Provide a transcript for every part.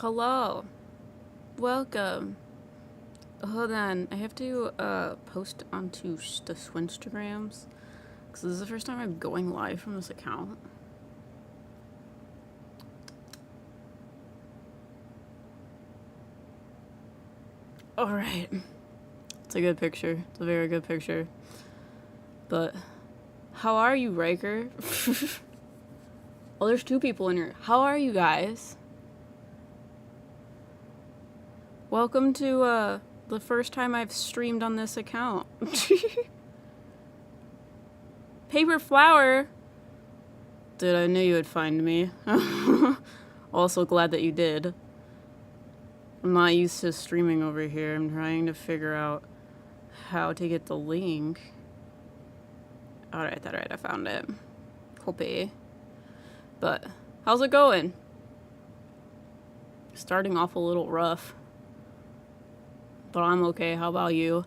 Hello. Welcome. Hold on. I have to post onto the Swinstagrams because this is the first time I'm going live from this account. Alright. It's a good picture. It's a very good picture. But how are you, Riker? Oh, there's two people in here. How are you guys? Welcome to the first time I've streamed on this account. Paper flower. Dude, I knew you would find me. Also glad that you did. I'm not used to streaming over here. I'm trying to figure out how to get the link. Alright, I found it. Copy. But, how's it going? Starting off a little rough. But I'm okay. How about you?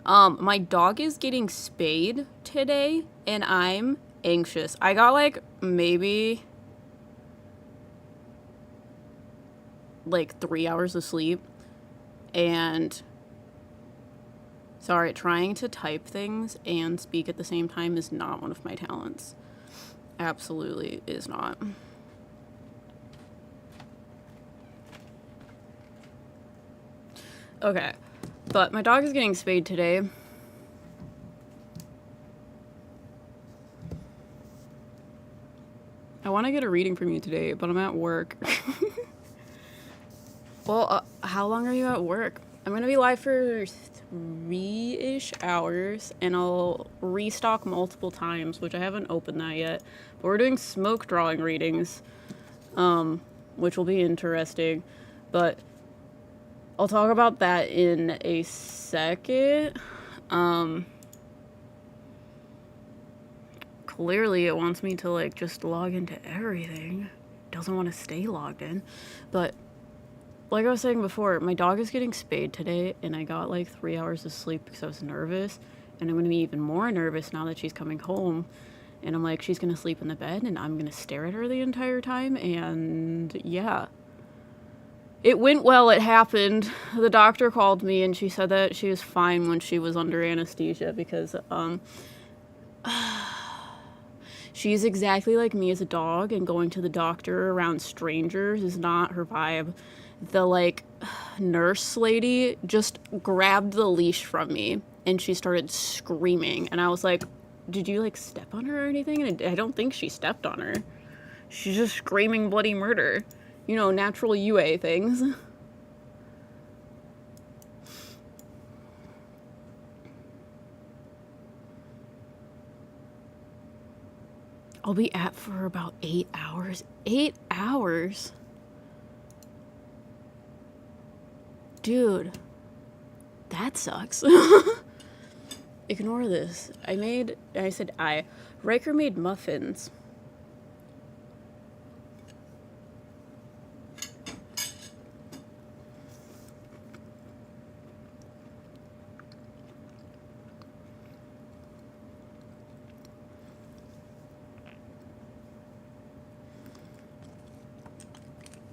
My dog is getting spayed today, and I'm anxious. I got, like, maybe 3 hours of sleep, and sorry, trying to type things and speak at the same time is not one of my talents. Absolutely is not. Okay, but my dog is getting spayed today. I want to get a reading from you today, but I'm at work. Well, how long are you at work? I'm gonna be live for 3-ish hours, and I'll restock multiple times, which I haven't opened that yet. But we're doing smoke drawing readings, which will be interesting. But I'll talk about that in a second. Clearly it wants me to, like, just log into everything. It doesn't want to stay logged in. But like I was saying before, my dog is getting spayed today, and I got like 3 hours of sleep because I was nervous, and I'm going to be even more nervous now that she's coming home. And I'm like, she's going to sleep in the bed, and I'm going to stare at her the entire time, and yeah. It went well, it happened. The doctor called me, and she said that she was fine when she was under anesthesia because, she's exactly like me as a dog, and going to the doctor around strangers is not her vibe. The, like, nurse lady just grabbed the leash from me, and she started screaming, and I was like, did you, like, step on her or anything? And I don't think she stepped on her. She's just screaming bloody murder. You know, natural UA things. I'll be at for about 8 hours. 8 hours? Dude, that sucks. Ignore this. Riker made muffins.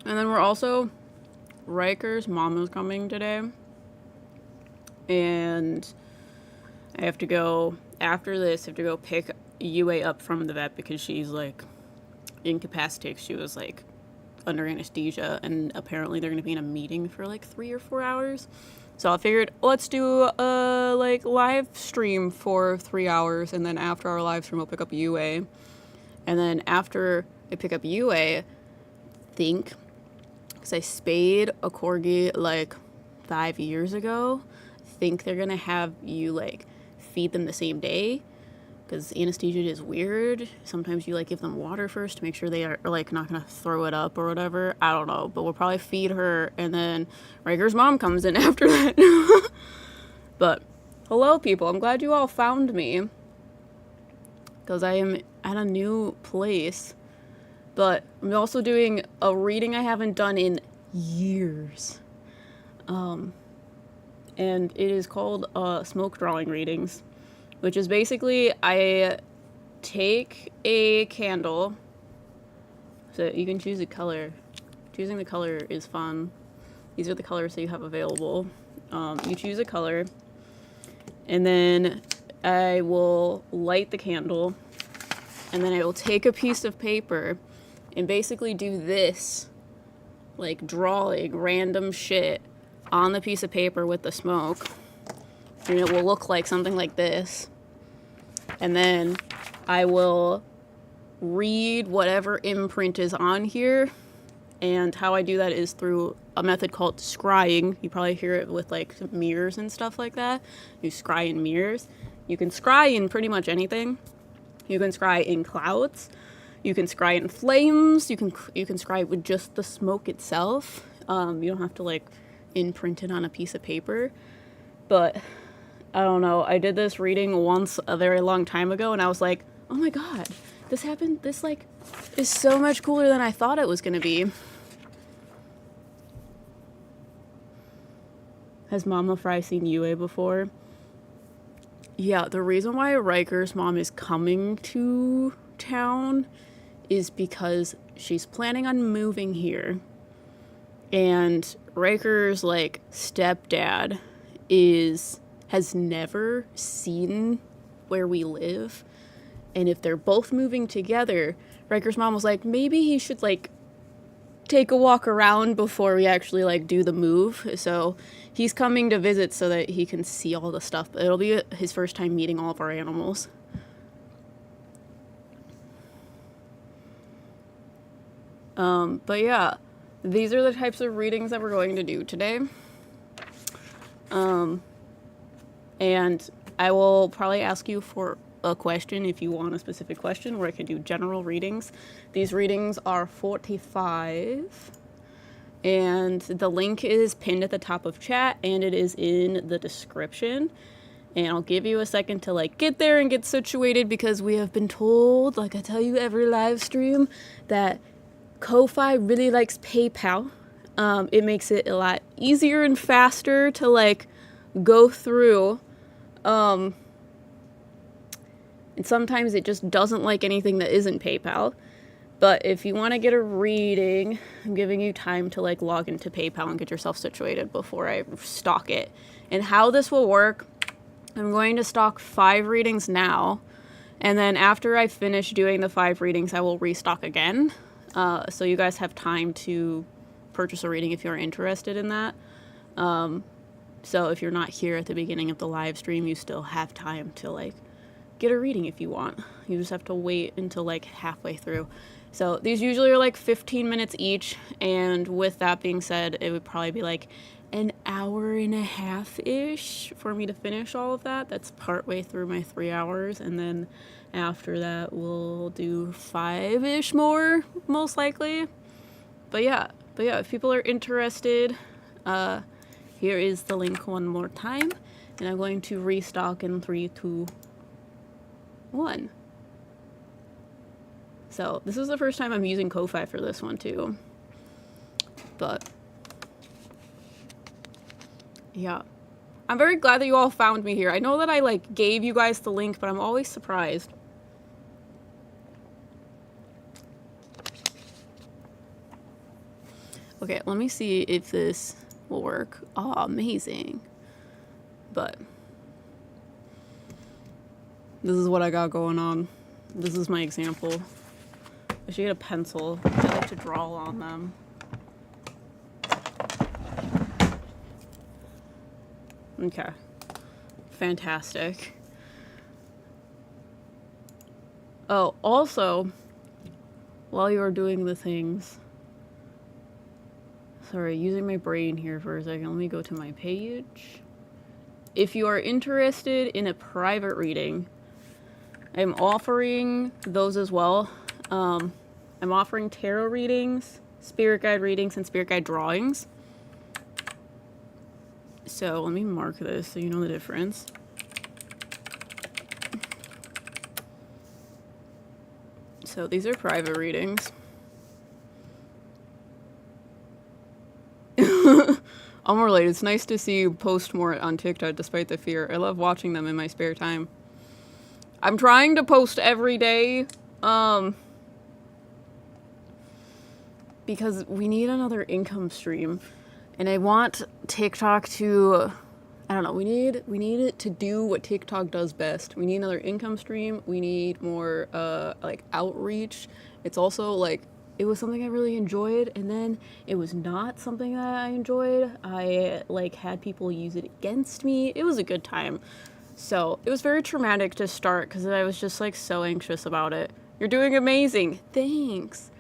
And then we're also, Riker's mom is coming today, and I have to go, after this, I have to go pick UA up from the vet because she's, like, incapacitated. She was, like, under anesthesia, and apparently they're going to be in a meeting for, like, 3 or 4 hours. So I figured, let's do a, like, live stream for 3 hours, and then after our live stream, we'll pick up UA. And then after I pick up UA, because I spayed a corgi like 5 years ago, think they're gonna have you, like, feed them the same day, because anesthesia is weird. Sometimes you, like, give them water first to make sure they are, like, not gonna throw it up or whatever. I don't know, but we'll probably feed her, and then Riker's mom comes in after that. But hello, people. I'm glad you all found me, because I am at a new place. But I'm also doing a reading I haven't done in years. And it is called smoke drawing readings, which is basically I take a candle, so you can choose a color. Choosing the color is fun. These are the colors that you have available. You choose a color, and then I will light the candle, and then I will take a piece of paper and basically do this, like drawing random shit on the piece of paper with the smoke. And it will look like something like this. And then I will read whatever imprint is on here. And how I do that is through a method called scrying. You probably hear it with like mirrors and stuff like that. You scry in mirrors. You can scry in pretty much anything. You can scry in clouds. You can scry in flames. You can scry with just the smoke itself. You don't have to like imprint it on a piece of paper. But I don't know. I did this reading once a very long time ago, and I was like, oh my god, this happened. This like is so much cooler than I thought it was gonna be. Has Mama Fry seen Yue before? Yeah, the reason why Riker's mom is coming to town is because she's planning on moving here. And Riker's like stepdad has never seen where we live. And if they're both moving together, Riker's mom was like, maybe he should like take a walk around before we actually like do the move. So he's coming to visit so that he can see all the stuff. But it'll be his first time meeting all of our animals. But yeah, these are the types of readings that we're going to do today. And I will probably ask you for a question if you want a specific question, or I can do general readings. These readings are 45, and the link is pinned at the top of chat, and it is in the description. And I'll give you a second to like get there and get situated, because we have been told, like I tell you every live stream, that Ko-Fi really likes PayPal. It makes it a lot easier and faster to like go through. And sometimes it just doesn't like anything that isn't PayPal. But if you want to get a reading, I'm giving you time to like log into PayPal and get yourself situated before I stock it. And how this will work, I'm going to stock 5 readings now. And then after I finish doing the 5 readings, I will restock again. So you guys have time to purchase a reading if you're interested in that. So if you're not here at the beginning of the live stream, you still have time to like get a reading if you want. You just have to wait until like halfway through. So these usually are like 15 minutes each, and with that being said, it would probably be like an hour and a half-ish for me to finish all of that. That's partway through my 3 hours, and then after that we'll do 5-ish more, most likely. But yeah, if people are interested, here is the link one more time, and I'm going to restock in 3, 2, 1. So this is the first time I'm using Ko-Fi for this one too. But yeah, I'm very glad that you all found me here. I know that I like gave you guys the link, but I'm always surprised. Okay, let me see if this will work. Oh, amazing. But this is what I got going on. This is my example. I should get a pencil. I like to draw on them. Okay. Fantastic. Oh, also, while you are doing the things... Sorry, using my brain here for a second. Let me go to my page. If you are interested in a private reading, I'm offering those as well. I'm offering tarot readings, spirit guide readings, and spirit guide drawings. So let me mark this so you know the difference. So these are private readings. I'm related. It's nice to see you post more on TikTok despite the fear. I love watching them in my spare time. I'm trying to post every day. because we need another income stream, and I want TikTok to, I don't know, we need it to do what TikTok does best. We need another income stream. We need more like outreach. It's also like, it was something I really enjoyed, and then it was not something that I enjoyed. I like had people use it against me. It was a good time. So it was very traumatic to start because I was just like so anxious about it. You're doing amazing. Thanks.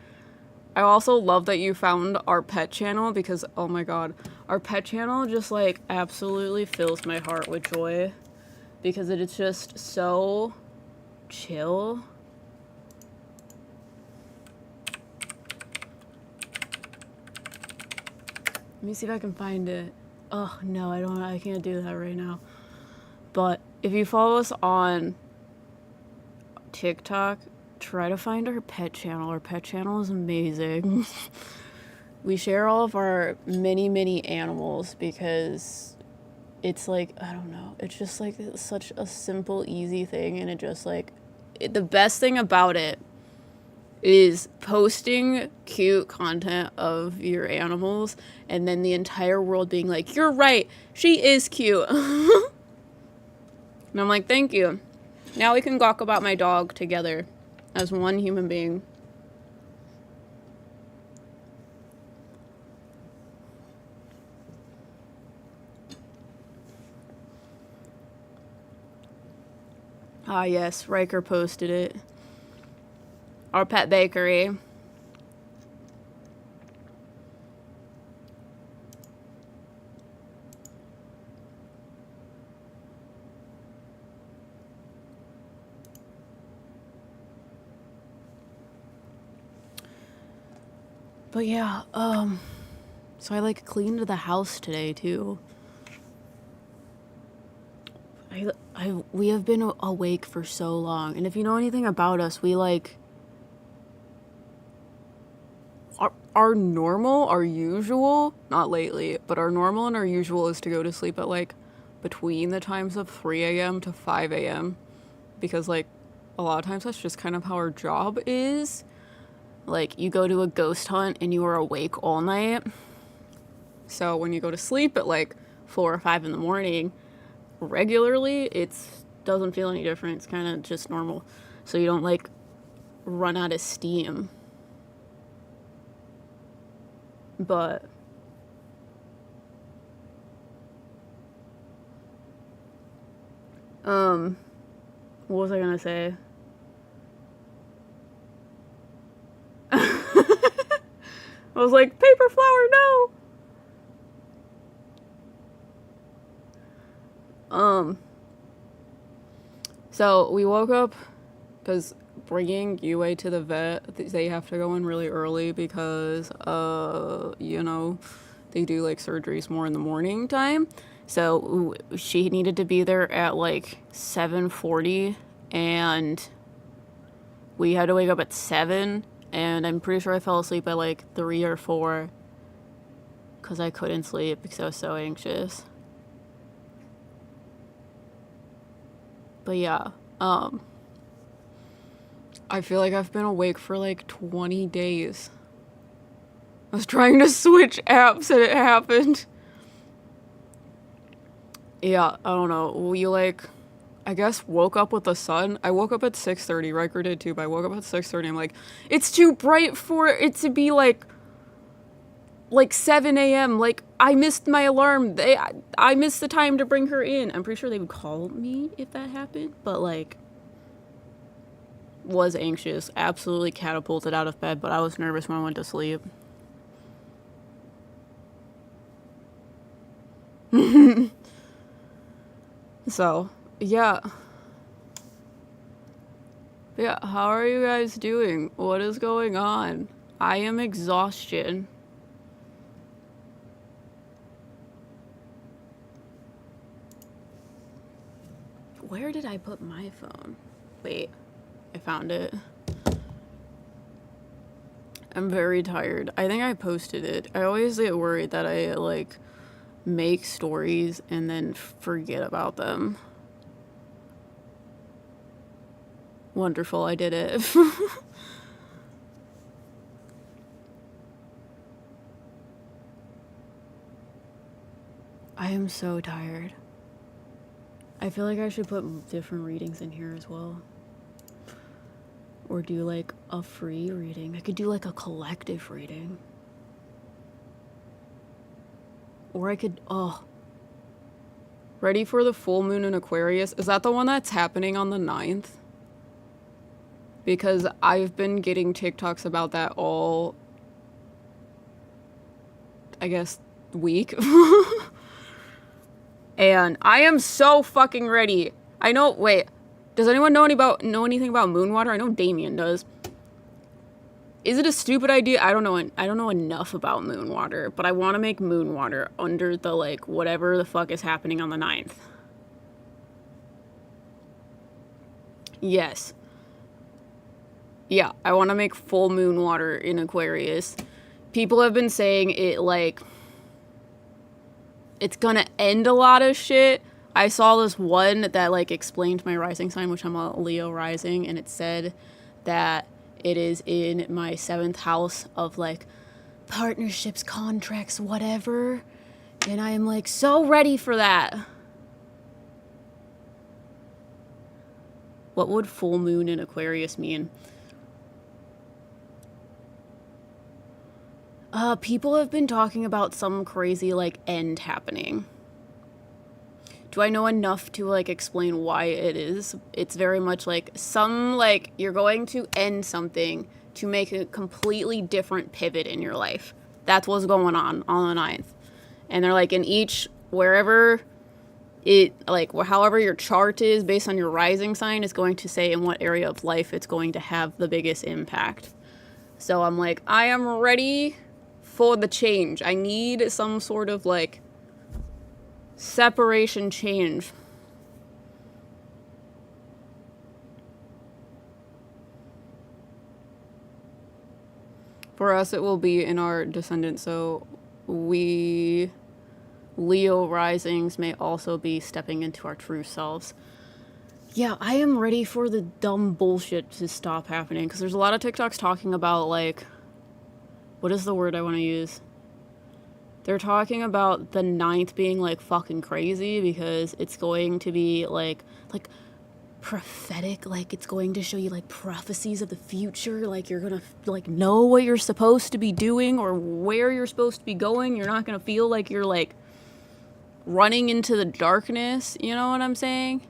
I also love that you found our pet channel because, oh my god, our pet channel just like absolutely fills my heart with joy because it is just so chill. Let me see if I can find it. Oh no, I can't do that right now. But if you follow us on TikTok, try to find our pet channel. Our pet channel is amazing. We share all of our many animals because it's like, I don't know, it's just like such a simple, easy thing, and it just like, the best thing about it is posting cute content of your animals and then the entire world being like, you're right, she is cute. And I'm like, thank you. Now we can gawk about my dog together as one human being. Ah, yes, Riker posted it. Our pet bakery. But yeah, so I like cleaned the house today too. We have been awake for so long, and if you know anything about us, we like our normal, our usual, not lately, but our normal and our usual is to go to sleep at like between the times of 3 a.m. to 5 a.m. because like a lot of times that's just kind of how our job is. Like, you go to a ghost hunt and you are awake all night. So when you go to sleep at like 4 or 5 in the morning regularly, it doesn't feel any different. It's kind of just normal. So you don't like run out of steam. But what was I gonna say? I was like, paper flower, no! So we woke up because bringing Yue to the vet, they have to go in really early because, you know, they do like surgeries more in the morning time. So she needed to be there at like 7:40, and we had to wake up at 7, and I'm pretty sure I fell asleep at like 3 or 4 because I couldn't sleep because I was so anxious. But yeah, I feel like I've been awake for like 20 days. I was trying to switch apps and it happened. Yeah, I don't know. We like, I guess, woke up with the sun. I woke up at 6:30. Riker did too, but I woke up at 6:30. I'm like, it's too bright for it to be like 7 a.m. Like, I missed my alarm. I missed the time to bring her in. I'm pretty sure they would call me if that happened, but like, was anxious. Absolutely catapulted out of bed, but I was nervous when I went to sleep. So, yeah. Yeah, how are you guys doing? What is going on? I am exhausted. Where did I put my phone? Wait, I found it. I'm very tired. I think I posted it. I always get worried that I like make stories and then forget about them. Wonderful, I did it. I am so tired. I feel like I should put different readings in here as well. Or do like a free reading. I could do like a collective reading. Or I could, ready for the full moon in Aquarius. Is that the one that's happening on the 9th? Because I've been getting TikToks about that all, I guess, week. And I am so fucking ready. I know, wait, does anyone know anything about moon water? I know Damien does. Is it a stupid idea? I don't know enough about moon water, but I want to make moon water under the, like, whatever the fuck is happening on the 9th. Yes. Yeah, I want to make full moon water in Aquarius. People have been saying it, like, it's gonna end a lot of shit. I saw this one that, like, explained my rising sign, which I'm a Leo rising, and it said that it is in my 7th house of, like, partnerships, contracts, whatever. And I am, like, so ready for that. What would full moon in Aquarius mean? People have been talking about some crazy, like, end happening. Do I know enough to, like, explain why it is? It's very much like some, like, you're going to end something to make a completely different pivot in your life. That's what's going on the 9th. And they're like, in each, wherever it, like, however your chart is based on your rising sign is going to say in what area of life it's going to have the biggest impact. So I'm like, I am ready for the change. I need some sort of, like, separation change. For us, it will be in our descendant, so we Leo risings may also be stepping into our true selves. Yeah, I am ready for the dumb bullshit to stop happening, because there's a lot of TikToks talking about, like, what is the word I want to use? They're talking about the 9th being, like, fucking crazy because it's going to be, like prophetic, like, it's going to show you, like, prophecies of the future, like, you're gonna, like, know what you're supposed to be doing or where you're supposed to be going. You're not gonna feel like you're, like, running into the darkness, you know what I'm saying?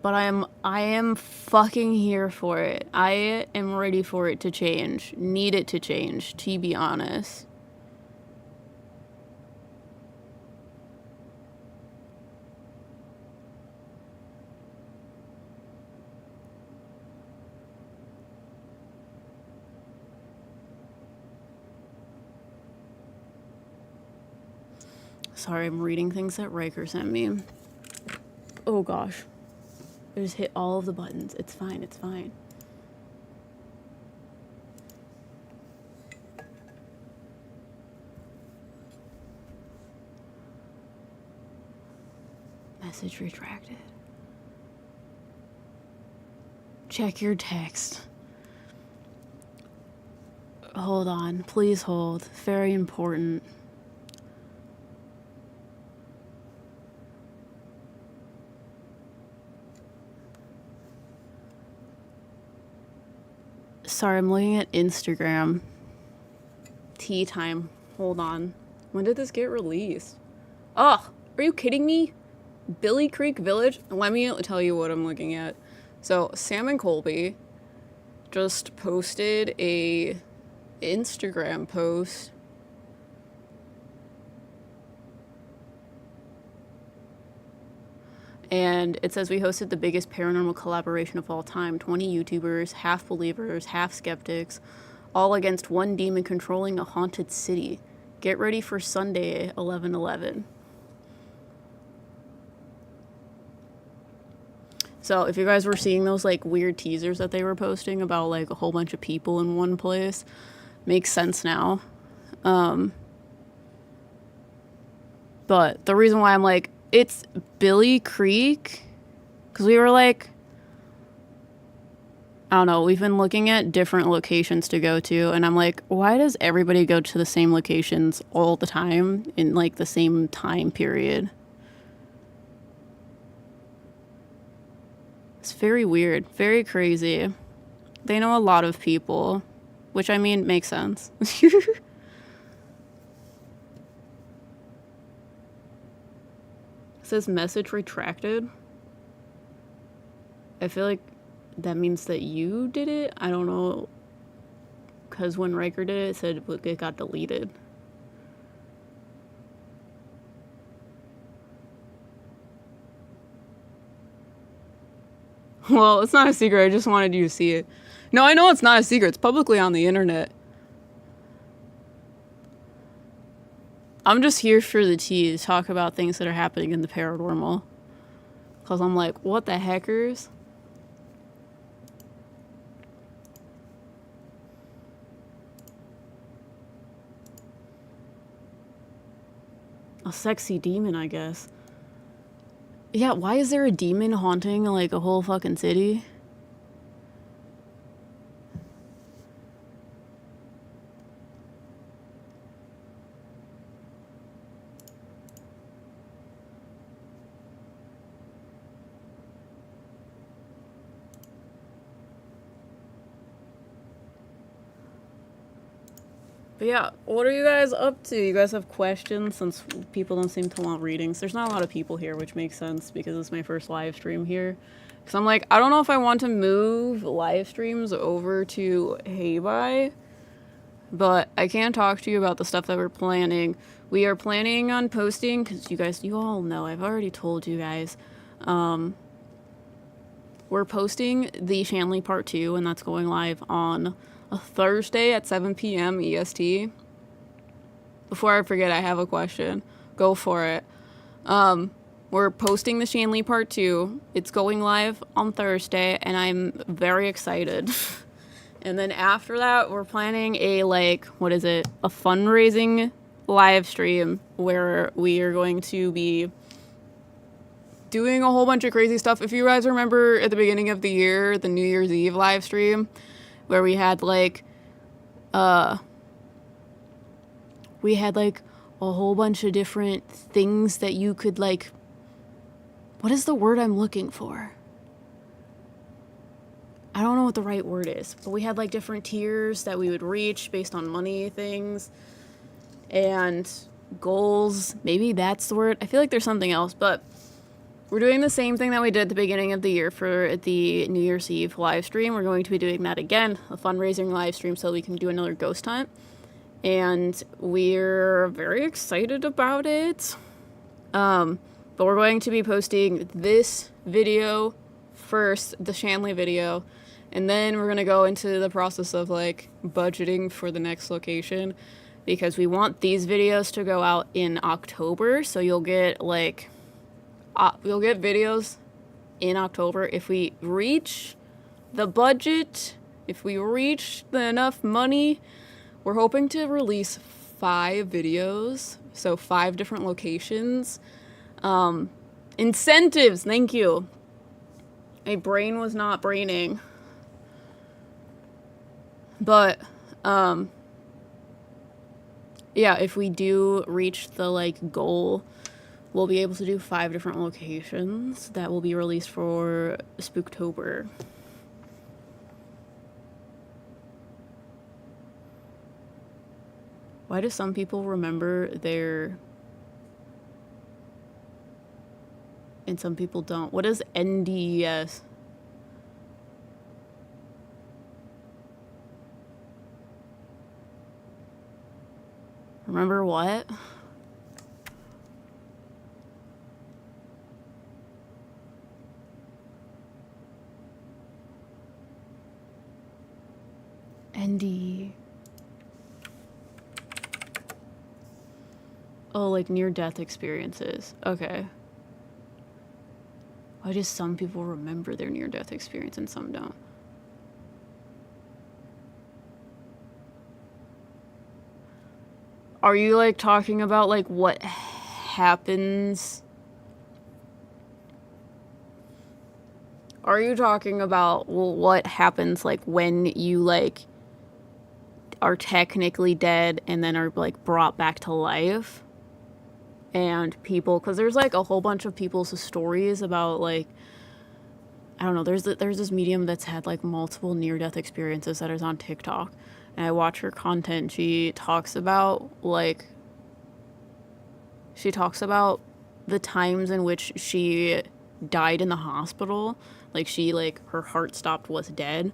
But I am fucking here for it. I am ready for it to change. Need it to change, to be honest. Sorry, I'm reading things that Riker sent me. Oh gosh. I just hit all of the buttons. It's fine, it's fine. Message retracted. Check your text. Hold on, please hold. Very important. Sorry, I'm looking at Instagram. Tea time. Hold on. When did this get released? Ugh, are you kidding me? Billy Creek Village? Let me tell you what I'm looking at. So, Sam and Colby just posted a Instagram post. And it says we hosted the biggest paranormal collaboration of all time. 20 YouTubers, half believers, half skeptics, all against one demon controlling a haunted city. Get ready for Sunday, 11/11. So if you guys were seeing those, like, weird teasers that they were posting about, like, a whole bunch of people in one place, makes sense now. But the reason why I'm like, it's Billy Creek, because we were like, I don't know, we've been looking at different locations to go to, and I'm like, why does everybody go to the same locations all the time in like the same time period? It's very weird, very crazy. They know a lot of people, which I mean makes sense. It says message retracted. I feel like that means that you did it. I don't know, because when Riker did it, it said it got deleted. Well, it's not a secret. I just wanted you to see it. No, I know it's not a secret. It's publicly on the internet. I'm just here for the tea to talk about things that are happening in the paranormal. Because I'm like, what the heckers? A sexy demon, I guess. Yeah, why is there a demon haunting like a whole fucking city? But yeah, what are you guys up to? You guys have questions since people don't seem to want readings. There's not a lot of people here, which makes sense because it's my first live stream here. Because I'm like, I don't know if I want to move live streams over to Heyby, but I can talk to you about the stuff that we're planning. We are planning on posting, because you all know, I've already told you guys, we're posting the Shanley Part 2, and that's going live on a Thursday at 7 p.m. EST. Before I forget, I have a question. Go for it. We're posting the Shanley Part 2. It's going live on Thursday, and I'm very excited. And then after that, we're planning a, a fundraising live stream where we are going to be doing a whole bunch of crazy stuff. If you guys remember at the beginning of the year, the New Year's Eve live stream, where we had a whole bunch of different things that you could what is the word I'm looking for? I don't know what the right word is, but we had different tiers that we would reach based on money things and goals. Maybe that's the word. I feel like there's something else, but we're doing the same thing that we did at the beginning of the year for the New Year's Eve live stream. We're going to be doing that again, a fundraising live stream, so we can do another ghost hunt. And we're very excited about it. But we're going to be posting this video first, the Shanley video, and then we're going to go into the process of budgeting for the next location, because we want these videos to go out in October, so you'll get we'll get videos in October. If we reach the budget, if we reach enough money, we're hoping to release 5 videos, so 5 different locations. Incentives, thank you. My brain was not braining. But, yeah, if we do reach the, goal, we'll be able to do 5 different locations that will be released for Spooktober. Why do some people remember their... and some people don't? What is NDES? Remember what? ND. Oh, near-death experiences. Okay. Why do some people remember their near-death experience and some don't? Are you, talking about, what happens? Are you talking about, well, what happens, like, when you, like, are technically dead and then are, like, brought back to life? And people, because there's, like, a whole bunch of people's stories about, like, I don't know, there's this medium that's had, like, multiple near-death experiences that is on TikTok. And I watch her content. She talks about the times in which she died in the hospital. Like, her heart stopped, was dead.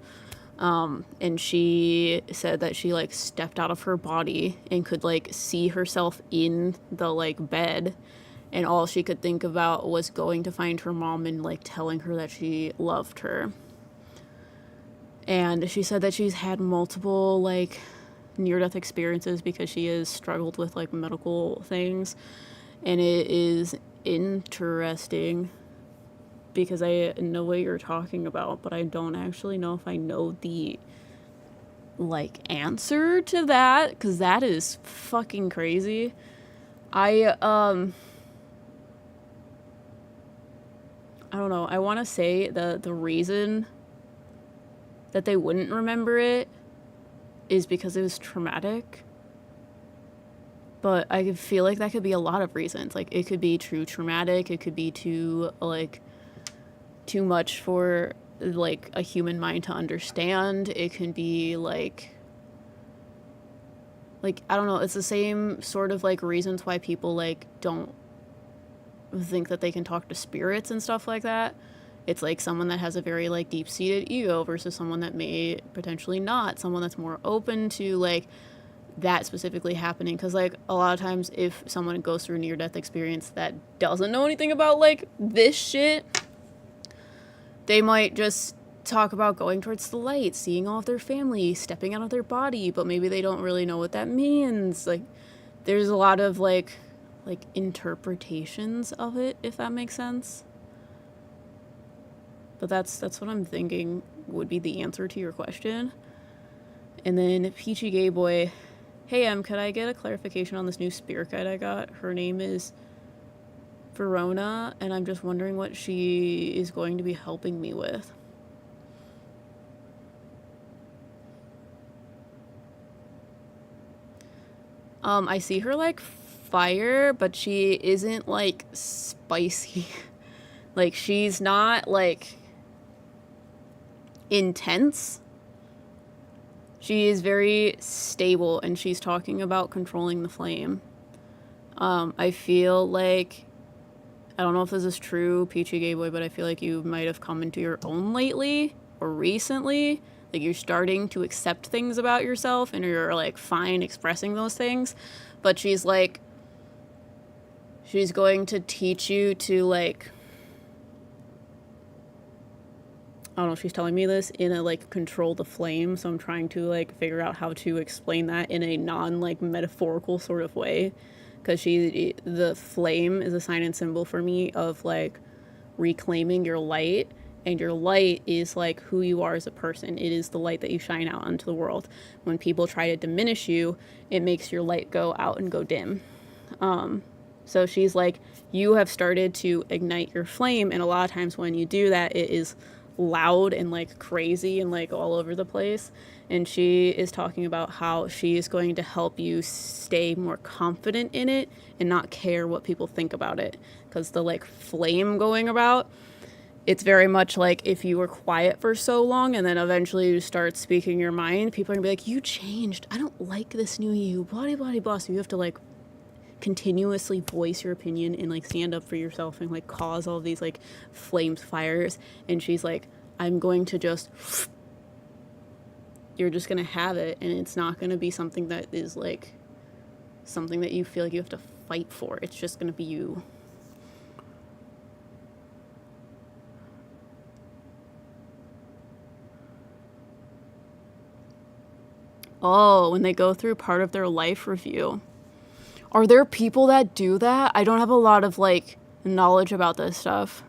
And she said that she, like, stepped out of her body and could, like, see herself in the, like, bed. And all she could think about was going to find her mom and, like, telling her that she loved her. And she said that she's had multiple, like, near-death experiences because she has struggled with, like, medical things. And it is interesting because I know what you're talking about, but I don't actually know if I know the, like, answer to that, because that is fucking crazy. I don't know. I want to say the reason that they wouldn't remember it is because it was traumatic. But I feel like that could be a lot of reasons. Like, it could be too traumatic. It could be too much for, like, a human mind to understand. It can be, like, I don't know. It's the same sort of, like, reasons why people, like, don't think that they can talk to spirits and stuff like that. It's like someone that has a very, like, deep-seated ego versus someone that may potentially not. Someone that's more open to, like, that specifically happening. Because, like, a lot of times if someone goes through a near-death experience that doesn't know anything about, like, this shit, they might just talk about going towards the light, seeing all of their family, stepping out of their body, but maybe they don't really know what that means. Like, there's a lot of, like interpretations of it, if that makes sense. But that's what I'm thinking would be the answer to your question. And then Peachy Gay Boy, hey could I get a clarification on this new spirit guide I got? Her name is Verona, and I'm just wondering what she is going to be helping me with. I see her like fire, but she isn't, like, spicy. Like, she's not, like, intense. She is very stable, and she's talking about controlling the flame. I feel like, I don't know if this is true, Peachy Gay Boy, but I feel like you might have come into your own lately or recently. Like, you're starting to accept things about yourself, and you're, like, fine expressing those things. But she's, like, she's going to teach you to, like, I don't know, she's telling me this in a, like, control the flame, so I'm trying to, like, figure out how to explain that in a non, like, metaphorical sort of way, because the flame is a sign and symbol for me of, like, reclaiming your light, and your light is, like, who you are as a person. It is the light that you shine out onto the world. When people try to diminish you, it makes your light go out and go dim. So she's like, you have started to ignite your flame, and a lot of times when you do that, it is loud and, like, crazy and, like, all over the place. And she is talking about how she is going to help you stay more confident in it and not care what people think about it. Because the, like, flame going about, it's very much like if you were quiet for so long and then eventually you start speaking your mind, people are gonna be like, you changed. I don't like this new you. Blah, blah, blah. So you have to, like, continuously voice your opinion and, like, stand up for yourself and, like, cause all these, like, flames, fires. And she's like, I'm going to just, you're just gonna have it, and it's not gonna be something that is, like, something that you feel like you have to fight for. It's just gonna be you. Oh, when they go through part of their life review. Are there people that do that? I don't have a lot of, like, knowledge about this stuff.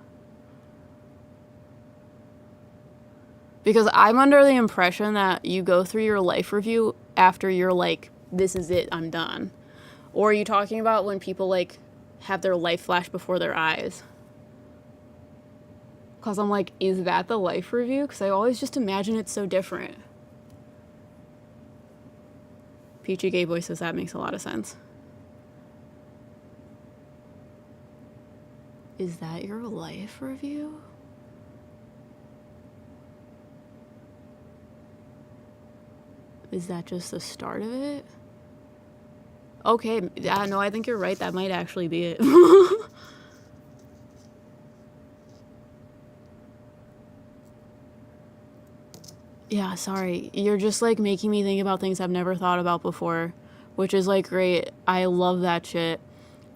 Because I'm under the impression that you go through your life review after you're like, this is it, I'm done. Or are you talking about when people, like, have their life flash before their eyes? Because I'm like, is that the life review? Because I always just imagine it so different. Peachy Gay Boy says that makes a lot of sense. Is that your life review? Is that just the start of it? Okay, yeah, no, I think you're right. That might actually be it. Yeah, sorry. You're just like making me think about things I've never thought about before, which is like great. I love that shit.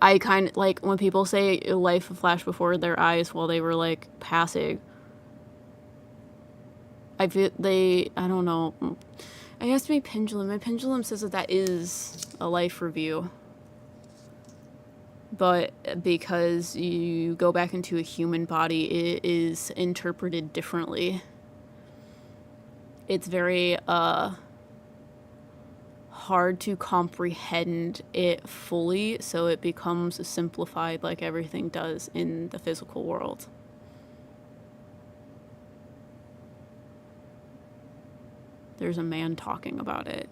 I kind of like when people say life flashed before their eyes while they were like passing. I feel I don't know. I asked my pendulum. My pendulum says that that is a life review. But because you go back into a human body, it is interpreted differently. It's very hard to comprehend it fully, so it becomes simplified like everything does in the physical world. There's a man talking about it.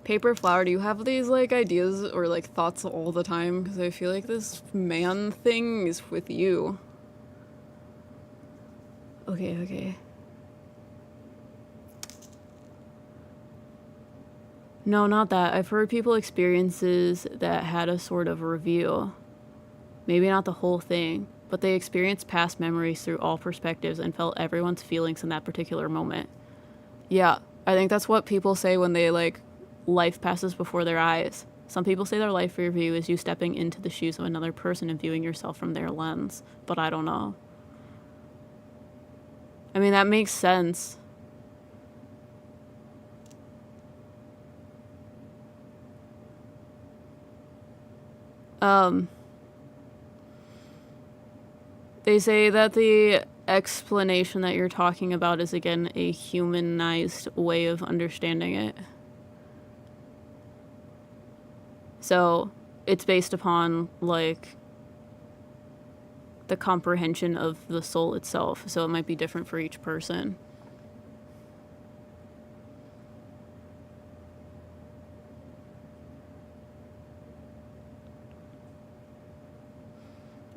Paper Flower, do you have these like ideas or like thoughts all the time? Because I feel like this man thing is with you. Okay. No, not that. I've heard people experiences that had a sort of review. Maybe not the whole thing, but they experienced past memories through all perspectives and felt everyone's feelings in that particular moment. Yeah, I think that's what people say when they like life passes before their eyes. Some people say their life review is you stepping into the shoes of another person and viewing yourself from their lens, but I don't know. I mean, that makes sense. They say that the explanation that you're talking about is again a humanized way of understanding it. So it's based upon like the comprehension of the soul itself, so it might be different for each person.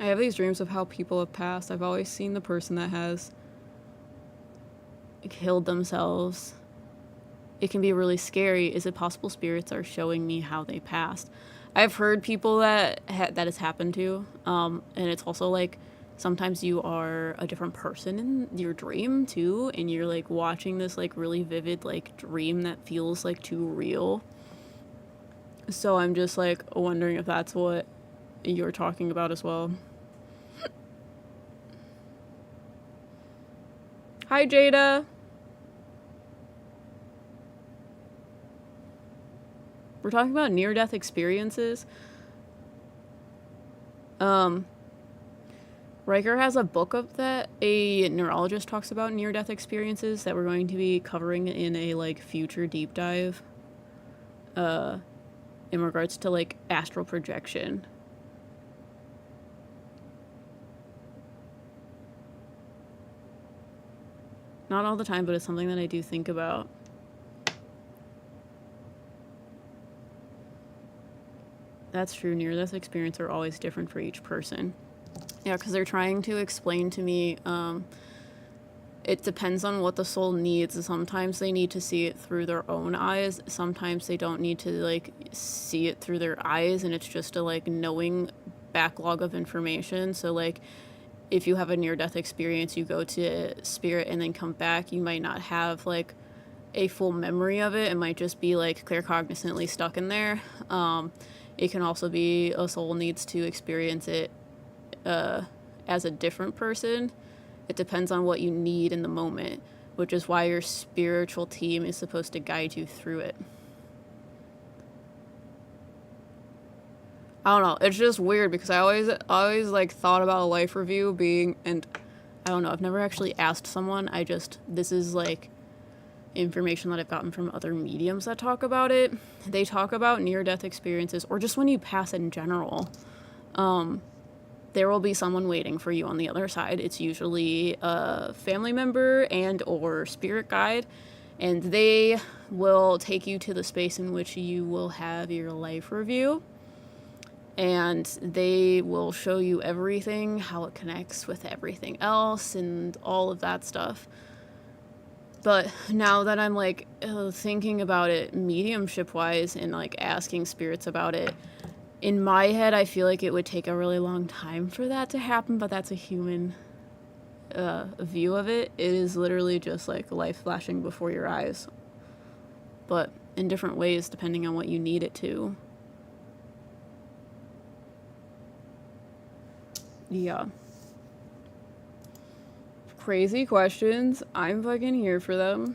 I have these dreams of how people have passed. I've always seen the person that has killed themselves. It can be really scary. Is it possible spirits are showing me how they passed? I've heard people that that has happened to, and it's also like sometimes you are a different person in your dream too, and you're like watching this like really vivid like dream that feels like too real. So I'm just like wondering if that's what you're talking about as well. Hi, Jada. We're talking about near-death experiences. Riker has a book of that. A neurologist talks about near-death experiences that we're going to be covering in a like future deep dive. In regards to like astral projection. Not all the time, but it's something that I do think about. That's true. Near-death experiences are always different for each person. Yeah, because they're trying to explain to me, it depends on what the soul needs. Sometimes they need to see it through their own eyes. Sometimes they don't need to, like, see it through their eyes, and it's just a, like, knowing backlog of information. So, like, if you have a near-death experience, you go to spirit and then come back, you might not have, like, a full memory of it. It might just be, like, claircognizantly stuck in there. It can also be a soul needs to experience it as a different person. It depends on what you need in the moment, which is why your spiritual team is supposed to guide you through it. I don't know. It's just weird because I always like thought about a life review being, and I don't know, I've never actually asked someone. This is like information that I've gotten from other mediums that talk about it, they talk about near-death experiences, or just when you pass in general. There will be someone waiting for you on the other side. It's usually a family member and or spirit guide, and they will take you to the space in which you will have your life review, and they will show you everything, how it connects with everything else and all of that stuff. But now that I'm like thinking about it mediumship wise and like asking spirits about it, in my head I feel like it would take a really long time for that to happen, but that's a human view of it. It is literally just like life flashing before your eyes, but in different ways depending on what you need it to. Yeah. Crazy questions. I'm fucking here for them.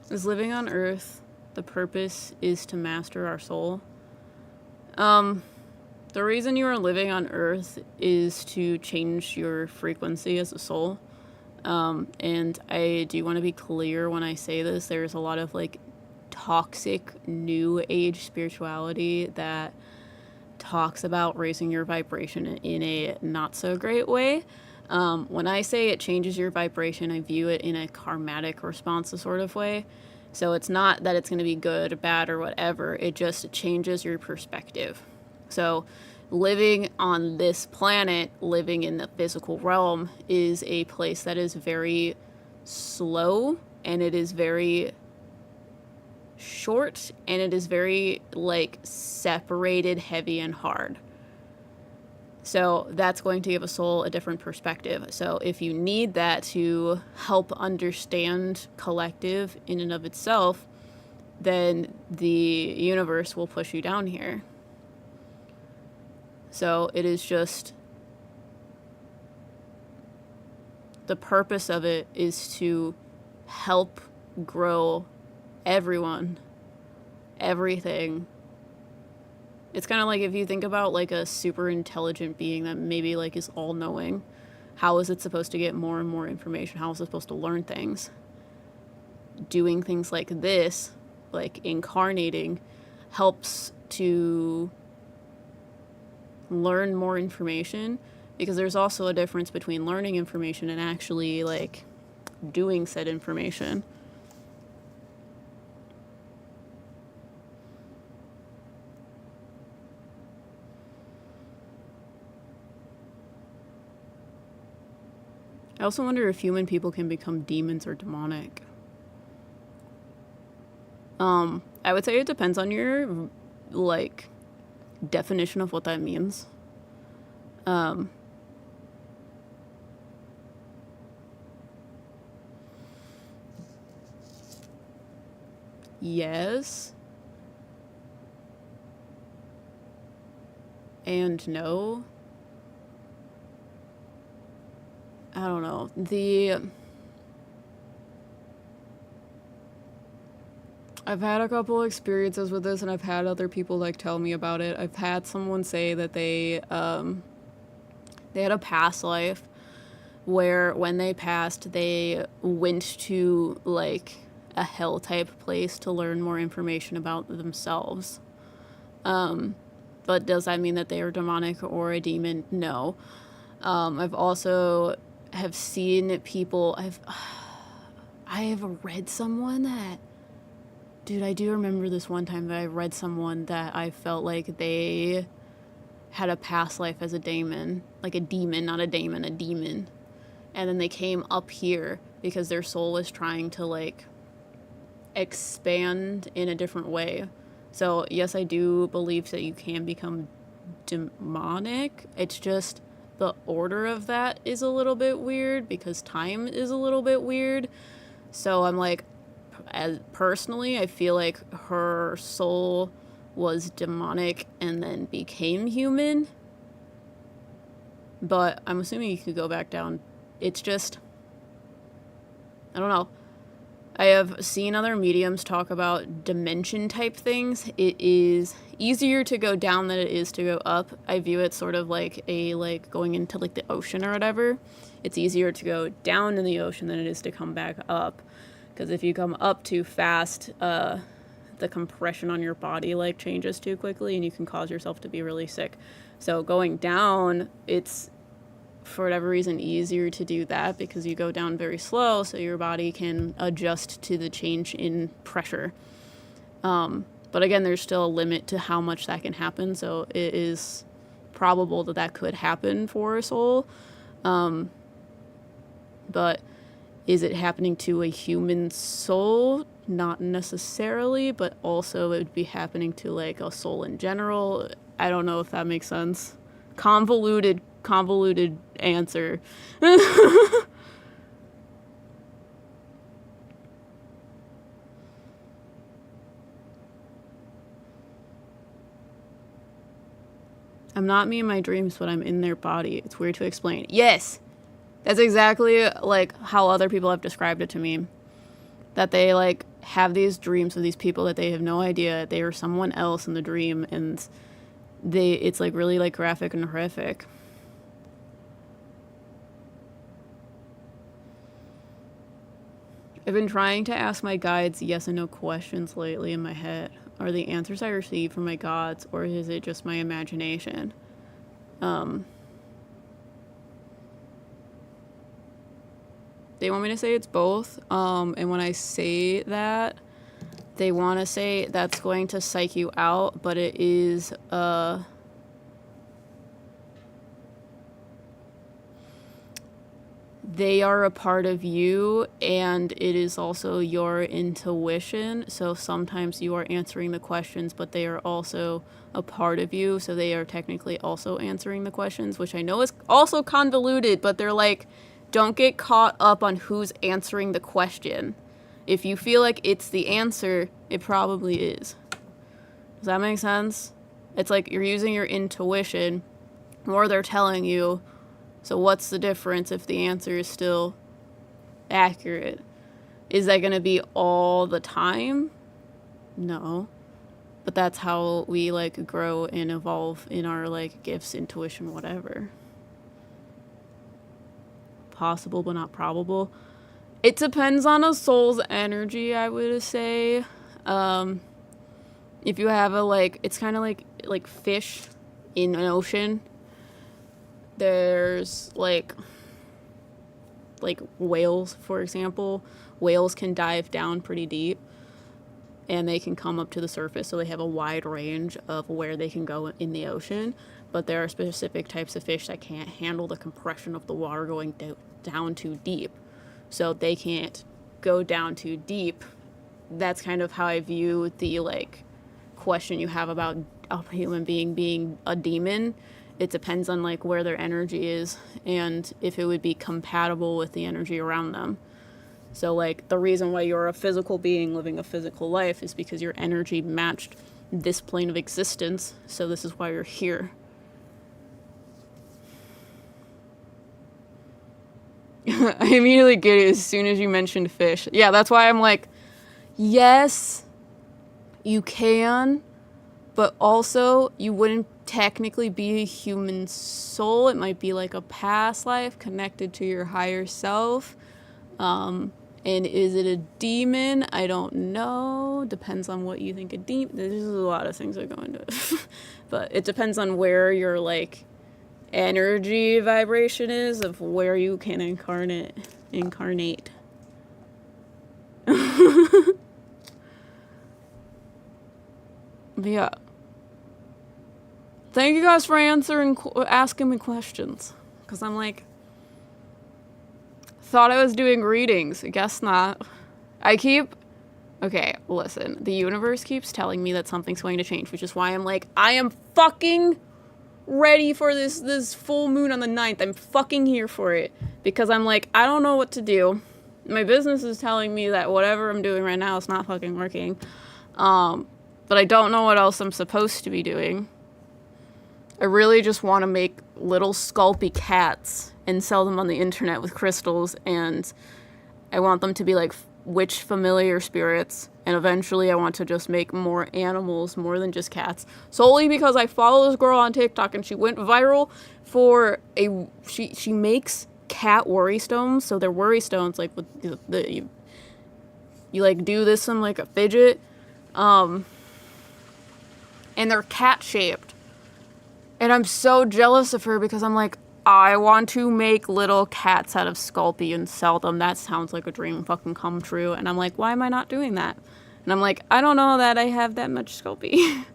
Is living on Earth the purpose is to master our soul? The reason you are living on Earth is to change your frequency as a soul. And I do want to be clear when I say this, there's a lot of like toxic new age spirituality that talks about raising your vibration in a not so great way. When I say it changes your vibration, I view it in a karmatic response sort of way. So it's not that it's going to be good or bad or whatever. It just changes your perspective. So living on this planet, living in the physical realm, is a place that is very slow, and it is very short, and it is very like separated, heavy, and hard. So that's going to give a soul a different perspective. So if you need that to help understand collective in and of itself, then the universe will push you down here. So it is just, the purpose of it is to help grow everyone, everything. It's kind of like if you think about like a super intelligent being that maybe like is all knowing, how is it supposed to get more and more information? How is it supposed to learn things? Doing things like this, like incarnating, helps to learn more information, because there's also a difference between learning information and actually like doing said information. I also wonder if human people can become demons or demonic. I would say it depends on your like definition of what that means. Yes and no. I don't know. I've had a couple experiences with this, and I've had other people like tell me about it. I've had someone say that they had a past life where when they passed, they went to like a hell type place to learn more information about themselves. But does that mean that they are demonic or a demon? No. I've also have seen people, I have read someone that, dude, I do remember this one time that I read someone that I felt like they had a past life as a demon, like a demon, not a daemon, a demon. And then they came up here because their soul was trying to like expand in a different way. So yes, I do believe that you can become demonic. It's just the order of that is a little bit weird because time is a little bit weird. So I'm like, as personally, I feel like her soul was demonic and then became human. but I'm assuming you could go back down. It's just, I don't know. I have seen other mediums talk about dimension type things. It is easier to go down than it is to go up. I view it sort of like going into like the ocean or whatever. It's easier to go down in the ocean than it is to come back up. Because if you come up too fast, the compression on your body like changes too quickly and you can cause yourself to be really sick. So going down, it's for whatever reason easier to do that because you go down very slow so your body can adjust to the change in pressure. But again, there's still a limit to how much that can happen, so it is probable that that could happen for a soul. But is it happening to a human soul? Not necessarily, but also it would be happening to like a soul in general. I don't know if that makes sense. Convoluted answer. I'm not me in my dreams, but I'm in their body. It's weird to explain. Yes! That's exactly like how other people have described it to me. That they like have these dreams of these people that they have no idea they are someone else in the dream, and it's like really like graphic and horrific. I've been trying to ask my guides yes and no questions lately in my head. Are the answers I receive from my gods, or is it just my imagination? They want me to say it's both, and when I say that, they want to say that's going to psych you out, but it is, they are a part of you, and it is also your intuition. So sometimes you are answering the questions, but they are also a part of you, so they are technically also answering the questions, which I know is also convoluted, but they're like, don't get caught up on who's answering the question. If you feel like it's the answer, it probably is. Does that make sense? It's like you're using your intuition, or they're telling you. So what's the difference if the answer is still accurate? Is that going to be all the time? No. But that's how we like grow and evolve in our like gifts, intuition, whatever. Possible but not probable. It depends on a soul's energy, I would say. If you have a like, it's kind of like fish in an ocean. There's like whales, for example. Whales can dive down pretty deep and they can come up to the surface, so they have a wide range of where they can go in the ocean. But there are specific types of fish that can't handle the compression of the water going down too deep. So they can't go down too deep. That's kind of how I view the like question you have about a human being a demon. It depends on like where their energy is and if it would be compatible with the energy around them. So like the reason why you're a physical being living a physical life is because your energy matched this plane of existence. So this is why you're here. I immediately get it as soon as you mentioned fish. Yeah, that's why I'm like, yes, you can, but also you wouldn't technically be a human soul. It might be like a past life connected to your higher self. And is it a demon? I don't know. Depends on what you think a demon. There's a lot of things that go into it. But it depends on where your like energy vibration is of where you can incarnate. But yeah. Thank you guys for asking me questions. Because I'm like, thought I was doing readings. Guess not. Okay, listen. The universe keeps telling me that something's going to change, which is why I'm like, I am fucking ready for this full moon on the 9th. I'm fucking here for it. Because I'm like, I don't know what to do. My business is telling me that whatever I'm doing right now is not fucking working. But I don't know what else I'm supposed to be doing. I really just want to make little sculpey cats and sell them on the internet with crystals, and I want them to be like witch familiar spirits, and eventually I want to just make more animals more than just cats, solely because I follow this girl on TikTok and she went viral for she makes cat worry stones. So they're worry stones like with you like do this in like a fidget, and they're cat shaped, and I'm so jealous of her because I'm like, I want to make little cats out of Sculpey and sell them. That sounds like a dream fucking come true. And I'm like, why am I not doing that? And I'm like, I don't know that I have that much Sculpey.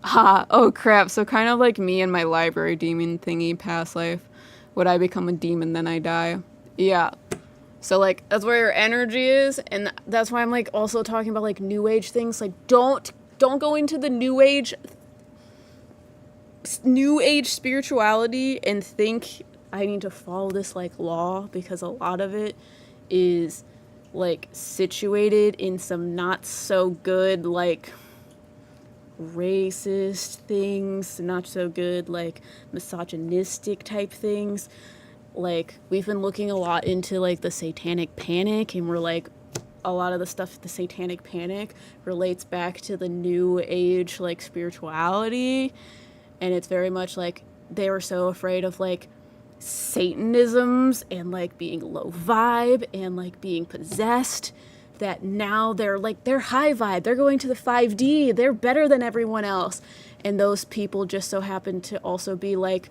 Oh crap. So kind of like me and my library demon thingy past life. Would I become a demon then I die? Yeah. So like that's where your energy is, and that's why I'm like also talking about like new age things. Like don't go into the new age spirituality and think I need to follow this like law, because a lot of it is like situated in some not so good like racist things, not so good like misogynistic type things. Like we've been looking a lot into like the satanic panic, and we're like, a lot of the stuff, the satanic panic relates back to the new age like spirituality, and it's very much like they were so afraid of like Satanisms and like being low vibe and like being possessed, that now they're high vibe, they're going to the 5D, they're better than everyone else. And those people just so happen to also be like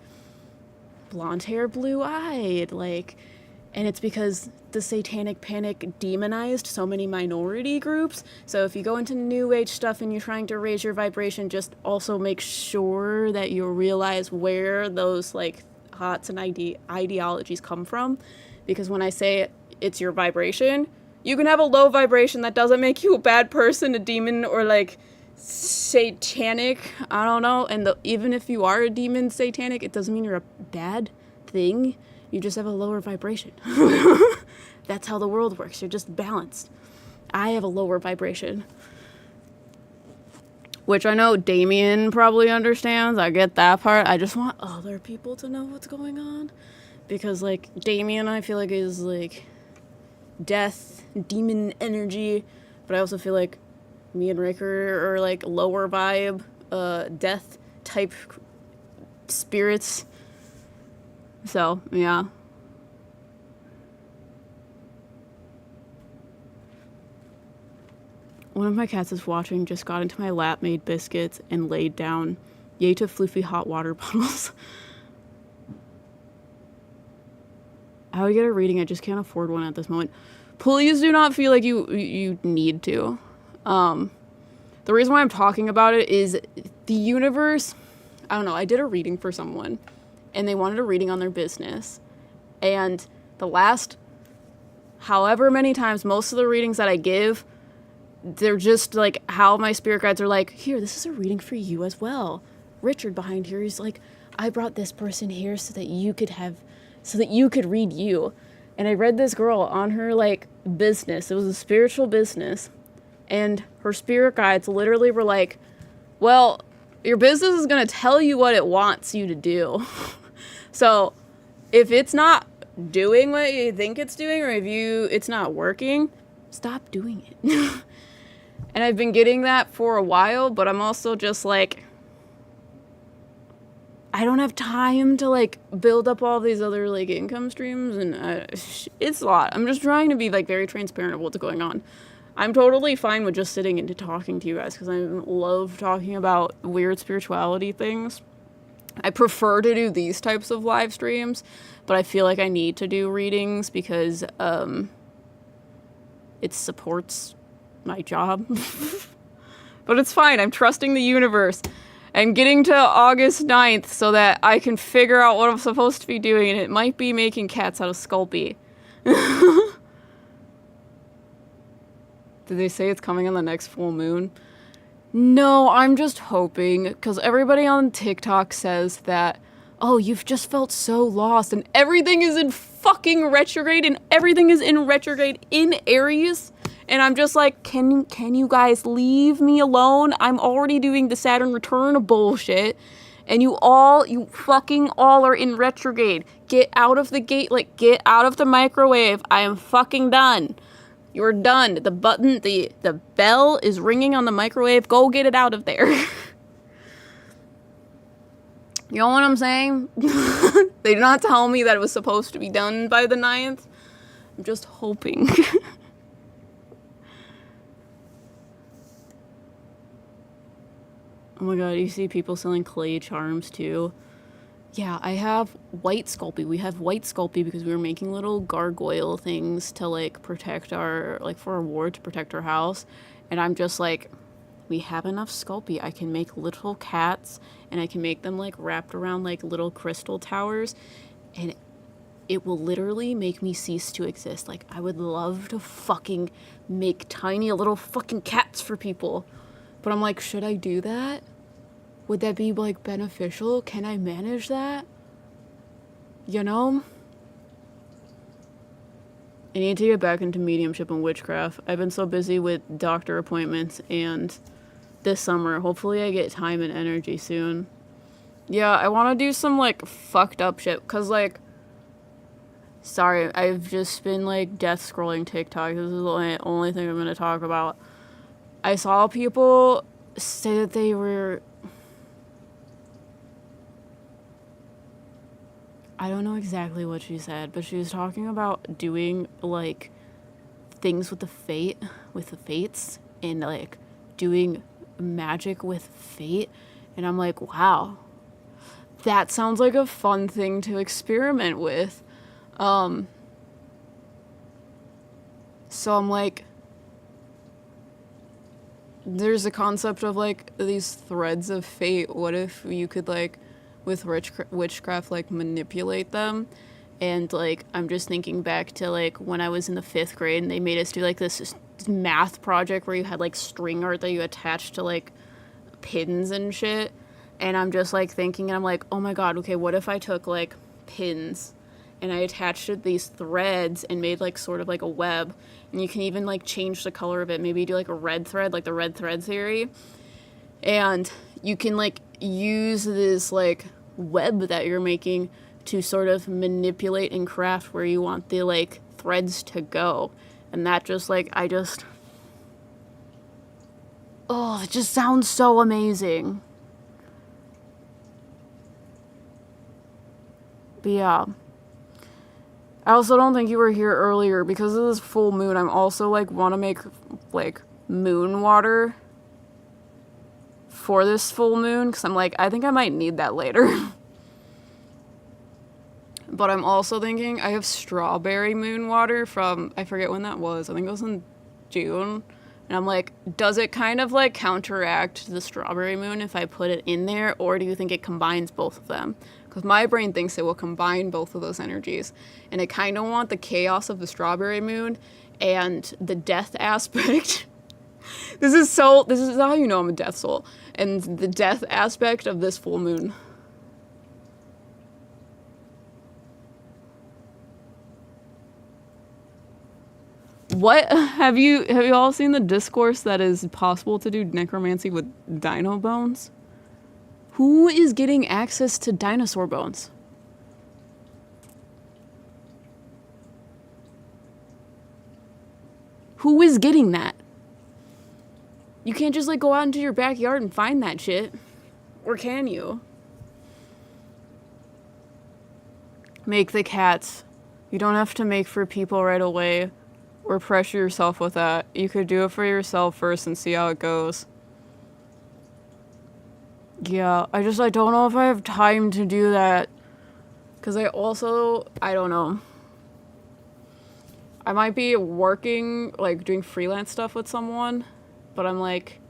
blonde hair, blue eyed, like, and it's because the satanic panic demonized so many minority groups. So if you go into new age stuff and you're trying to raise your vibration, just also make sure that you realize where those like thoughts and ideologies come from. Because when I say it's your vibration, you can have a low vibration that doesn't make you a bad person, a demon, or like satanic, I don't know. And even if you are a demon satanic, it doesn't mean you're a bad thing. You just have a lower vibration. That's how the world works. You're just balanced. I have a lower vibration, which I know Damien probably understands. I get that part. I just want other people to know what's going on, because like Damien, I feel like is like death, demon energy, but I also feel like me and Ricker are like lower vibe, death type spirits. So, yeah. One of my cats is watching, just got into my lap, made biscuits, and laid down. Yay to floofy hot water bottles. I would get a reading, I just can't afford one at this moment. Please do not feel like you need to. The reason why I'm talking about it is the universe, I don't know, I did a reading for someone, and they wanted a reading on their business. And the last however many times, most of the readings that I give, they're just like how my spirit guides are like, here, this is a reading for you as well. Richard behind here, he's like, I brought this person here so that you could read you. And I read this girl on her like business. It was a spiritual business. And her spirit guides literally were like, well, your business is going to tell you what it wants you to do. So if it's not doing what you think it's doing, or if it's not working, stop doing it. And I've been getting that for a while, but I'm also just like, I don't have time to like build up all these other like income streams, and it's a lot. I'm just trying to be like very transparent of what's going on. I'm totally fine with just sitting and talking to you guys, because I love talking about weird spirituality things. I prefer to do these types of live streams, but I feel like I need to do readings because it supports my job. But it's fine. I'm trusting the universe. I'm getting to August 9th so that I can figure out what I'm supposed to be doing, and it might be making cats out of Sculpey. Did they say it's coming on the next full moon? No, I'm just hoping, because everybody on TikTok says that, oh, you've just felt so lost, and everything is in fucking retrograde, and everything is in retrograde in Aries, And I'm just like, can you guys leave me alone? I'm already doing the Saturn return bullshit. And you fucking all are in retrograde. Get out of the gate, like, get out of the microwave. I am fucking done. You're done. The button, the bell is ringing on the microwave. Go get it out of there. You know what I'm saying? They did not tell me that it was supposed to be done by the 9th. I'm just hoping. Oh my god, you see people selling clay charms too. Yeah, I have white Sculpey. We have white Sculpey because we were making little gargoyle things to, like, protect our, like, for our ward, to protect our house. And I'm just like, we have enough Sculpey. I can make little cats, and I can make them, like, wrapped around, like, little crystal towers. And it will literally make me cease to exist. Like, I would love to fucking make tiny little fucking cats for people. But I'm like, should I do that? Would that be, like, beneficial? Can I manage that? You know? I need to get back into mediumship and witchcraft. I've been so busy with doctor appointments, and this summer, hopefully I get time and energy soon. Yeah, I want to do some, like, fucked up shit, because, like, sorry, I've just been, like, death scrolling TikTok. This is the only thing I'm going to talk about. I saw people say that they were... I don't know exactly what she said, but she was talking about doing, like, things with the fates, and, like, doing magic with fate. And I'm like, wow, that sounds like a fun thing to experiment with. So I'm like, there's a concept of, like, these threads of fate. What if you could, like, with witchcraft, like, manipulate them? And, like, I'm just thinking back to, like, when I was in the 5th grade and they made us do, like, this math project where you had, like, string art that you attached to, like, pins and shit. And I'm just, like, thinking, and I'm like, oh my god, okay, what if I took, like, pins and I attached it these threads and made, like, sort of like a web, and you can even, like, change the color of it. Maybe do, like, a red thread, like the red thread theory, and you can, like, use this, like, web that you're making to sort of manipulate and craft where you want the, like, threads to go. And that just, like, oh, it just sounds so amazing. But yeah, I also don't think you were here earlier because of this full moon. I'm also, like, want to make, like, moon water for this full moon, because I'm like, I think I might need that later. But I'm also thinking I have strawberry moon water from, I forget when that was, I think it was in June, and I'm like, does it kind of, like, counteract the strawberry moon if I put it in there, or do you think it combines both of them? Because my brain thinks it will combine both of those energies, and I kind of want the chaos of the strawberry moon and the death aspect. This is how you know I'm a death soul, and the death aspect of this full moon. What have you all seen the discourse that is possible to do necromancy with dino bones? Who is getting access to dinosaur bones? Who is getting that? You can't just, like, go out into your backyard and find that shit. Or can you? Make the cats. You don't have to make for people right away. Or pressure yourself with that. You could do it for yourself first and see how it goes. Yeah, I don't know if I have time to do that. Because I don't know. I might be working, like, doing freelance stuff with someone. But I'm like,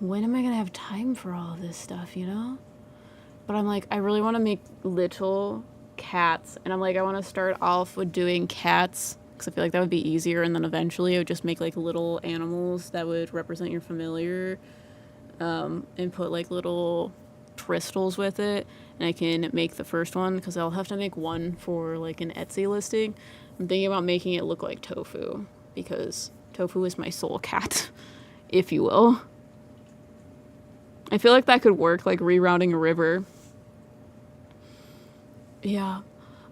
when am I going to have time for all of this stuff, you know? But I'm like, I really want to make little cats. And I'm like, I want to start off with doing cats, because I feel like that would be easier. And then eventually I would just make, like, little animals that would represent your familiar. And put, like, little crystals with it. And I can make the first one, because I'll have to make one for, like, an Etsy listing. I'm thinking about making it look like tofu. because tofu is my soul cat, if you will. I feel like that could work, like rerouting a river. Yeah,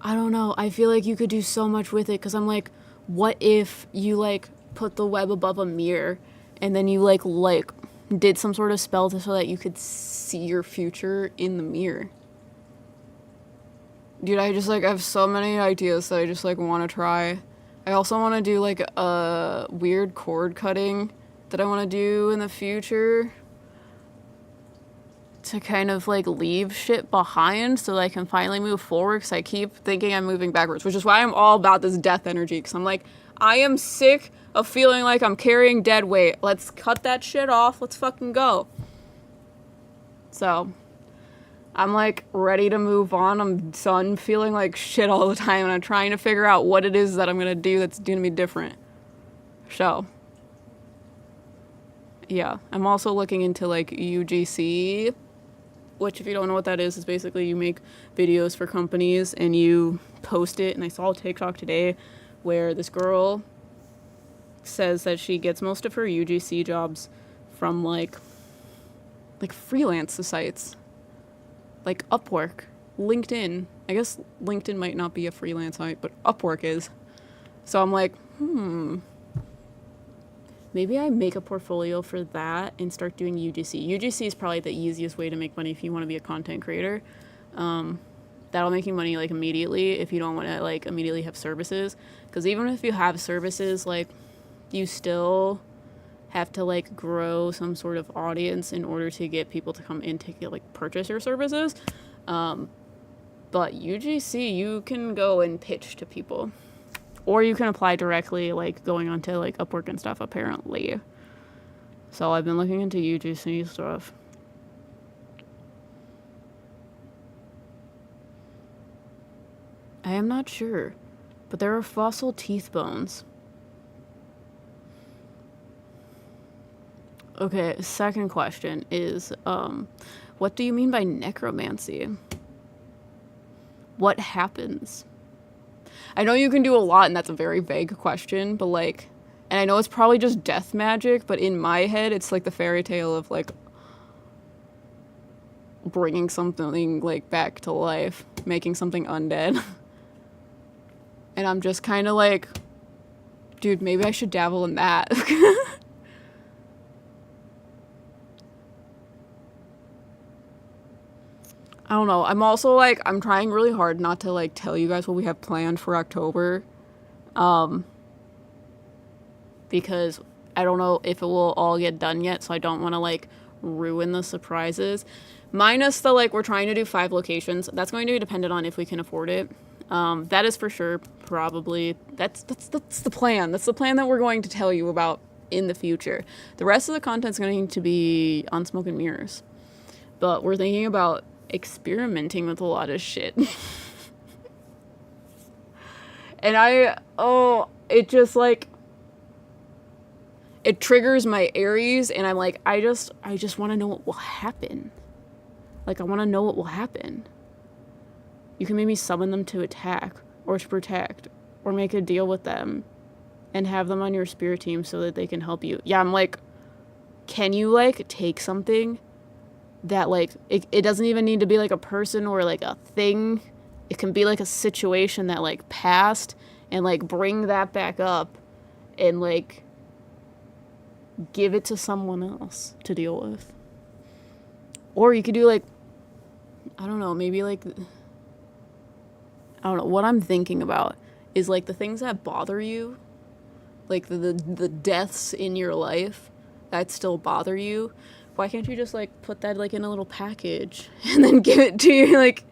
I don't know. I feel like you could do so much with it, because I'm like, what if you like put the web above a mirror and then you like did some sort of spell so that you could see your future in the mirror? Dude, I just like have so many ideas that I just like want to try. I also want to do like a weird cord cutting that I want to do in the future to kind of like leave shit behind so that I can finally move forward, because I keep thinking I'm moving backwards, which is why I'm all about this death energy, because I'm like, I am sick of feeling like I'm carrying dead weight. Let's cut that shit off. Let's fucking go. So I'm like ready to move on. I'm done feeling like shit all the time, and I'm trying to figure out what it is that I'm gonna do that's gonna be different. So yeah, I'm also looking into like UGC, which if you don't know what that is basically you make videos for companies and you post it. And I saw a TikTok today where this girl says that she gets most of her UGC jobs from like freelance sites, like Upwork, LinkedIn. I guess LinkedIn might not be a freelance site, but Upwork is. So I'm like, maybe I make a portfolio for that and start doing UGC. UGC is probably the easiest way to make money if you want to be a content creator. That'll make you money like immediately if you don't want to like immediately have services. Because even if you have services, like you still have to like grow some sort of audience in order to get people to come in to like purchase your services. But UGC, you can go and pitch to people. Or you can apply directly, like going onto like Upwork and stuff, apparently. So I've been looking into UGC stuff. I am not sure, but there are fossil teeth bones. Okay, second question is, what do you mean by necromancy? What happens? I know you can do a lot, and that's a very vague question, but like, and I know it's probably just death magic, but in my head, it's like the fairy tale of like bringing something like back to life, making something undead. And I'm just kind of like, dude, maybe I should dabble in that. I don't know. I'm also like, I'm trying really hard not to like tell you guys what we have planned for October. Because I don't know if it will all get done yet, so I don't want to like ruin the surprises. Minus the like, we're trying to do 5 locations. That's going to be dependent on if we can afford it. That is for sure, probably. That's the plan. That's the plan that we're going to tell you about in the future. The rest of the content's going to be on Smoke and Mirrors. But we're thinking about experimenting with a lot of shit. And it just like, it triggers my Aries, and I'm like, I just want to know what will happen. Like, I want to know what will happen. You can maybe summon them to attack or to protect or make a deal with them and have them on your spirit team so that they can help you. Yeah, I'm like, can you like take something that like, it doesn't even need to be like a person or like a thing. It can be like a situation that like passed, and like bring that back up and like give it to someone else to deal with. Or you could do like, I don't know, maybe like, I don't know, what I'm thinking about is like the things that bother you, like the deaths in your life that still bother you. Why can't you just like put that like in a little package and then give it to you, like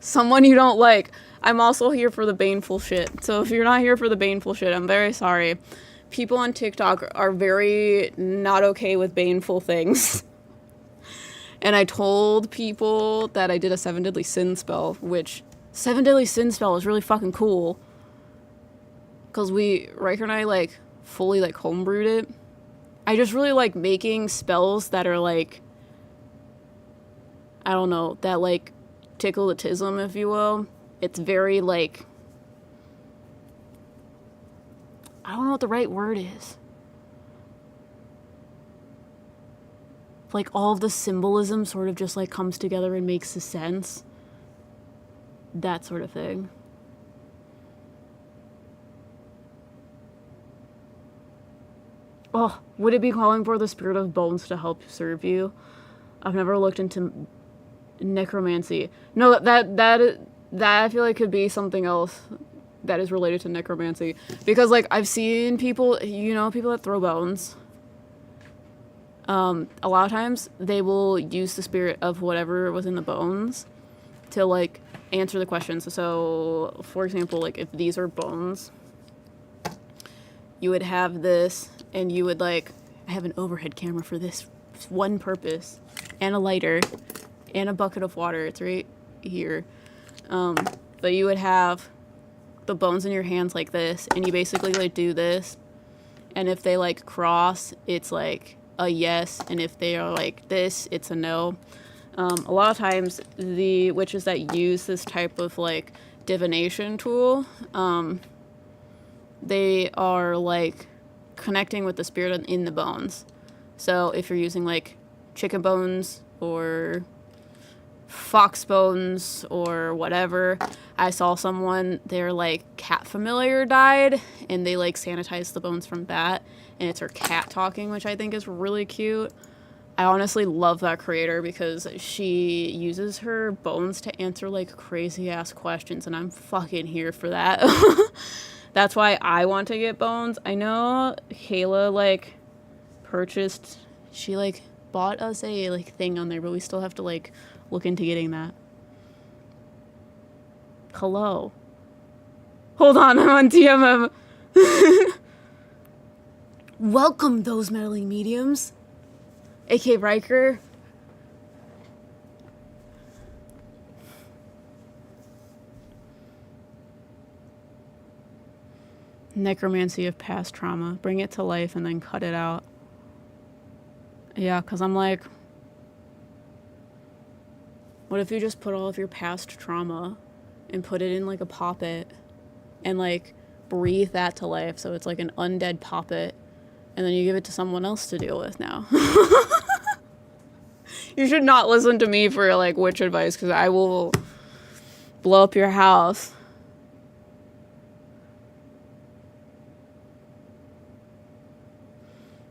someone you don't like? I'm also here for the baneful shit. So if you're not here for the baneful shit, I'm very sorry. People on TikTok are very not okay with baneful things. And I told people that I did a 7 Deadly Sin spell, which 7 Deadly Sin spell is really fucking cool. Because Riker and I like fully like homebrewed it. I just really like making spells that are like, I don't know, that like tickle the tism, if you will. It's very like, I don't know what the right word is. Like, all of the symbolism sort of just, like, comes together and makes sense. That sort of thing. Oh, would it be calling for the spirit of bones to help serve you? I've never looked into necromancy. No, that I feel like could be something else that is related to necromancy. Because, like, I've seen people, you know, people that throw bones. A lot of times they will use the spirit of whatever was in the bones to, like, answer the questions. So, for example, like, if these are bones, you would have this, and you would, like, I have an overhead camera for this one purpose, and a lighter, and a bucket of water. It's right here. But you would have the bones in your hands like this, and you basically, like, do this, and if they, like, cross, it's, like, a yes, and if they are like this, it's a no. A lot of times the witches that use this type of, like, divination tool, they are, like, connecting with the spirit in the bones. So if you're using, like, chicken bones or fox bones or whatever, I saw someone, their, like, cat familiar died, and they, like, sanitized the bones from that, and it's her cat talking, which I think is really cute. I honestly love that creator because she uses her bones to answer, like, crazy ass questions, and I'm fucking here for that. That's why I want to get bones. I know Kayla, like, purchased, she, like, bought us a, like, thing on there, but we still have to, like, look into getting that. Hello. Hold on, I'm on TMM. Welcome, those meddling mediums. A.K. Riker. Necromancy of past trauma. Bring it to life and then cut it out. Yeah, because I'm like, what if you just put all of your past trauma and put it in, like, a poppet and, like, breathe that to life so it's like an undead poppet, and then you give it to someone else to deal with now. You should not listen to me for, like, witch advice, because I will blow up your house.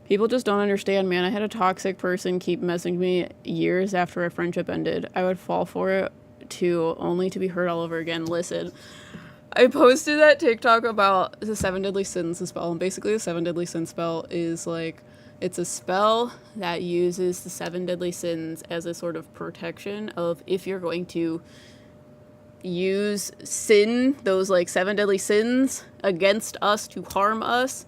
People just don't understand, man. I had a toxic person keep messaging me years after a friendship ended. I would fall for it only to be hurt all over again. Listen, I posted that TikTok about the 7 deadly sins, the spell, and basically the 7 deadly sin spell is, like, it's a spell that uses the 7 deadly sins as a sort of protection of if you're going to use those, like, 7 deadly sins against us to harm us,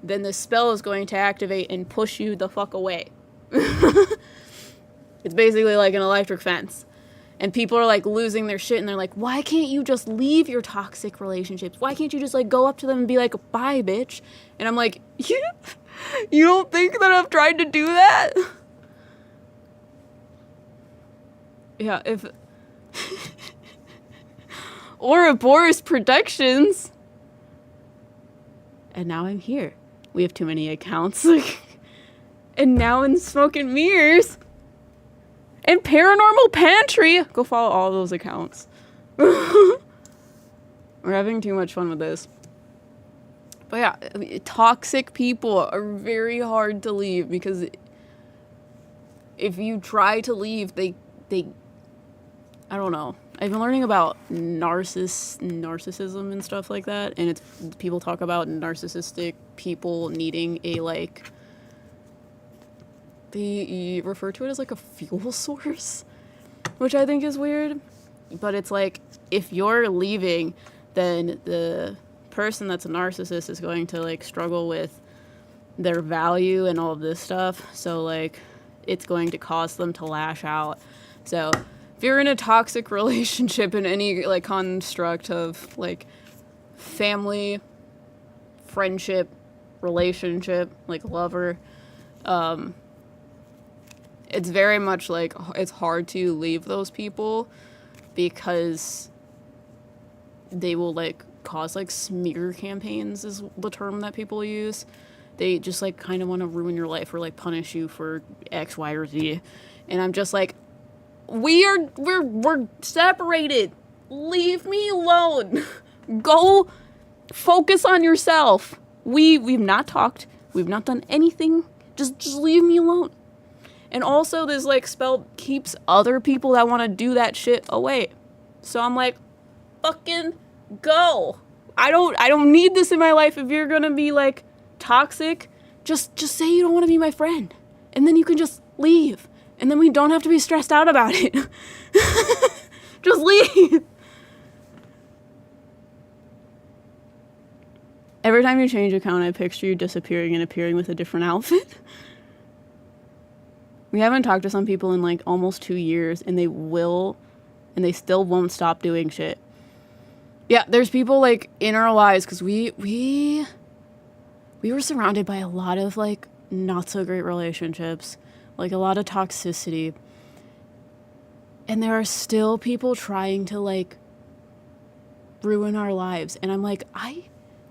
then the spell is going to activate and push you the fuck away. It's basically like an electric fence. And people are, like, losing their shit, and they're like, why can't you just leave your toxic relationships? Why can't you just, like, go up to them and be like, bye, bitch? And I'm like, you don't think that I've tried to do that? Yeah, if... Ouroboros Productions. And now I'm here. We have too many accounts. And now in Smoke and Mirrors. And Paranormal Pantry. Go follow all those accounts. We're having too much fun with this. But yeah, I mean, toxic people are very hard to leave, because if you try to leave, they I don't know. I've been learning about narcissism and stuff like that, and it's people talk about narcissistic people needing a, like, they refer to it as, like, a fuel source, which I think is weird. But it's like, if you're leaving, then the person that's a narcissist is going to, like, struggle with their value and all of this stuff. So, like, it's going to cause them to lash out. So if you're in a toxic relationship in any, like, construct of, like, family, friendship, relationship, like, lover, it's very much, like, it's hard to leave those people, because they will, like, cause like smear campaigns is the term that people use. They just like kind of want to ruin your life or like punish you for X, Y, or Z. And I'm just like, we're separated. Leave me alone. Go focus on yourself. We've not talked. We've not done anything. Just leave me alone. And also this like spell keeps other people that want to do that shit away. So I'm like, fucking go. I don't need this in my life. If you're gonna be like toxic, just say you don't want to be my friend. And then you can just leave. And then we don't have to be stressed out about it. Just leave. Every time you change account, I picture you disappearing and appearing with a different outfit. We haven't talked to some people in like almost 2 years, and they still won't stop doing shit. Yeah, there's people like in our lives because we were surrounded by a lot of like not so great relationships, like a lot of toxicity. And there are still people trying to like ruin our lives. And I'm like,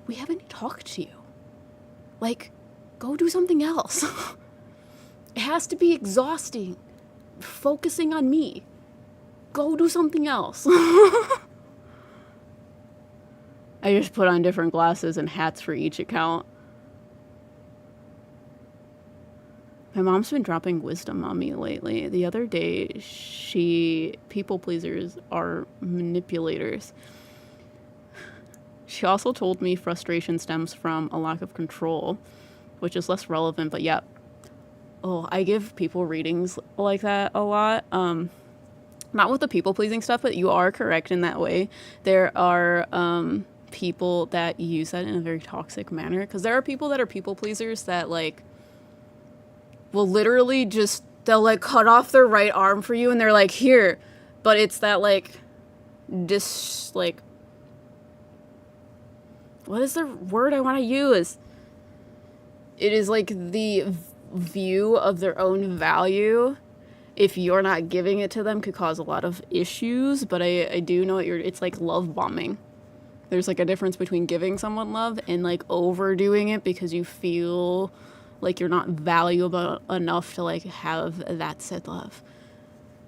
we haven't talked to you. Like, go do something else. It has to be exhausting. Focusing on me. Go do something else. I just put on different glasses and hats for each account. My mom's been dropping wisdom on me lately. The other day, people pleasers are manipulators. She also told me frustration stems from a lack of control, which is less relevant, but yeah. Oh, I give people readings like that a lot. Not with the people pleasing stuff, but you are correct in that way. There are people that use that in a very toxic manner, because there are people that are people pleasers that like will literally just, they'll like cut off their right arm for you and they're like, here. But it's that like what is the word I want to use? It is like the view of their own value, if you're not giving it to them, could cause a lot of issues. But I do know it's like love bombing. There's like a difference between giving someone love and like overdoing it because you feel like you're not valuable enough to like have that said love.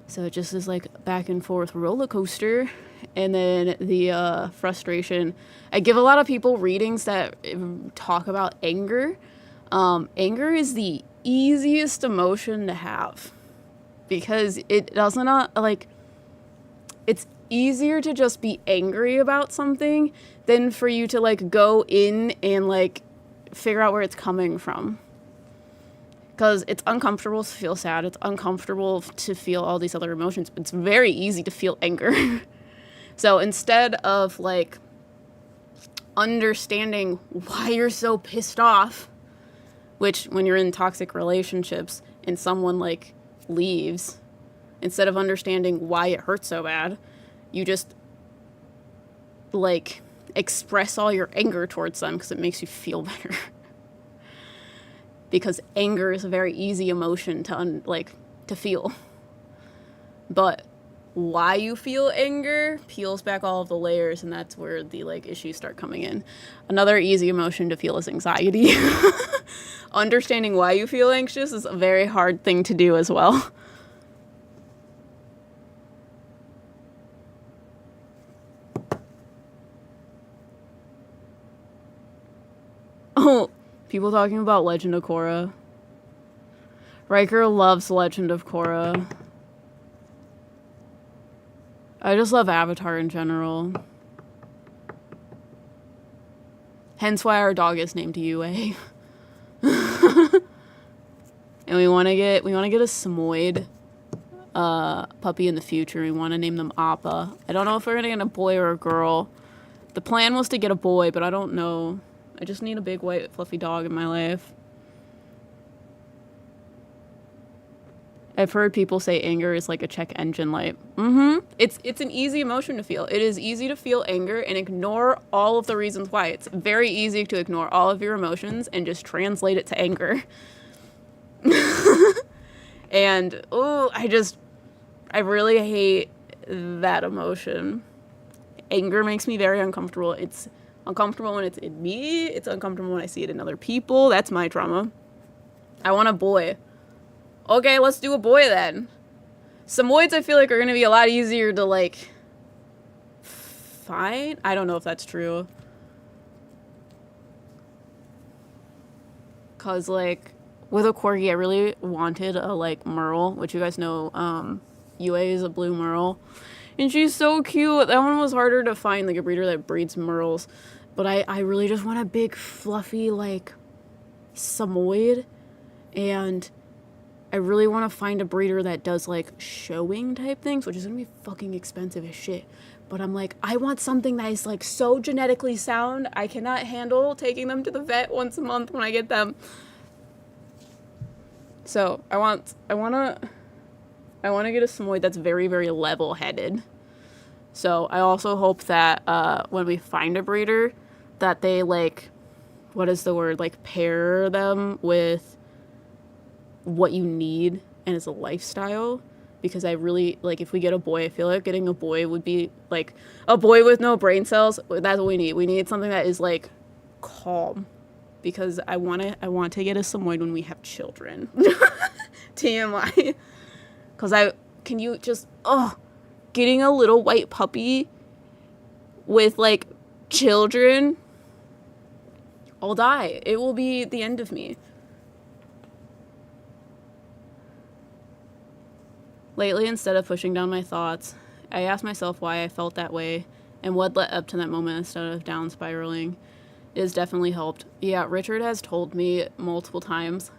So it just is like back and forth roller coaster. And then the frustration. I give a lot of people readings that talk about anger. Anger is the easiest emotion to have because it doesn't like, it's easier to just be angry about something than for you to like go in and like figure out where it's coming from. Because it's uncomfortable to feel sad. It's uncomfortable to feel all these other emotions. It's very easy to feel anger. So instead of like understanding why you're so pissed off, which when you're in toxic relationships and someone like leaves, instead of understanding why it hurts so bad, you just like express all your anger towards them because it makes you feel better. Because anger is a very easy emotion to feel. But why you feel anger peels back all of the layers, and that's where the like issues start coming in. Another easy emotion to feel is anxiety. Understanding why you feel anxious is a very hard thing to do as well. Oh, people talking about Legend of Korra. Riker loves Legend of Korra. I just love Avatar in general. Hence why our dog is named Yue. And we want to get a Samoyed puppy in the future. We want to name them Appa. I don't know if we're going to get a boy or a girl. The plan was to get a boy, but I don't know. I just need a big white fluffy dog in my life. I've heard people say anger is like a check engine light. It's an easy emotion to feel. It is easy to feel anger and ignore all of the reasons why. It's very easy to ignore all of your emotions and just translate it to anger. And, I really hate that emotion. anger makes me very uncomfortable. It's uncomfortable when it's in me. It's uncomfortable when I see it in other people. That's my trauma. I want a boy. Okay, let's do a boy then. Samoyeds, I feel like, are going to be a lot easier to, like, find. I don't know if that's true. Because, like, with a corgi, I really wanted a, like, merle, which you guys know, UA is a blue merle. And she's so cute. That one was harder to find, like, a breeder that breeds merles. But I really just want a big, fluffy, like, Samoyed. And I really want to find a breeder that does, like, showing type things, which is going to be fucking expensive as shit. But I'm like, I want something that is, like, so genetically sound. I cannot handle taking them to the vet once a month when I get them. So I want to get a Samoyed that's very, very level-headed. So I also hope that when we find a breeder, that they, like, what is the word? Like, pair them with what you need and it's a lifestyle. Because I really, like, if we get a boy, I feel like getting a boy would be, like, a boy with no brain cells. That's what we need. We need something that is, like, calm. Because I want to get a Samoyed when we have children. TMI. Because getting a little white puppy with, like, children, I'll die. It will be the end of me. Lately, instead of pushing down my thoughts, I asked myself why I felt that way and what led up to that moment instead of down spiraling. It has definitely helped. Yeah, Richard has told me multiple times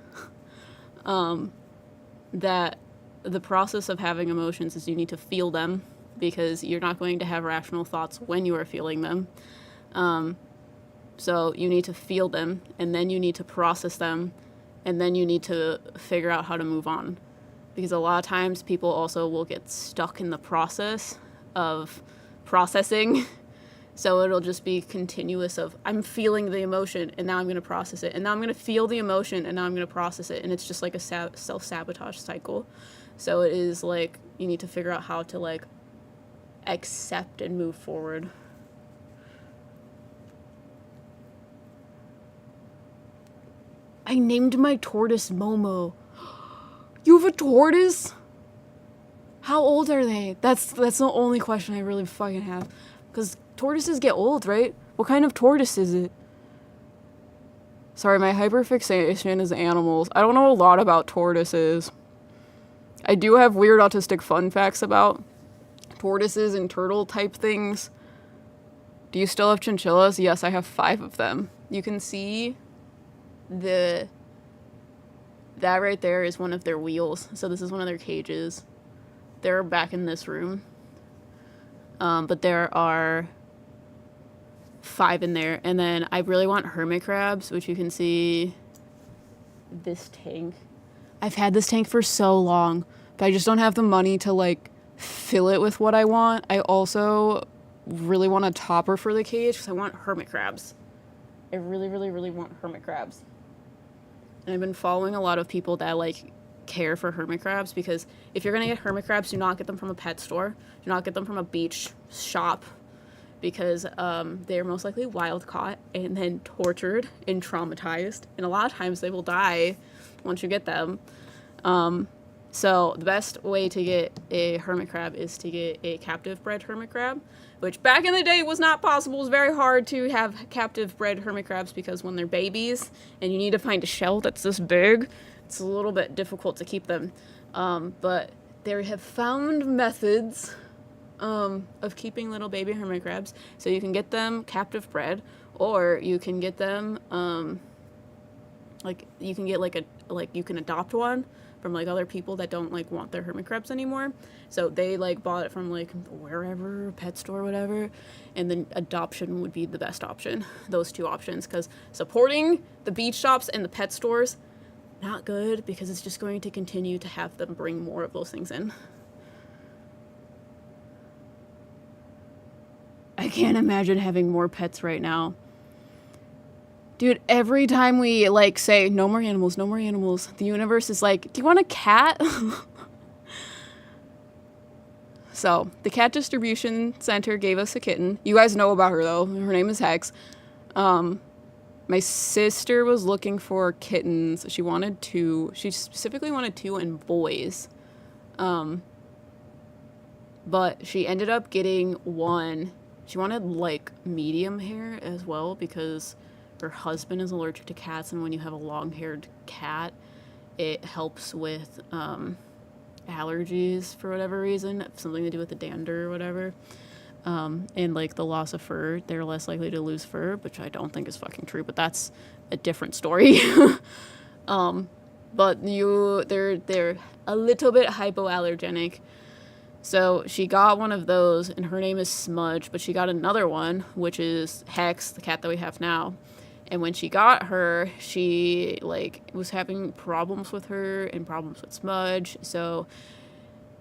that the process of having emotions is you need to feel them because you're not going to have rational thoughts when you are feeling them. So you need to feel them, and then you need to process them, and then you need to figure out how to move on. Because a lot of times people also will get stuck in the process of processing. So it'll just be continuous of, I'm feeling the emotion, and now I'm going to process it. And now I'm going to feel the emotion, and now I'm going to process it. And it's just like a self-sabotage cycle. So it is like, you need to figure out how to, like, accept and move forward. I named my tortoise Momo. You have a tortoise? How old are they? That's the only question I really fucking have. Because tortoises get old, right? What kind of tortoise is it? Sorry, my hyperfixation is animals. I don't know a lot about tortoises. I do have weird autistic fun facts about tortoises and turtle type things. Do you still have chinchillas? Yes, I have 5 of them. You can see that right there is one of their wheels. So this is one of their cages. They're back in this room. But there are 5 in there. And then I really want hermit crabs, which you can see this tank. I've had this tank for so long, but I just don't have the money to, like, fill it with what I want. I also really want a topper for the cage because I want hermit crabs. I really, really, really want hermit crabs. And I've been following a lot of people that, like, care for hermit crabs because if you're going to get hermit crabs, do not get them from a pet store. Do not get them from a beach shop because they're most likely wild caught and then tortured and traumatized. And a lot of times they will die once you get them. So the best way to get a hermit crab is to get a captive bred hermit crab, which back in the day was not possible. It was very hard to have captive bred hermit crabs because when they're babies and you need to find a shell that's this big, it's a little bit difficult to keep them. But they have found methods of keeping little baby hermit crabs. So you can get them captive bred, or you can get them, like, you can get, you can adopt one from, like, other people that don't, like, want their hermit crabs anymore. So they, like, bought it from, like, wherever, pet store, whatever. And then adoption would be the best option. Those 2 options. Because supporting the beach shops and the pet stores, not good, because it's just going to continue to have them bring more of those things in. I can't imagine having more pets right now. Dude, every time we, like, say, no more animals, no more animals, the universe is like, do you want a cat? So, the cat distribution center gave us a kitten. You guys know about her, though. Her name is Hex. My sister was looking for kittens. She wanted two. She specifically wanted two and boys. But she ended up getting one. She wanted, like, medium hair as well because her husband is allergic to cats, and when you have a long-haired cat, it helps with allergies for whatever reason, something to do with the dander or whatever. And like the loss of fur, they're less likely to lose fur, which I don't think is fucking true, but that's a different story. But they're a little bit hypoallergenic. So she got one of those, and her name is Smudge, but she got another one, which is Hex, the cat that we have now. And when she got her, she, like, was having problems with her and problems with Smudge. So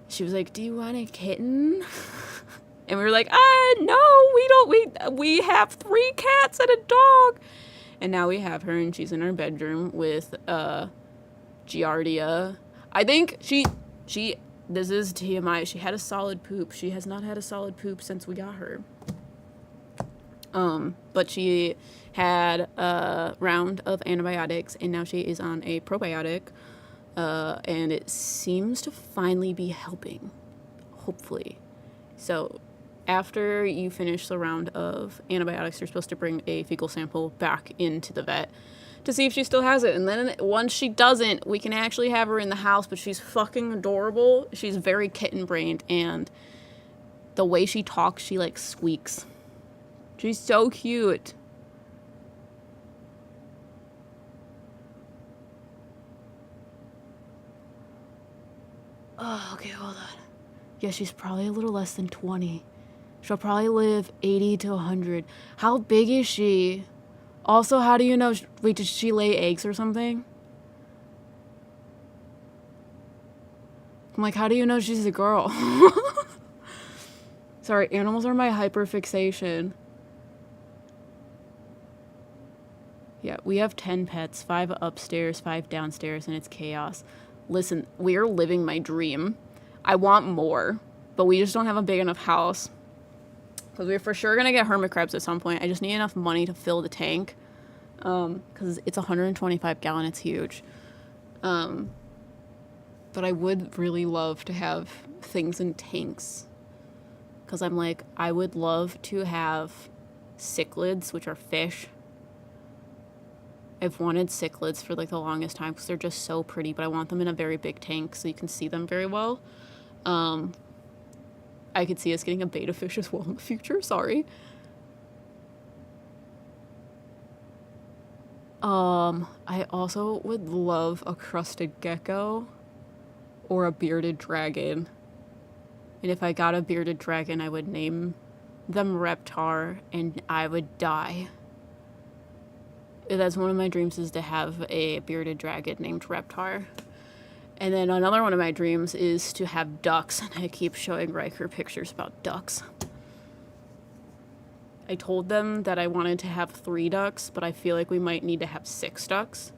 she was like, do you want a kitten? And we were like, no, we don't. We have 3 cats and a dog. And now we have her, and she's in our bedroom with Giardia. I think this is TMI, she had a solid poop. She has not had a solid poop since we got her. But she had a round of antibiotics, and now she is on a probiotic, and it seems to finally be helping, hopefully. So after you finish the round of antibiotics, you're supposed to bring a fecal sample back into the vet to see if she still has it. And then once she doesn't, we can actually have her in the house, but she's fucking adorable. She's very kitten-brained, and the way she talks, she, like, squeaks. She's so cute. Oh, okay, hold on. Yeah, she's probably a little less than 20. She'll probably live 80 to 100. How big is she? Also, how do you know? Wait, did she lay eggs or something? I'm like, how do you know she's a girl? Sorry, animals are my hyperfixation. Yeah, we have 10 pets, 5 upstairs, 5 downstairs, and it's chaos. Listen, we're living my dream. I want more, but we just don't have a big enough house. Because we're for sure going to get hermit crabs at some point. I just need enough money to fill the tank. Because it's 125 gallon, it's huge. But I would really love to have things in tanks. Because I'm like, I would love to have cichlids, which are fish. I've wanted cichlids for, like, the longest time because they're just so pretty, but I want them in a very big tank so you can see them very well. I could see us getting a betta fish as well in the future, sorry. I also would love a crested gecko or a bearded dragon. And if I got a bearded dragon, I would name them Reptar, and I would die. That's one of my dreams, is to have a bearded dragon named Reptar. And then another one of my dreams is to have ducks, and I keep showing Riker pictures about ducks. I told them that I wanted to have 3 ducks, but I feel like we might need to have 6 ducks,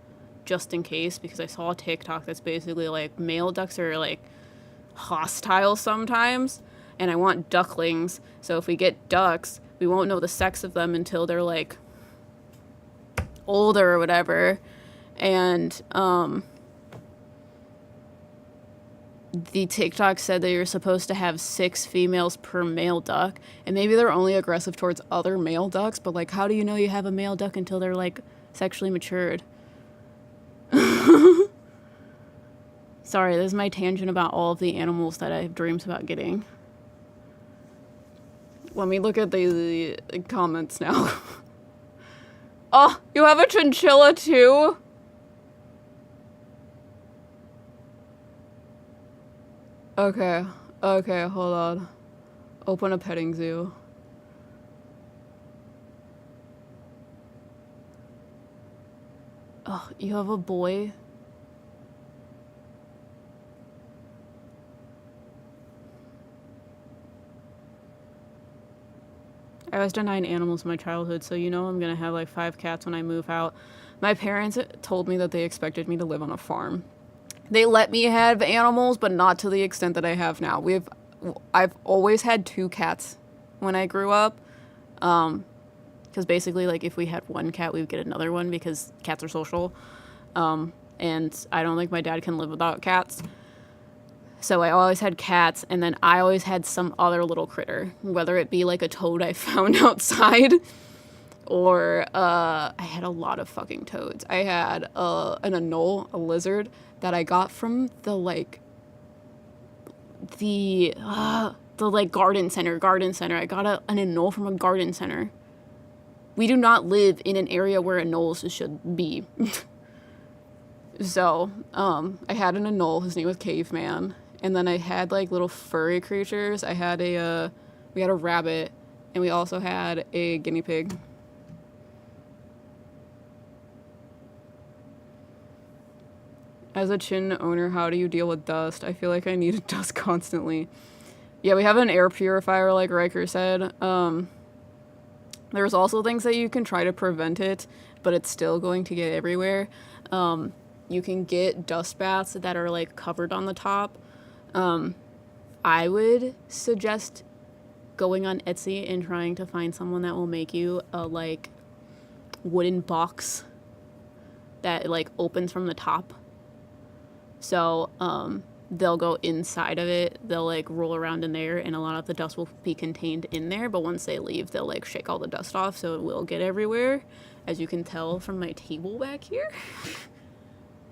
just in case, because I saw a TikTok that's basically like male ducks are, like, hostile sometimes, and I want ducklings, so if we get ducks, we won't know the sex of them until they're, like, older or whatever. And the TikTok said that you're supposed to have 6 females per male duck, and maybe they're only aggressive towards other male ducks, but, like, how do you know you have a male duck until they're, like, sexually matured? Sorry, this is my tangent about all of the animals that I have dreams about getting. Let me look at the comments now. Oh, you have a chinchilla too? Okay, hold on. Open a petting zoo. Oh, you have a boy? I was denied animals in my childhood, so you know I'm gonna have like 5 cats when I move out. My parents told me that they expected me to live on a farm. They let me have animals, but not to the extent that I have now. We have I've always had 2 cats when I grew up. Because basically, like, if we had one cat, we would get another one because cats are social. And I don't think my dad can live without cats. So I always had cats, and then I always had some other little critter, whether it be like a toad I found outside, or I had a lot of fucking toads. I had an anole, a lizard, that I got from the garden center. I got an anole from a garden center. We do not live in an area where anoles should be. So, I had an anole. His name was Caveman. And then I had, like, little furry creatures. we had a rabbit, and we also had a guinea pig. As a Chin owner, how do you deal with dust? I feel like I need to dust constantly. Yeah, we have an air purifier, like Riker said. There's also things that you can try to prevent it, but it's still going to get everywhere. You can get dust baths that are, like, covered on the top. I would suggest going on Etsy and trying to find someone that will make you a, like, wooden box that, like, opens from the top. So, they'll go inside of it, they'll, like, roll around in there, and a lot of the dust will be contained in there, but once they leave, they'll, like, shake all the dust off, so it will get everywhere. As you can tell from my table back here.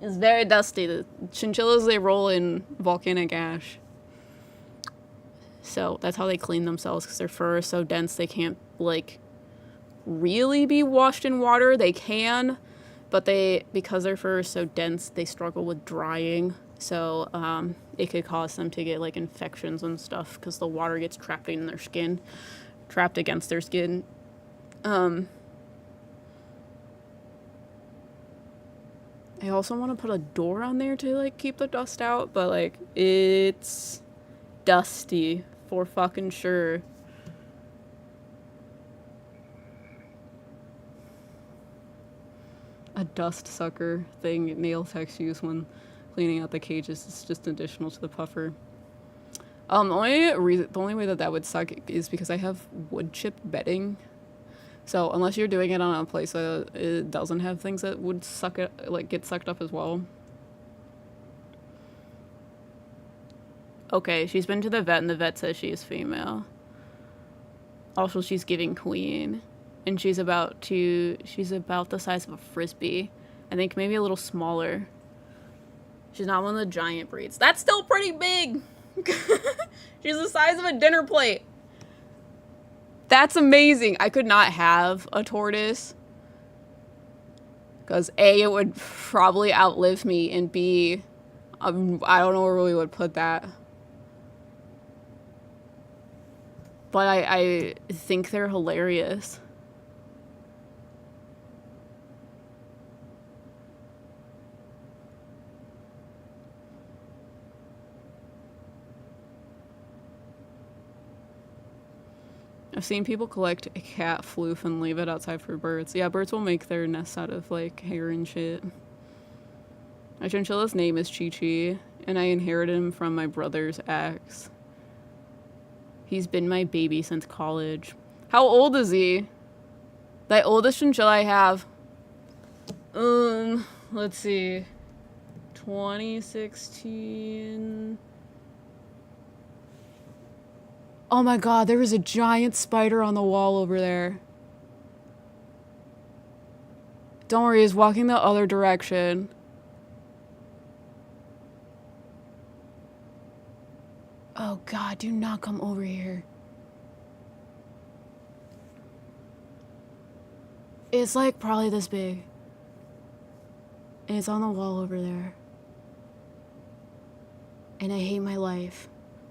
It's very dusty. The chinchillas, they roll in volcanic ash. So that's how they clean themselves, because their fur is so dense they can't, like, really be washed in water. They can, but because their fur is so dense, they struggle with drying. So it could cause them to get, like, infections and stuff, because the water gets trapped against their skin. I also want to put a door on there to, like, keep the dust out, but, like, it's dusty for fucking sure. A dust sucker thing nail techs use when cleaning out the cages is just additional to the puffer. The only way that would suck is because I have wood chip bedding. So unless you're doing it on a place that it doesn't have things that would get sucked up as well. Okay, she's been to the vet, and the vet says she is female. Also, she's giving queen, and she's about the size of a frisbee. I think maybe a little smaller. She's not one of the giant breeds. That's still pretty big. She's the size of a dinner plate. That's amazing. I could not have a tortoise. Because A, it would probably outlive me, and B, I don't know where we would put that. But I think they're hilarious. I've seen people collect a cat floof and leave it outside for birds. Yeah, birds will make their nests out of, like, hair and shit. My chinchilla's name is Chi-Chi, and I inherited him from my brother's ex. He's been my baby since college. How old is he? The oldest chinchilla I have. Let's see. 2016... Oh my god, there was a giant spider on the wall over there. Don't worry, he's walking the other direction. Oh god, do not come over here. It's like probably this big. And it's on the wall over there. And I hate my life.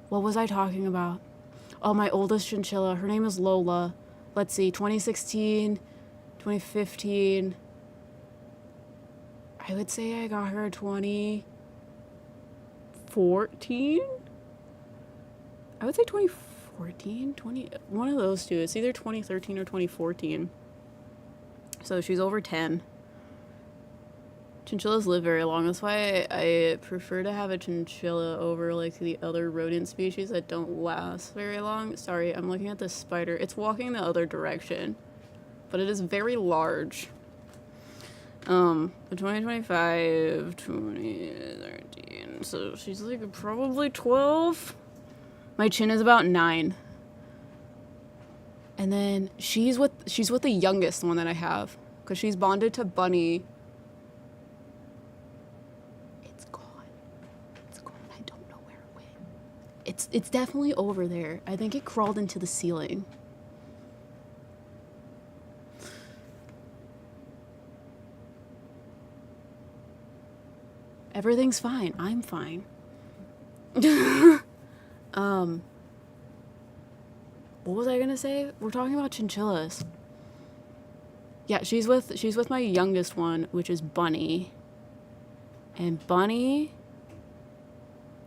What was I talking about? Oh, my oldest chinchilla. Her name is Lola. Let's see, 2016, 2015. I would say I got her 2014? I would say 2014, one of those two. It's either 2013 or 2014. So she's over 10. Chinchillas live very long. That's why I prefer to have a chinchilla over like the other rodent species that don't last very long. Sorry, I'm looking at this spider. It's walking the other direction, but it is very large. 2025, 2013. So she's like probably 12. My chin is about 9. And then she's with the youngest one that I have, because she's bonded to Bunny. It's definitely over there. I think it crawled into the ceiling. Everything's fine. I'm fine. What was I gonna say? We're talking about chinchillas. Yeah, she's with my youngest one, which is Bunny. And Bunny,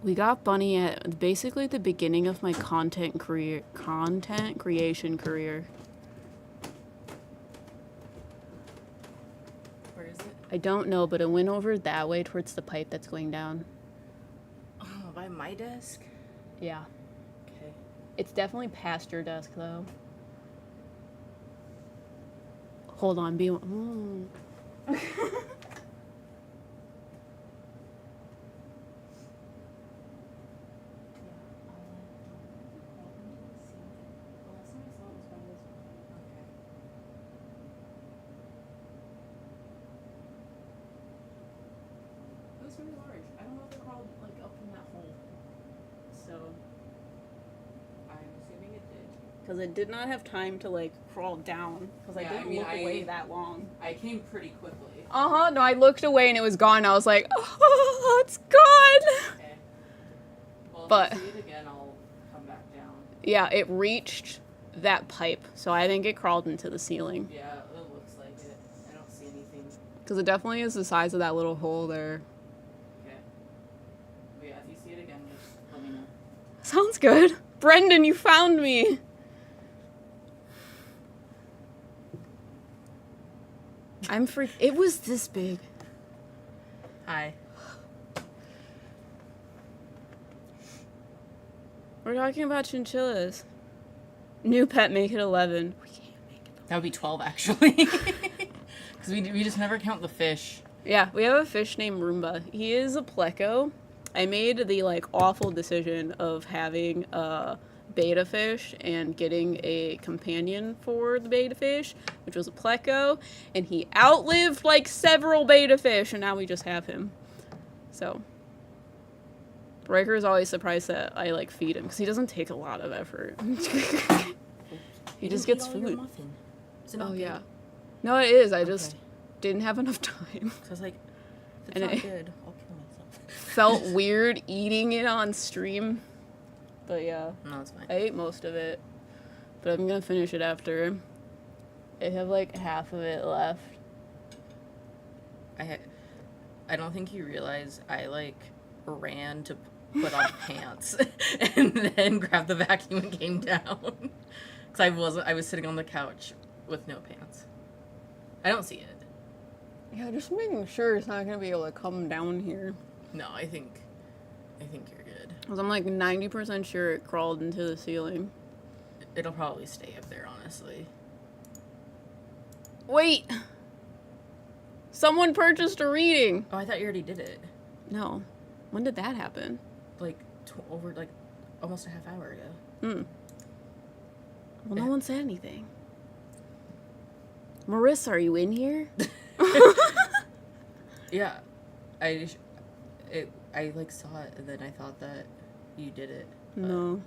we got Bunny at basically the beginning of my content creation career. Where is it? I don't know, but it went over that way towards the pipe that's going down. Oh, by my desk? Yeah. Okay. It's definitely past your desk, though. Hold on, be... Mm. Really large. I don't know if it crawled like up in that hole. So I'm assuming it did. because it did not have time to like crawl down because I didn't look away that long. I came pretty quickly. No, I looked away and it was gone. I was like, oh, it's gone. Okay. Well, But if I see it again, I'll come back down. Yeah, it reached that pipe, so I think it crawled into the ceiling. Yeah, it looks like it. I don't see anything. Because it definitely is the size of that little hole there. But yeah, if you see it again, just let me know. Sounds good. Brendan, you found me. It was this big. Hi. We're talking about chinchillas. New pet, make it 11. We can't make it. That would be 12, actually. Because we just never count the fish. Yeah, we have a fish named Roomba. He is a pleco. I made the like awful decision of having a beta fish and getting a companion for the beta fish, which was a pleco, and he outlived like several beta fish, and now we just have him. So Riker is always surprised that I like feed him because he doesn't take a lot of effort. He just gets food. Is it not Oh good? yeah, no, it is. I just didn't have enough time. So I was like, if it's And not I- good, I'll kill myself. Felt weird eating it on stream, but yeah. No, it's fine. I ate most of it, but I'm gonna finish it after. I have like half of it left. I don't think you realize I like ran to put on pants and then grabbed the vacuum and came down because I was sitting on the couch with no pants. I don't see it. Yeah, just making sure it's not gonna be able to come down here. No, I think you're good. Cause I'm like 90% sure it crawled into the ceiling. It'll probably stay up there, honestly. Wait! Someone purchased a reading! Oh, I thought you already did it. No. When did that happen? Like, over, like, almost a half hour ago. Well, no one said anything. Marissa, are you in here? Yeah. I like, saw it, and then I thought that you did it. No.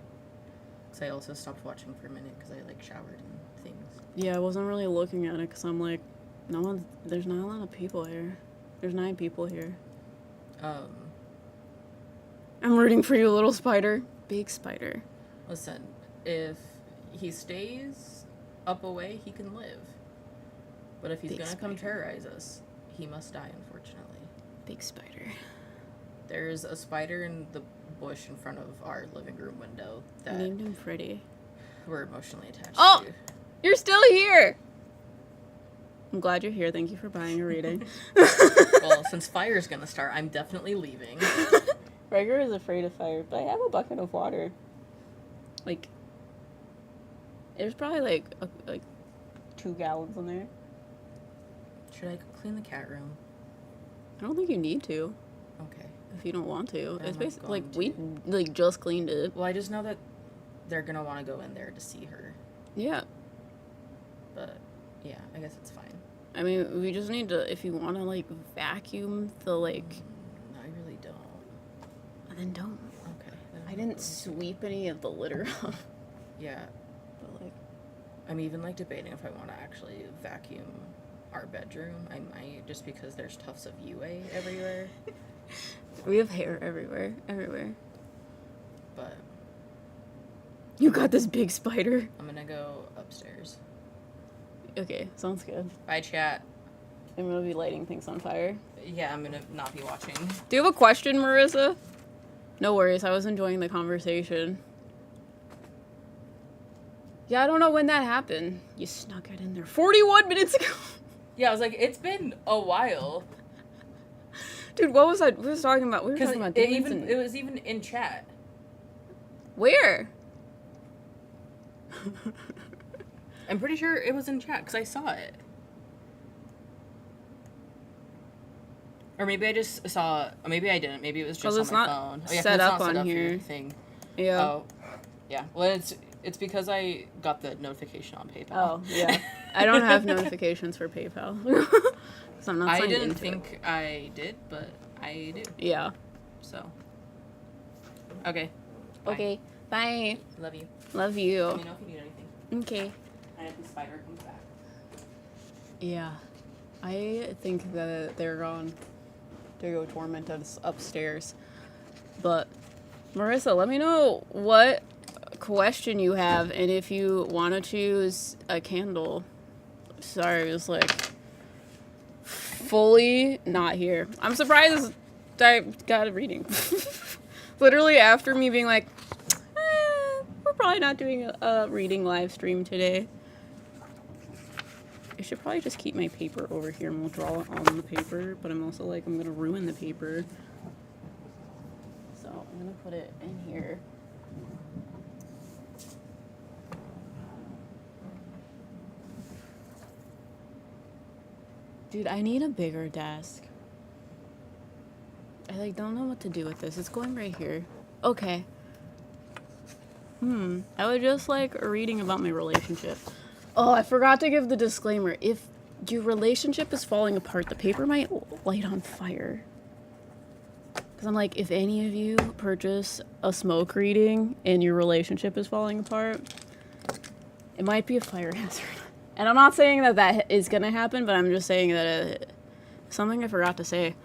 Because I also stopped watching for a minute because I, like, showered and things. Yeah, I wasn't really looking at it because I'm like, there's not a lot of people here. There's 9 people here. I'm rooting for you, little spider. Big spider. Listen, if he stays up away, he can live. But if he's Big gonna come spider. terrorize us, he must die, unfortunately. Big spider. There's a spider in the bush in front of our living room window I that named him Freddy. we're emotionally attached Oh! to. You're still here! I'm glad you're here. Thank you for buying a reading. Well, since fire's gonna start, I'm definitely leaving. Riker is afraid of fire, but I have a bucket of water. Like, there's probably like 2 gallons in there. Should I clean the cat room? I don't think you need to. Okay. If you don't want to. I'm It's not basically like going we just cleaned it. Well, I just know that they're gonna want to go in there to see her. Yeah. But yeah, I guess it's fine. I mean, we just need to, if you want to like vacuum the like. No, I really don't. Then don't. Okay. I didn't sweep any of the litter up. Yeah. But like. I'm even like debating if I want to actually vacuum our bedroom. I might, just because there's tufts of UA everywhere. We have hair everywhere. But You got this big spider. I'm gonna go upstairs. Okay, sounds good. Bye, chat. I'm gonna be lighting things on fire. Yeah, I'm gonna not be watching. Do you have a question, Marissa? No worries, I was enjoying the conversation. Yeah, I don't know when that happened. You snuck it in there 41 minutes ago. Yeah, I was like, it's been a while. Dude, what was I? We were talking about. We were talking about it was even in chat. Where? I'm pretty sure it was in chat because I saw it. Or maybe I just saw. Or maybe I didn't. Maybe it was just on my phone. Oh, yeah, set up it's not on for your here. thing. Yeah. Oh, yeah. Well, it's because I got the notification on PayPal. Oh, yeah. I don't have notifications for PayPal. So I'm not I signed didn't into think it. I did, but I do. Yeah. So. Okay. Bye. Okay. Bye. Love you. Love you. Let me know if you need anything. Okay. And if the spider comes back. Yeah. I think that they're gone to go torment us upstairs. But, Marissa, let me know what question you have and if you want to choose a candle. Sorry, it was like fully not here. I'm surprised I got a reading. Literally after me being like, we're probably not doing a reading live stream today. I should probably just keep my paper over here and we'll draw it on the paper, but I'm also like, I'm gonna ruin the paper. So I'm gonna put it in here. Dude, I need a bigger desk. I like don't know what to do with this. It's going right here. Okay. I was just like reading about my relationship. Oh, I forgot to give the disclaimer. If your relationship is falling apart, the paper might light on fire. Because I'm like, if any of you purchase a smoke reading and your relationship is falling apart, it might be a fire hazard. And I'm not saying that that is going to happen, but I'm just saying that something I forgot to say.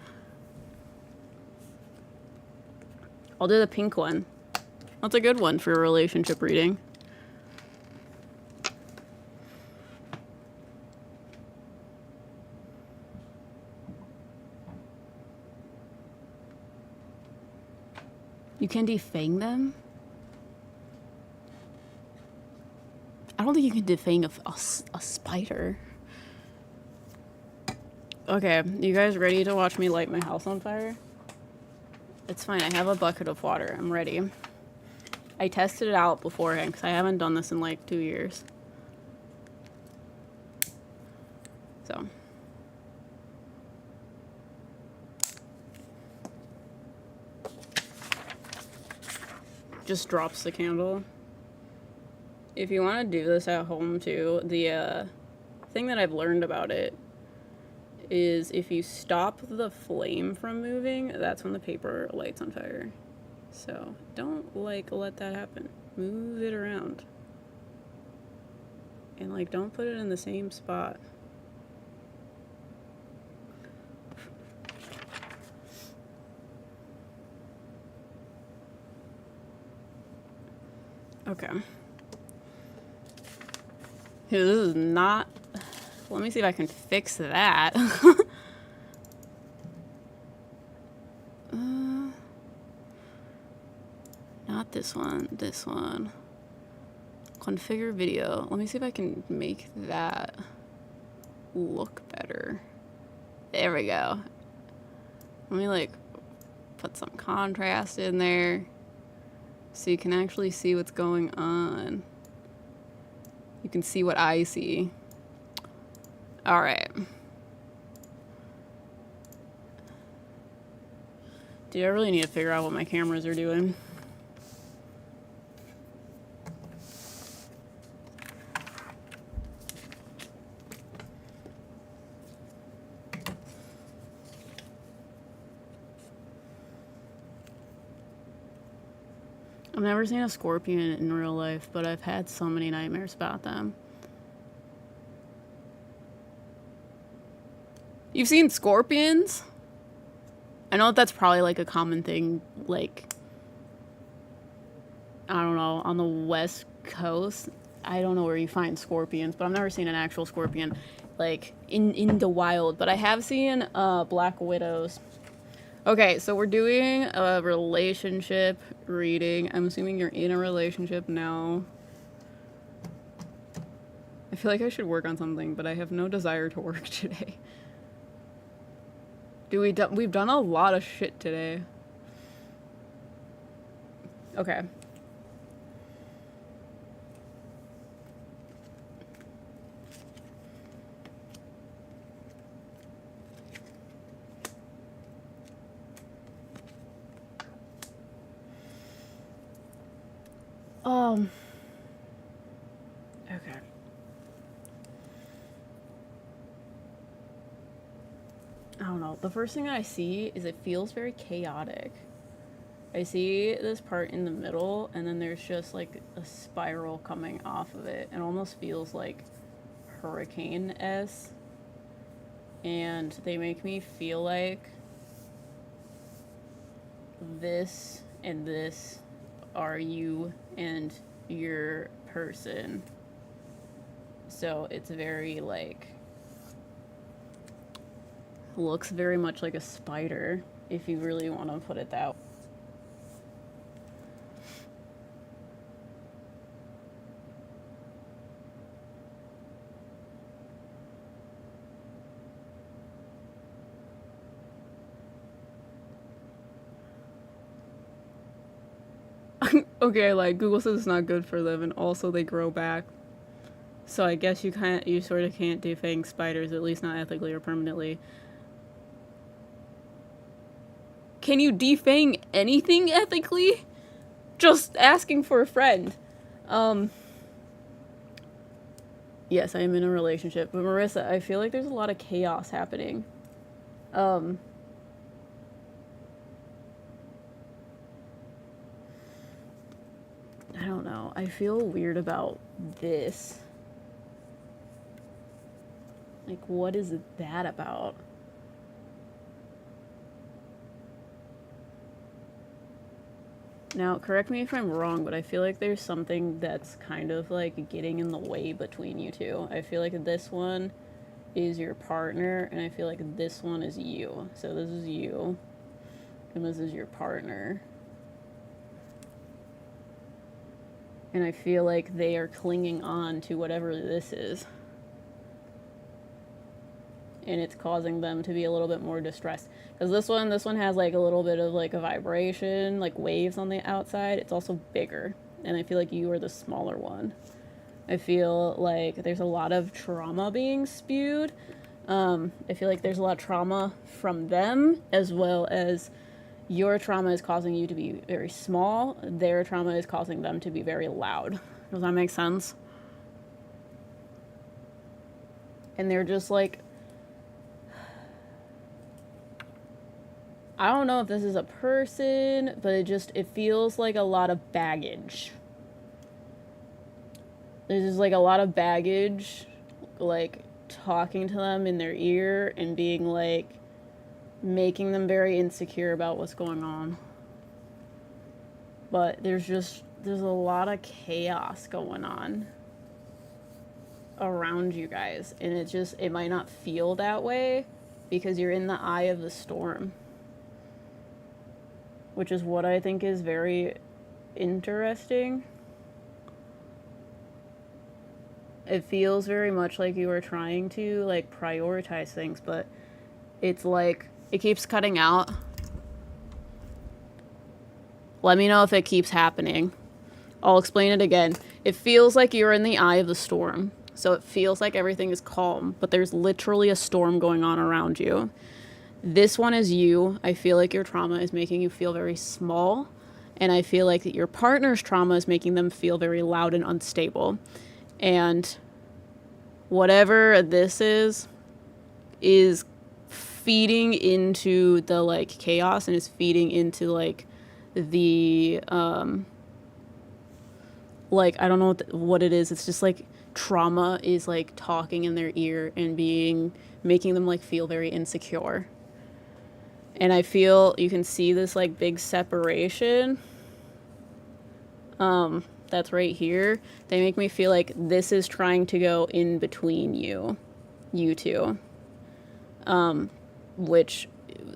I'll do the pink one. That's a good one for a relationship reading. You can defang them? I don't think you can defang a spider. Okay, you guys ready to watch me light my house on fire? It's fine, I have a bucket of water. I'm ready. I tested it out beforehand because I haven't done this in like 2 years. So. Just drops the candle. If you want to do this at home too, the thing that I've learned about it is if you stop the flame from moving, that's when the paper lights on fire. So don't like let that happen. Move it around. And like don't put it in the same spot. Okay. This is not... Let me see if I can fix that. Not this one. This one. Configure video. Let me see if I can make that. look better. There we go. Let me like put some contrast in there so you can actually see what's going on. You can see what I see. All right. Dude, I really need to figure out what my cameras are doing. I've never seen a scorpion in real life, but I've had so many nightmares about them. You've seen scorpions? I know that's probably like a common thing, like, I don't know, on the West Coast. I don't know where you find scorpions, but I've never seen an actual scorpion, like, in the wild. But I have seen black widows. Okay, so we're doing a relationship reading. I'm assuming you're in a relationship now. I feel like I should work on something, but I have no desire to work today. We've done a lot of shit today. Okay. Okay. I don't know. The first thing I see is it feels very chaotic. I see this part in the middle, and then there's just like a spiral coming off of it. It almost feels like hurricane-esque. And they make me feel like this and this are you and your person. So it's very like, looks very much like a spider, if you really want to put it that way. Okay, like Google says it's not good for them, and also they grow back. So I guess you sort of can't defang spiders, at least not ethically or permanently. Can you defang anything ethically? Just asking for a friend. Yes, I am in a relationship, but Marissa, I feel like there's a lot of chaos happening. I don't know. I feel weird about this. Like, what is that about? Now, correct me if I'm wrong, but I feel like there's something that's kind of like getting in the way between you two. I feel like this one is your partner, and I feel like this one is you. So this is you, and this is your partner. And I feel like they are clinging on to whatever this is. And it's causing them to be a little bit more distressed. Because this one has like a little bit of like a vibration, like waves on the outside. It's also bigger. And I feel like you are the smaller one. I feel like there's a lot of trauma being spewed. I feel like there's a lot of trauma from them, as well as your trauma is causing you to be very small. Their trauma is causing them to be very loud. Does that make sense? And they're just like, I don't know if this is a person, but it feels like a lot of baggage. There's just like a lot of baggage, like talking to them in their ear and being like, making them very insecure about what's going on. But there's a lot of chaos going on around you guys, and it might not feel that way because you're in the eye of the storm, which is what I think is very interesting. It feels very much like you are trying to, like, prioritize things, but it's like, it keeps cutting out. Let me know if it keeps happening. I'll explain it again. It feels like you're in the eye of the storm. So it feels like everything is calm, but there's literally a storm going on around you. This one is you. I feel like your trauma is making you feel very small. And I feel like that your partner's trauma is making them feel very loud and unstable. And whatever this is feeding into the, like, chaos, and is feeding into, like, the, like, I don't know what it is. It's just, like, trauma is, like, talking in their ear and making them, like, feel very insecure. And I feel you can see this, like, big separation. That's right here. They make me feel like this is trying to go in between you two. Which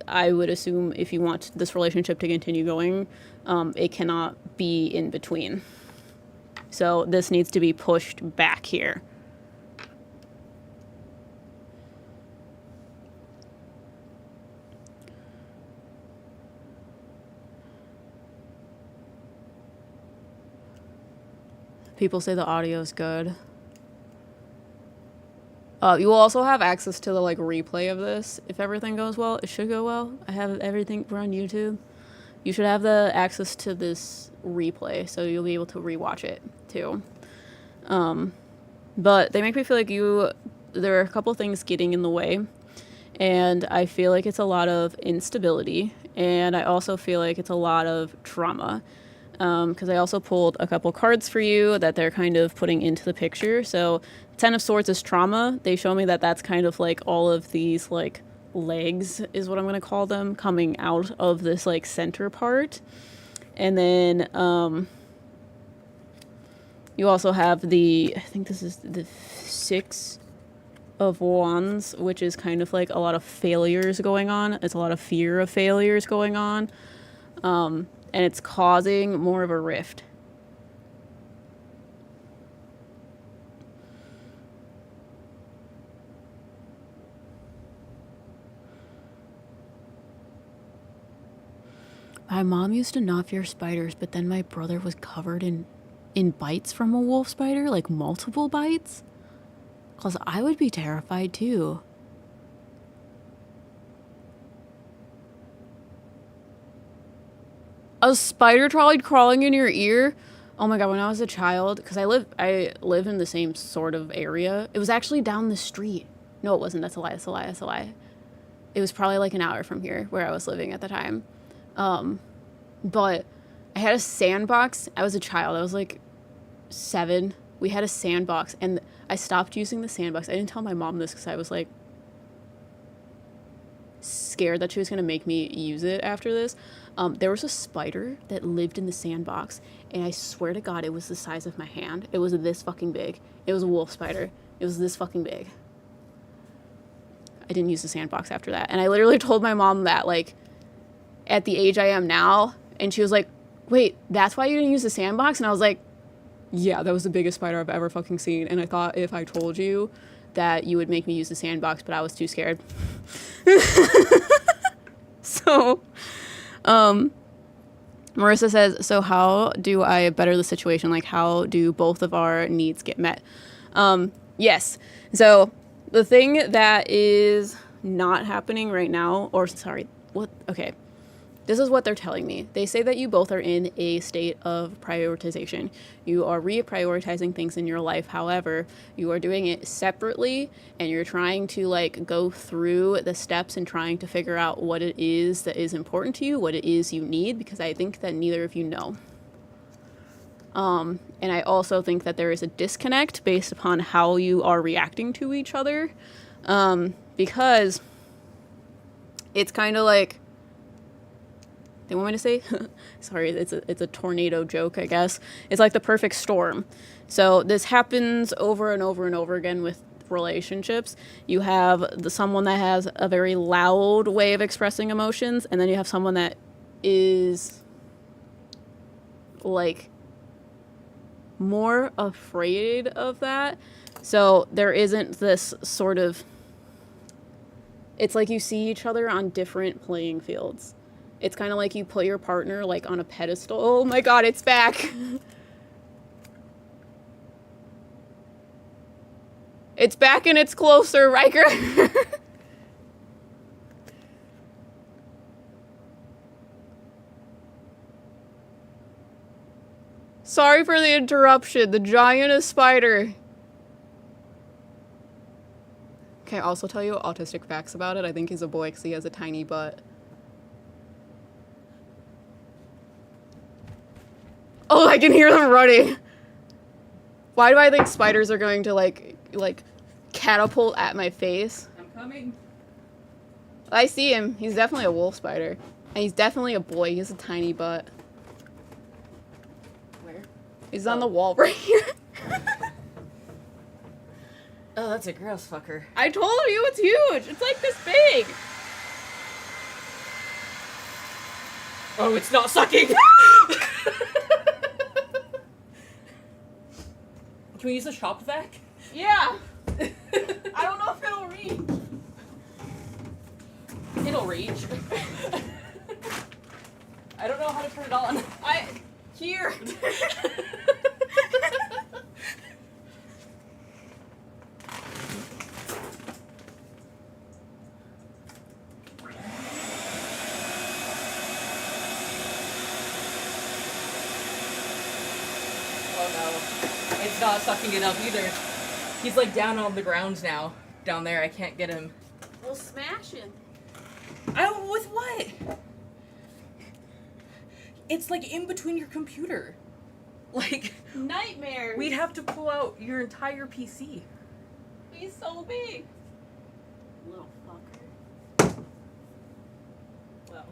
I would assume if you want this relationship to continue going, it cannot be in between. So this needs to be pushed back here. People say the audio is good. You will also have access to the, like, replay of this if everything goes well. It should go well. I have everything. We're on YouTube. You should have the access to this replay, so you'll be able to rewatch it too. But they make me feel like there are a couple things getting in the way, and I feel like it's a lot of instability, and I also feel like it's a lot of trauma. Because I also pulled a couple cards for you that they're kind of putting into the picture. So 10 of Swords is trauma. They show me that that's kind of like all of these, like, legs is what I'm going to call them, coming out of this, like, center part. And then you also have I think this is the 6 of Wands, which is kind of like a lot of failures going on. It's a lot of fear of failures going on. And it's causing more of a rift. My mom used to not fear spiders, but then my brother was covered in bites from a wolf spider, like multiple bites. 'Cause I would be terrified too. A spider trolley crawling in your ear? Oh my god, when I was a child, because I live in the same sort of area. It was actually down the street. No, it wasn't. That's a lie. That's a lie. That's a lie. It was probably like an hour from here where I was living at the time. But I had a sandbox. I was a child. I was like 7. We had a sandbox, and I stopped using the sandbox. I didn't tell my mom this because I was like scared that she was going to make me use it after this. There was a spider that lived in the sandbox, and I swear to God, it was the size of my hand. It was this fucking big. It was a wolf spider. It was this fucking big. I didn't use the sandbox after that. And I literally told my mom that, like, at the age I am now, and she was like, wait, that's why you didn't use the sandbox? And I was like, yeah, that was the biggest spider I've ever fucking seen. And I thought if I told you that you would make me use the sandbox, but I was too scared. So, Marissa says, so how do I better the situation? Like, how do both of our needs get met? Yes. So the thing that is not happening right now, or sorry, okay. This is what they're telling me. They say that you both are in a state of prioritization. You are reprioritizing things in your life. However, you are doing it separately, and you're trying to, like, go through the steps and trying to figure out what it is that is important to you, what it is you need, because I think that neither of you know. And I also think that there is a disconnect based upon how you are reacting to each other, because it's kind of like, they want me to say? Sorry, it's a tornado joke, I guess. It's like the perfect storm. So this happens over and over and over again with relationships. You have someone that has a very loud way of expressing emotions, and then you have someone that is, like, more afraid of that. So there isn't this sort of, it's like you see each other on different playing fields. It's kind of like you put your partner like on a pedestal. Oh my god, it's back. It's back and it's closer, Riker. Sorry for the interruption. The giant is spider. Okay, I'll also tell you autistic facts about it. I think he's a boy because he has a tiny butt. Oh, I can hear them running. Why do I think spiders are going to like catapult at my face? I'm coming. I see him. He's definitely a wolf spider. And he's definitely a boy. He has a tiny butt. Where? He's on the wall right here. Oh, that's a gross fucker. I told you it's huge. It's like this big. Oh, it's not sucking. Can we use a shop vac? Yeah. I don't know if it'll reach. It'll reach. I don't know how to turn it on. Here. Oh no. It's not sucking it up either. He's like down on the ground now. Down there, I can't get him. We'll smash him. With what? It's like in between your computer. Like, Nightmare. we'd have to pull out your entire PC. He's so big. Little fucker. Well.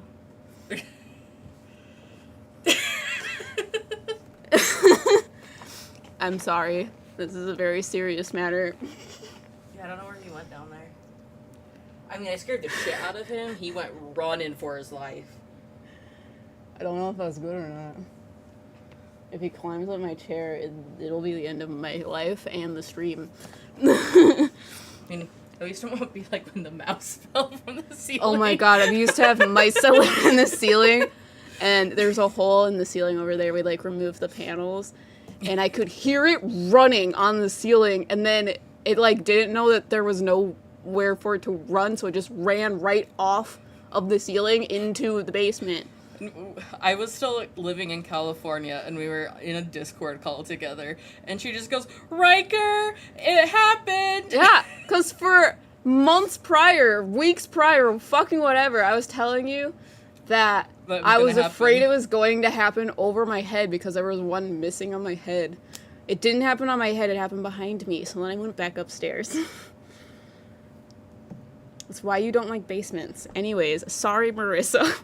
I'm sorry. This is a very serious matter. Yeah, I don't know where he went down there. I mean, I scared the shit out of him. He went running for his life. I don't know if that's good or not. If he climbs up my chair, it'll be the end of my life and the stream. I mean, at least it won't be like when the mouse fell from the ceiling. Oh my god, I used to have mice that live in the ceiling, and there's a hole in the ceiling over there. We like removed the panels, and I could hear it running on the ceiling, and then it like didn't know that there was nowhere for it to run, so it just ran right off of the ceiling into the basement. I was still living in California, and we were in a Discord call together, and she just goes, Riker, it happened! Yeah, because for months prior, weeks prior, fucking whatever, I was telling you that I was afraid it was going to happen over my head because there was one missing on my head. It didn't happen on my head, it happened behind me, so then I went back upstairs. That's why you don't like basements. Anyways, sorry, Marissa.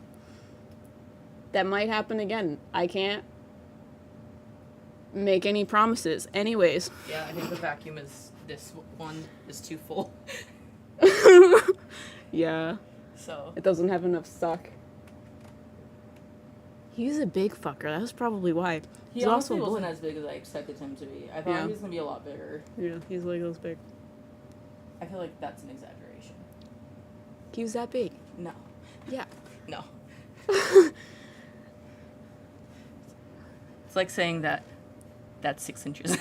That might happen again. I can't make any promises. Anyways. Yeah, I think the vacuum is, this one is too full. Yeah. So. It doesn't have enough suck. He's a big fucker. That's probably why. He honestly wasn't as big as I expected him to be. I thought he was going to be a lot bigger. Yeah, he's like this big. I feel like that's an exaggeration. He was that big. No. Yeah. No. It's like saying that that's 6 inches.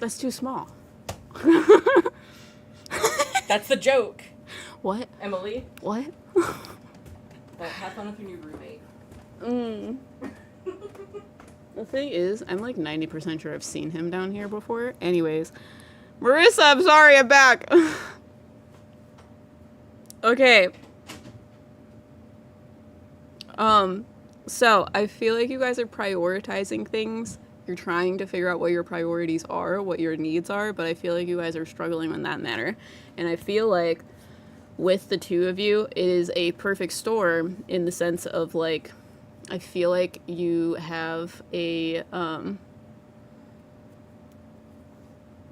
That's too small. That's the joke. What? Emily? What? But have fun with your new roommate. The thing is, I'm like 90% sure I've seen him down here before. Anyways. Marissa, I'm sorry, I'm back. Okay. So I feel like you guys are prioritizing things. You're trying to figure out what your priorities are, what your needs are, but I feel like you guys are struggling in that matter. And I feel like with the two of you, it is a perfect storm in the sense of like, I feel like you have a,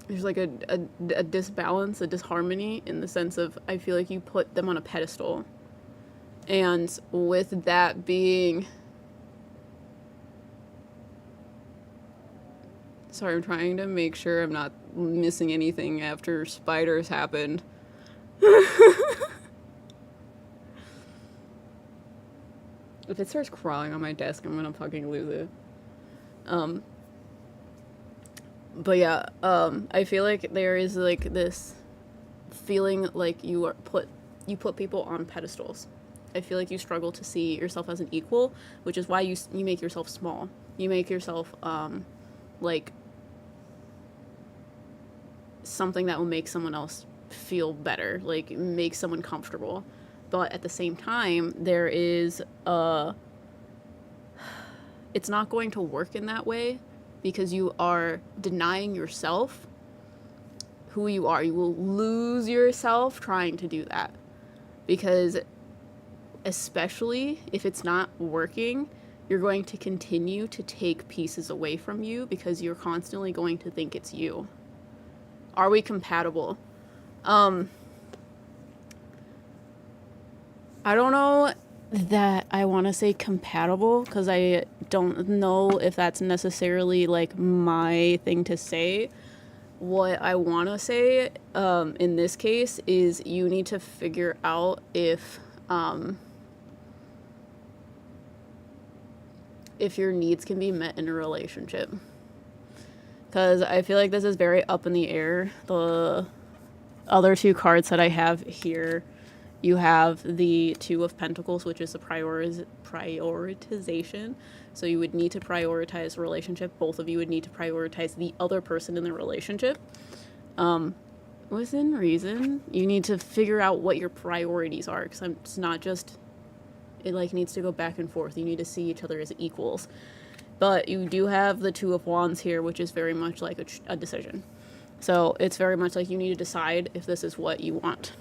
there's like a disbalance, a disharmony in the sense of, I feel like you put them on a pedestal. And with that being Sorry, I'm trying to make sure I'm not missing anything after spiders happened. If it starts crawling on my desk, I'm gonna fucking lose it. But yeah, I feel like there is like this feeling like you put people on pedestals. I feel like you struggle to see yourself as an equal, which is why you make yourself small. You make yourself like something that will make someone else feel better, like make someone comfortable. But at the same time, there is it's not going to work in that way because you are denying yourself who you are. You will lose yourself trying to do that. Because especially if it's not working, you're going to continue to take pieces away from you because you're constantly going to think it's you. Are we compatible? I don't know that I want to say compatible because I don't know if that's necessarily like my thing to say. What I want to say in this case is you need to figure out if your needs can be met in a relationship. Because I feel like this is very up in the air. The other two cards that I have here, you have the Two of Pentacles, which is a prioritization. So you would need to prioritize a relationship. Both of you would need to prioritize the other person in the relationship. Within reason, you need to figure out what your priorities are. Because it's not just, it like needs to go back and forth. You need to see each other as equals. But you do have the Two of Wands here, which is very much like a decision. So it's very much like you need to decide if this is what you want.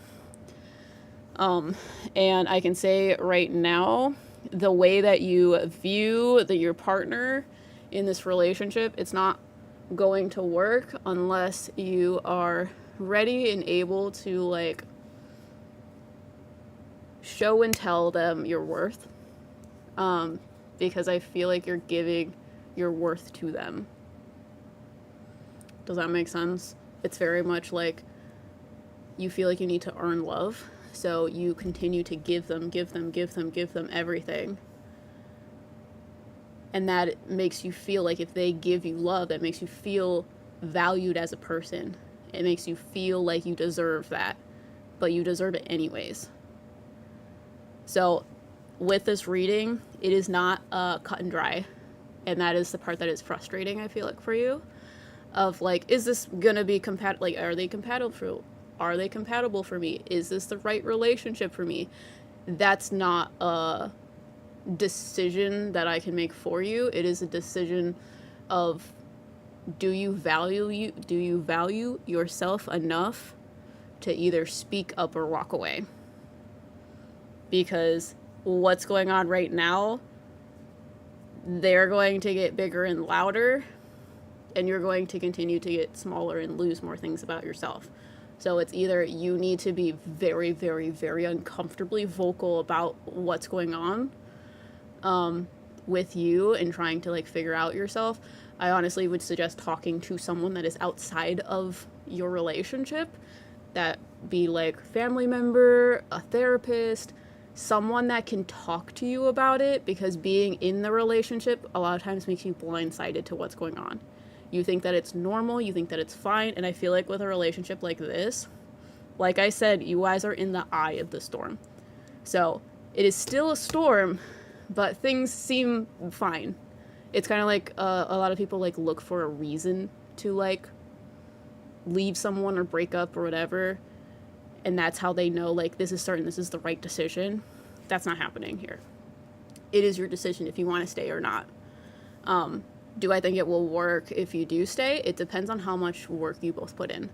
And I can say right now, the way that you view your partner in this relationship, it's not going to work unless you are ready and able to like show and tell them your worth. Because I feel like you're giving your worth to them. Does that make sense? It's very much like you feel like you need to earn love. So you continue to give them everything. And that makes you feel like if they give you love, that makes you feel valued as a person. It makes you feel like you deserve that. But you deserve it anyways. So with this reading, it is not cut and dry. And that is the part that is frustrating, I feel like, for you. Of like, is this gonna be compatible? Like, are they compatible for me? Is this the right relationship for me? That's not a decision that I can make for you. It is a decision of, do you value yourself enough to either speak up or walk away? Because what's going on right now, they're going to get bigger and louder, and you're going to continue to get smaller and lose more things about yourself. So it's either you need to be very, very, very uncomfortably vocal about what's going on with you and trying to like figure out yourself. I honestly would suggest talking to someone that is outside of your relationship, that be like family member, a therapist, someone that can talk to you about it, because being in the relationship a lot of times makes you blindsided to what's going on. You think that it's normal, you think that it's fine, and I feel like with a relationship like this, like I said, you guys are in the eye of the storm. So it is still a storm, but things seem fine. It's kind of like a lot of people like look for a reason to like leave someone or break up or whatever, and that's how they know like this is certain, this is the right decision. That's not happening here. It is your decision if you want to stay or not. Do I think it will work if you do stay? It depends on how much work you both put in.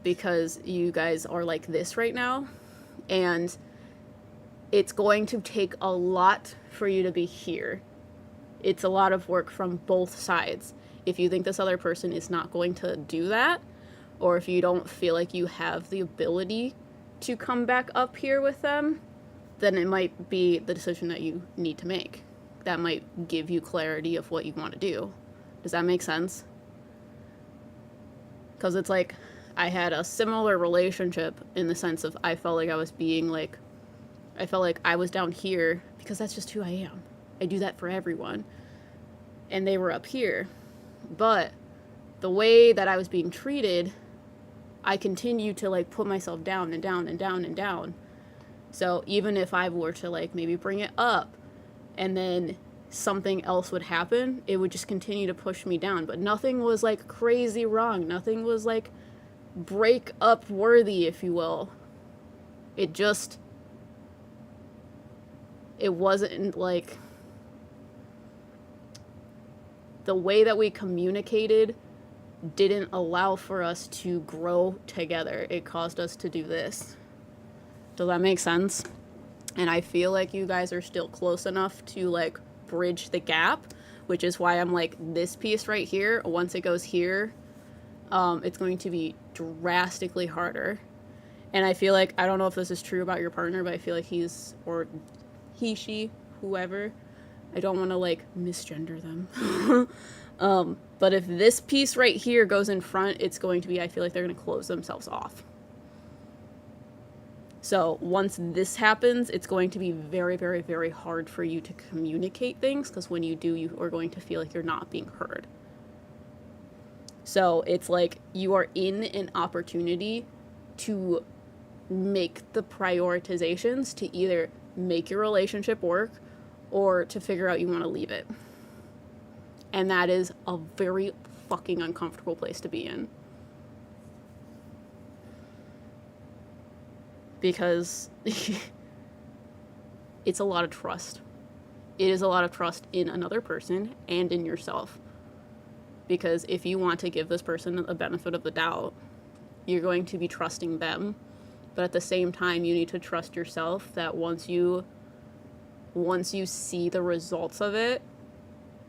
Because you guys are like this right now, and it's going to take a lot for you to be here. It's a lot of work from both sides. If you think this other person is not going to do that, or if you don't feel like you have the ability to come back up here with them, then it might be the decision that you need to make. That might give you clarity of what you want to do. Does that make sense? Because it's like I had a similar relationship in the sense of I felt like I was being like, I felt like I was down here because that's just who I am. I do that for everyone. And they were up here. But the way that I was being treated, I continued to like put myself down and down and down and down. So even if I were to like maybe bring it up and then something else would happen, it would just continue to push me down. But nothing was like crazy wrong. Nothing was like break up worthy, if you will. It just, it wasn't like the way that we communicated didn't allow for us to grow together. It caused us to do this. Does that make sense? And I feel like you guys are still close enough to like bridge the gap, which is why I'm like, this piece right here, once it goes here, it's going to be drastically harder. And I feel like, I don't know if this is true about your partner, but I feel like he's, or he, she, whoever, I don't want to like misgender them. But if this piece right here goes in front, it's going to be, I feel like they're going to close themselves off. So once this happens, it's going to be very, very, very hard for you to communicate things, because when you do, you are going to feel like you're not being heard. So it's like you are in an opportunity to make the prioritizations to either make your relationship work or to figure out you want to leave it. And that is a very fucking uncomfortable place to be in. Because it's a lot of trust. It is a lot of trust in another person and in yourself. Because if you want to give this person a benefit of the doubt, you're going to be trusting them. But at the same time, you need to trust yourself that once you see the results of it,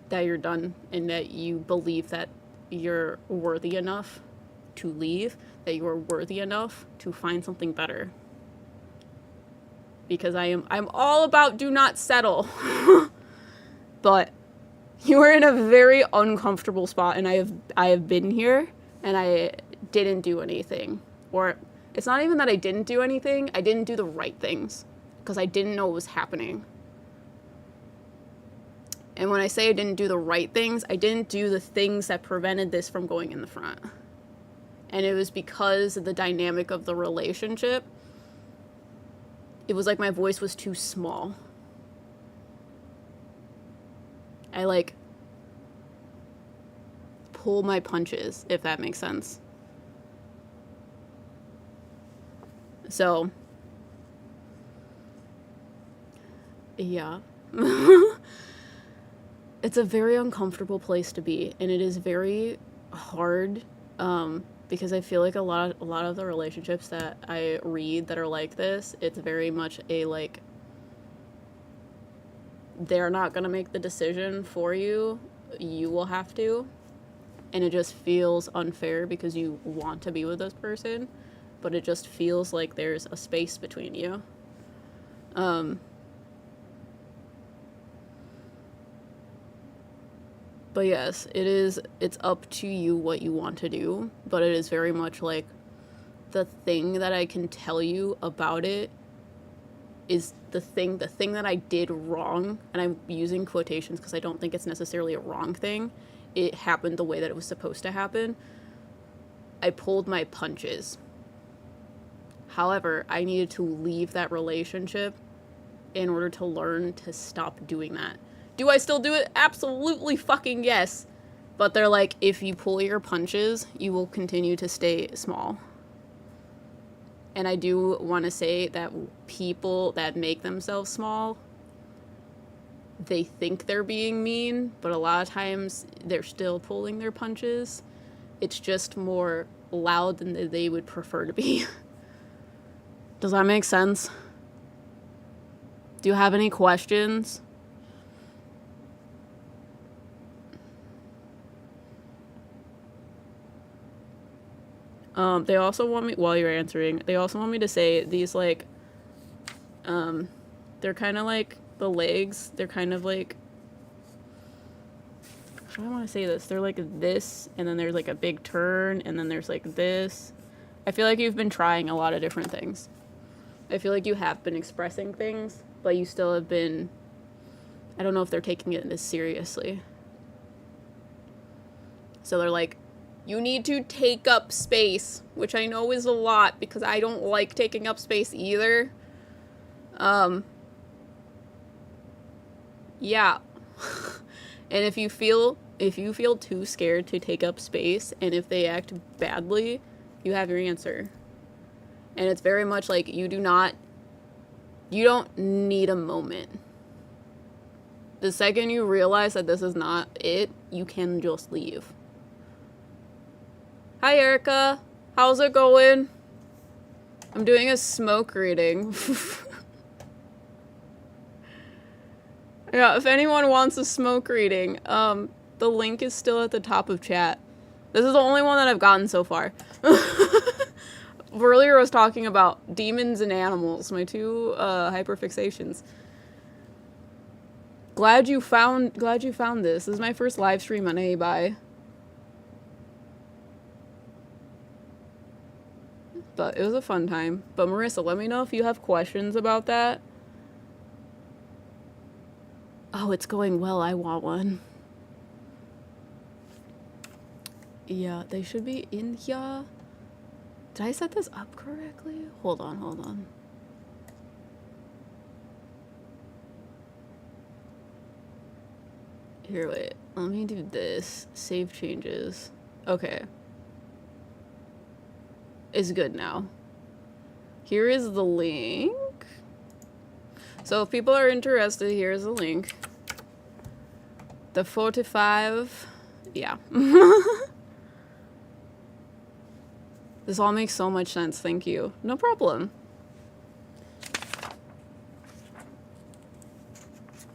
that you're done and that you believe that you're worthy enough to leave, that you are worthy enough to find something better. Because I'm all about do not settle. But you are in a very uncomfortable spot, and I have been here and I didn't do anything. Or it's not even that I didn't do anything, I didn't do the right things because I didn't know what was happening. And when I say I didn't do the right things, I didn't do the things that prevented this from going in the front. And it was because of the dynamic of the relationship. It was like my voice was too small. I like pull my punches, if that makes sense. So, yeah. It's a very uncomfortable place to be, and it is very hard, because I feel like a lot of the relationships that I read that are like this, it's very much a like, they're not gonna make the decision for you, you will have to, and it just feels unfair because you want to be with this person, but it just feels like there's a space between you. But yes, it's up to you what you want to do, but it is very much like the thing that I can tell you about it is the thing that I did wrong, and I'm using quotations because I don't think it's necessarily a wrong thing. It happened the way that it was supposed to happen. I pulled my punches. However, I needed to leave that relationship in order to learn to stop doing that. Do I still do it? Absolutely fucking yes. But they're like, if you pull your punches, you will continue to stay small. And I do want to say that people that make themselves small, they think they're being mean, but a lot of times they're still pulling their punches. It's just more loud than they would prefer to be. Does that make sense? Do you have any questions? They also want me, while you're answering, they also want me to say these, like, they're kind of like the legs, they're kind of like, How do I want to say this? They're like this, and then there's like a big turn, and then there's like this. I feel like you've been trying a lot of different things. I feel like you have been expressing things, but you still have been... I don't know if they're taking it this seriously. So they're like, you need to take up space, which I know is a lot because I don't like taking up space either. Yeah. And if you feel too scared to take up space, and if they act badly, you have your answer. And it's very much like you don't need a moment. The second you realize that this is not it, you can just leave. Hi, Erica. How's it going? I'm doing a smoke reading. Yeah, if anyone wants a smoke reading, the link is still at the top of chat. This is the only one that I've gotten so far. Earlier I was talking about demons and animals, my two hyperfixations. Glad you found this. This is my first live stream on A-Buy. But it was a fun time. But Marissa, let me know if you have questions about that. Oh, it's going well. I want one. Yeah, they should be in here. Did I set this up correctly? Hold on. Here, wait. Let me do this. Save changes. Okay. It's good now. Here is the link. So if people are interested, here's the link. The 45. Yeah. This all makes so much sense. Thank you. No problem.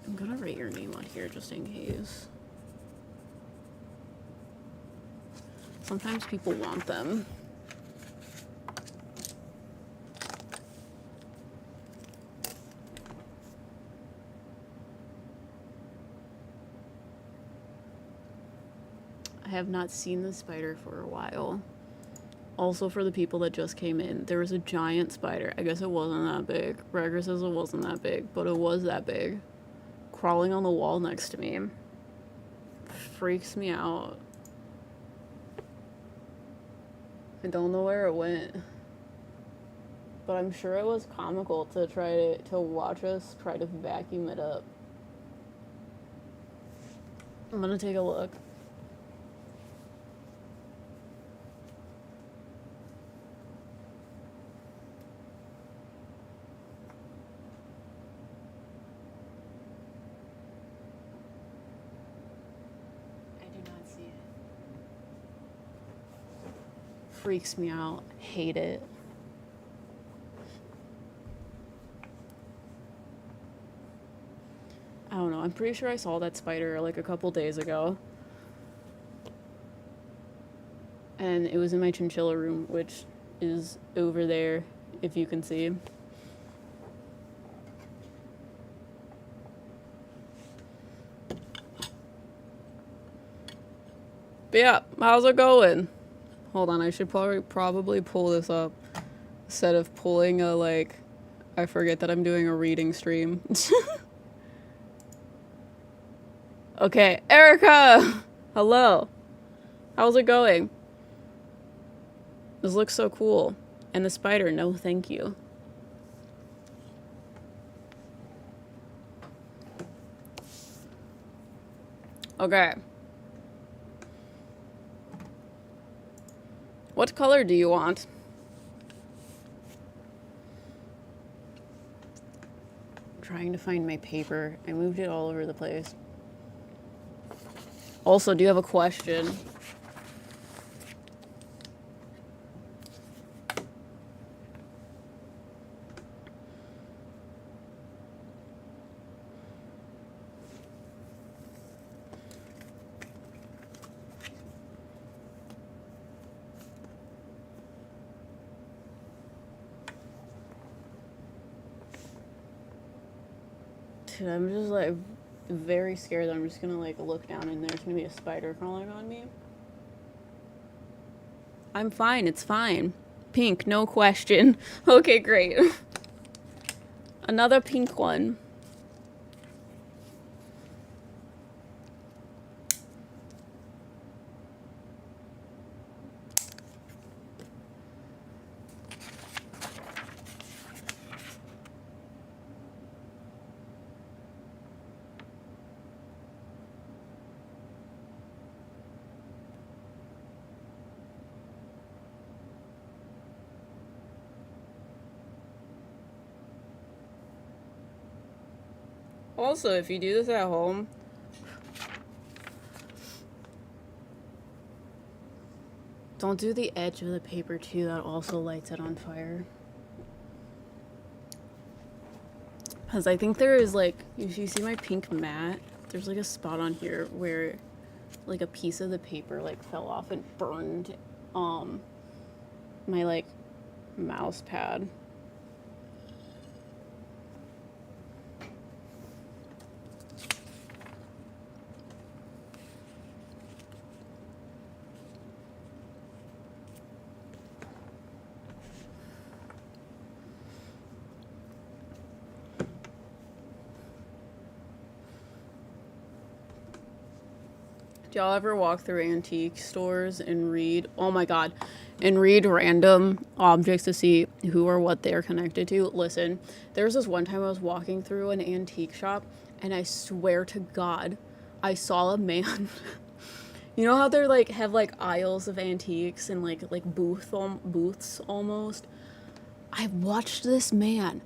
I'm gonna write your name on here just in case. Sometimes people want them. I have not seen the spider for a while. Also, for the people that just came in, there was a giant spider. I guess it wasn't that big. Gregor says it wasn't that big, but it was that big. Crawling on the wall next to me. Freaks me out. I don't know where it went. But I'm sure it was comical to try to watch us try to vacuum it up. I'm gonna take a look. Freaks me out. Hate it. I don't know. I'm pretty sure I saw that spider like a couple days ago. And it was in my chinchilla room, which is over there, if you can see. But yeah, how's it going? Hold on, I should probably pull this up instead of pulling a, like, I forget that I'm doing a reading stream. Okay, Erica! Hello. How's it going? This looks so cool. And the spider, no thank you. Okay. What color do you want? I'm trying to find my paper. I moved it all over the place. Also, do you have a question? Dude, I'm just like very scared that I'm just gonna like look down and there's gonna be a spider crawling on me. I'm fine, it's fine. Pink, no question. Okay, great. Another pink one. Also, if you do this at home, don't do the edge of the paper too, that also lights it on fire. Because I think there is like, if you see my pink mat, there's like a spot on here where like a piece of the paper like fell off and burned my like mouse pad. Do y'all ever walk through antique stores and read, oh my god, and read random objects to see who or what they're connected to? Listen, there was this one time I was walking through an antique shop and I swear to God, I saw a man. You know how they're like, have like aisles of antiques and like booths almost? I watched this man,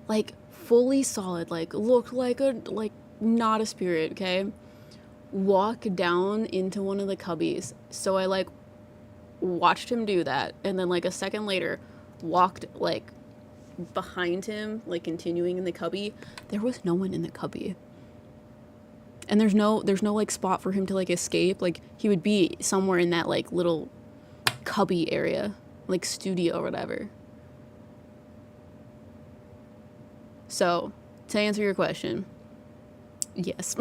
like fully solid, like looked like not a spirit, okay? Walk down into one of the cubbies. So I like watched him do that, and then like a second later walked like behind him, like continuing in the cubby. There was no one in the cubby. And there's no like spot for him to like escape. Like he would be somewhere in that like little cubby area, like studio or whatever. So, to answer your question, yes.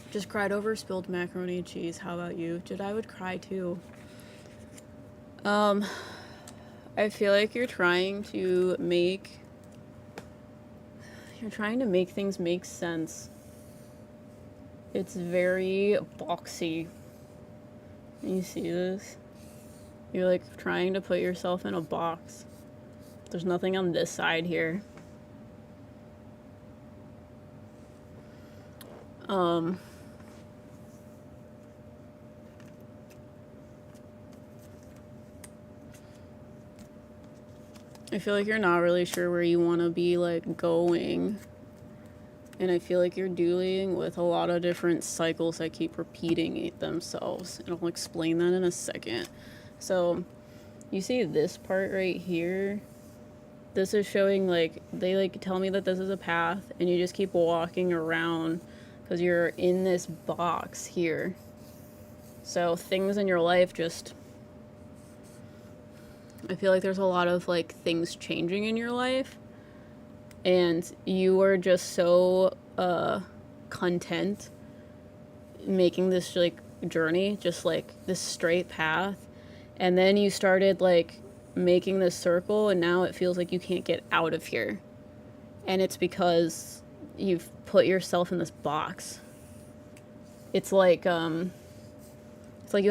Just cried over spilled macaroni and cheese. How about you? I would cry too. I feel like you're trying to make things make sense. It's very boxy. You see this? You're like trying to put yourself in a box. There's nothing on this side here. I feel like you're not really sure where you want to be like going. And I feel like you're dealing with a lot of different cycles that keep repeating themselves. And I'll explain that in a second. So, you see this part right here? This is showing like, they like tell me that this is a path and you just keep walking around because you're in this box here. So things in your life just, I feel like there's a lot of like things changing in your life and you are just so content making this like journey, just like this straight path. And then you started like making this circle and now it feels like you can't get out of here. And it's because you've put yourself in this box. It's like you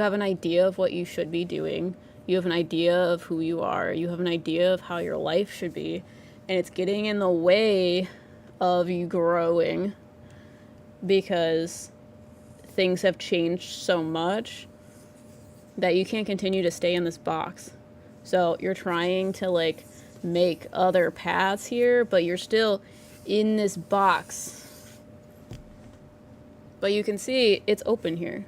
have an idea of what you should be doing. You have an idea of who you are. You have an idea of how your life should be. And it's getting in the way of you growing because things have changed so much that you can't continue to stay in this box. So you're trying to like make other paths here, but you're still in this box. But you can see it's open here.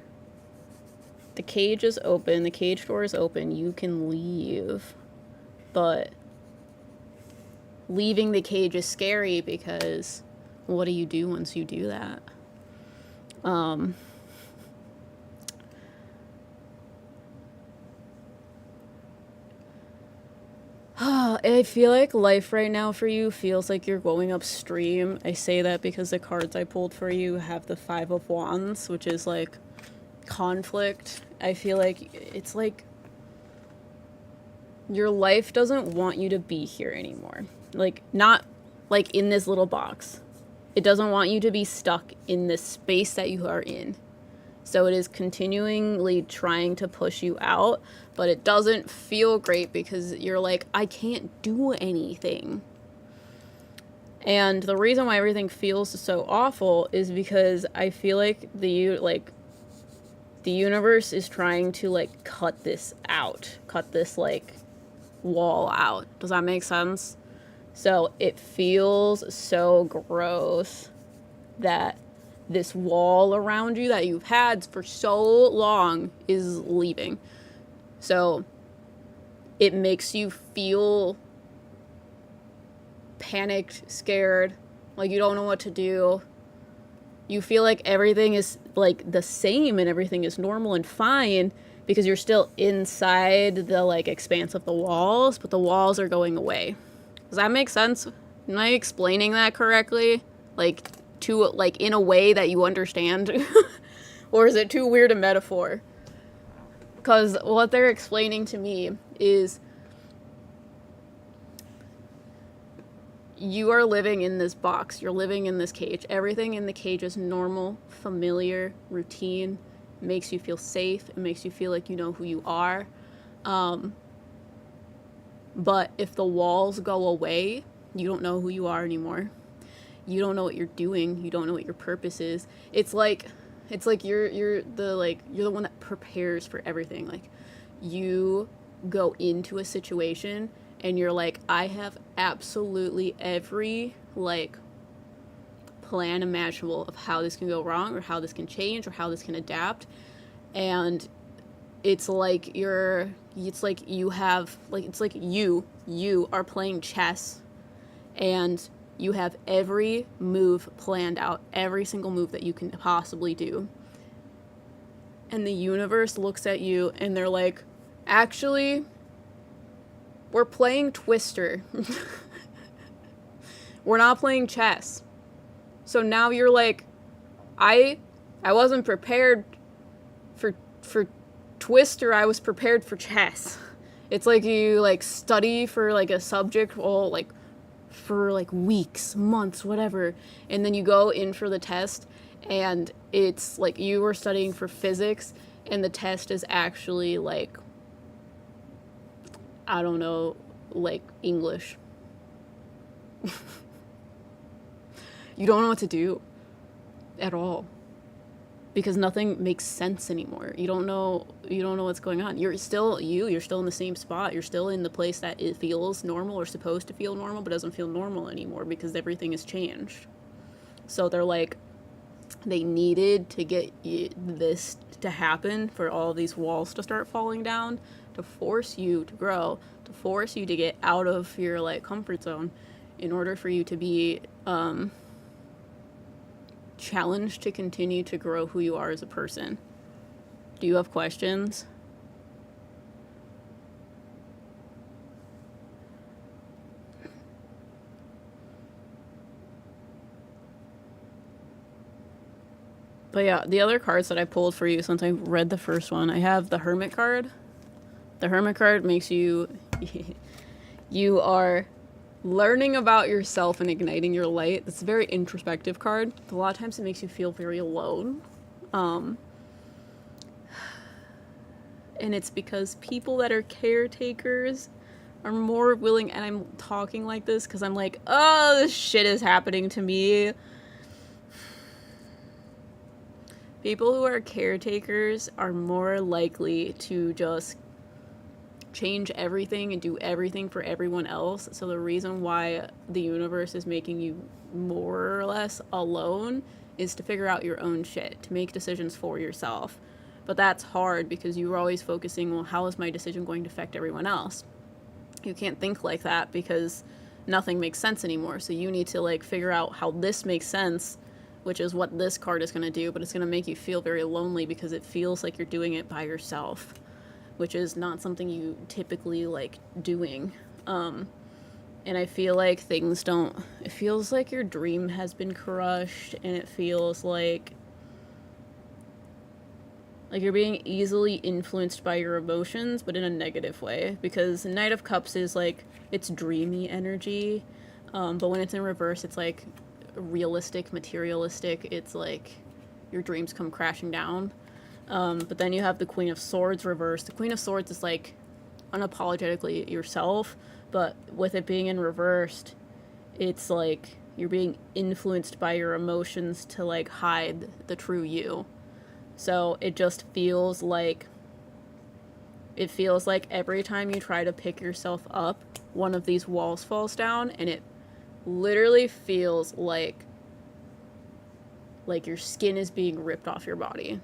The cage is open, the cage door is open, you can leave. But leaving the cage is scary because what do you do once you do that? I feel like life right now for you feels like you're going upstream. I say that because the cards I pulled for you have the Five of Wands, which is like conflict. I feel like it's like your life doesn't want you to be here anymore. Like, not like in this little box. It doesn't want you to be stuck in this space that you are in. So it is continually trying to push you out, but it doesn't feel great because you're like, I can't do anything. And the reason why everything feels so awful is because I feel like the universe is trying to like cut this out, cut this like wall out. Does that make sense? So it feels so gross that this wall around you that you've had for so long is leaving. So it makes you feel panicked, scared, like you don't know what to do. You feel like everything is like the same and everything is normal and fine because you're still inside the like expanse of the walls, but the walls are going away. Does that make sense? Am I explaining that correctly? Like, to like in a way that you understand? Or is it too weird a metaphor? Because what they're explaining to me is you are living in this box. You're living in this cage. Everything in the cage is normal, familiar, routine. It makes you feel safe. It makes you feel like you know who you are. But if the walls go away, you don't know who you are anymore. You don't know what you're doing. You don't know what your purpose is. It's like you're the one that prepares for everything. Like, you go into a situation and you're like, I have absolutely every like plan imaginable of how this can go wrong or how this can change or how this can adapt. And it's like you are playing chess and you have every move planned out, every single move that you can possibly do. And the universe looks at you and they're like, actually, we're playing Twister. We're not playing chess. So now you're like, I wasn't prepared for Twister, I was prepared for chess. It's like you like study for like a subject all like for like weeks, months, whatever, and then you go in for the test and it's like you were studying for physics and the test is actually like, I don't know, like English. You don't know what to do at all because nothing makes sense anymore. You don't know what's going on. You're still in the same spot. You're still in the place that it feels normal or supposed to feel normal but doesn't feel normal anymore because everything has changed. So they're like, they needed to get this to happen for all of these walls to start falling down, to force you to grow, to force you to get out of your like comfort zone in order for you to be challenged to continue to grow who you are as a person. Do you have questions? But yeah, the other cards that I pulled for you, since I read the first one, I have the Hermit card. The Hermit card makes you you are learning about yourself and igniting your light. It's a very introspective card. A lot of times it makes you feel very alone. And it's because people that are caretakers are more willing, and I'm talking like this because I'm like, oh, this shit is happening to me. People who are caretakers are more likely to just change everything and do everything for everyone else. So the reason why the universe is making you more or less alone is to figure out your own shit, to make decisions for yourself. But that's hard because you're always focusing, well, how is my decision going to affect everyone else? You can't think like that because nothing makes sense anymore. So you need to like figure out how this makes sense, which is what this card is going to do, but it's going to make you feel very lonely because it feels like you're doing it by yourself, which is not something you typically like doing. And I feel like things don't, it feels like your dream has been crushed, and it feels like you're being easily influenced by your emotions, but in a negative way. Because Knight of Cups is like, it's dreamy energy. But when it's in reverse, it's like realistic, materialistic. It's like your dreams come crashing down. But then you have the Queen of Swords reversed. The Queen of Swords is like unapologetically yourself, but with it being in reversed, it's like you're being influenced by your emotions to like hide the true you. So it just feels like every time you try to pick yourself up, one of these walls falls down, and it literally feels like your skin is being ripped off your body.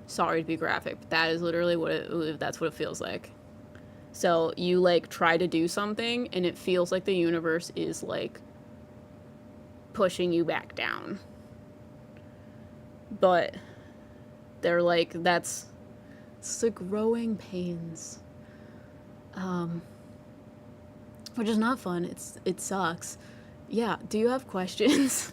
Sorry to be graphic, but that is literally that's what it feels like. So you like try to do something, and it feels like the universe is like pushing you back down. But they're like, it's the growing pains. Which is not fun. It sucks. Yeah, do you have questions?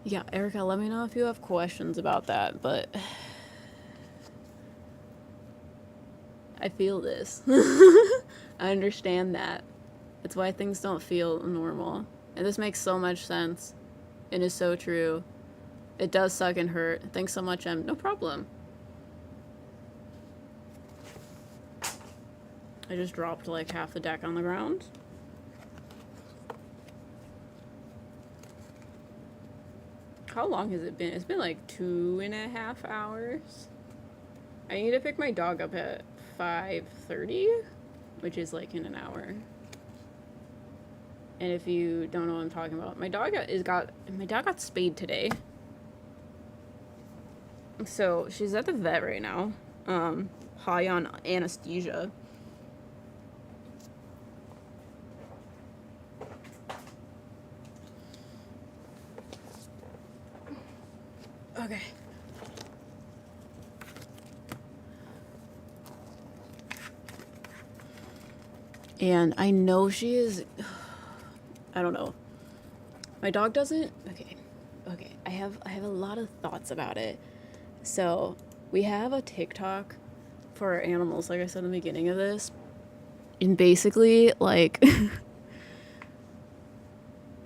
Yeah, Erica, let me know if you have questions about that, but I feel this. I understand that. It's why things don't feel normal. And this makes so much sense. It is so true. It does suck and hurt. Thanks so much, Em. No problem. I just dropped like half the deck on the ground. How long has it been? It's been like 2.5 hours. I need to pick my dog up at 5:30, which is like in an hour. And if you don't know what I'm talking about, my dog got spayed today. So she's at the vet right now, high on anesthesia. Okay. And I know she is, I don't know. My dog doesn't, okay. I have a lot of thoughts about it. So we have a TikTok for our animals, like I said in the beginning of this. And basically, like,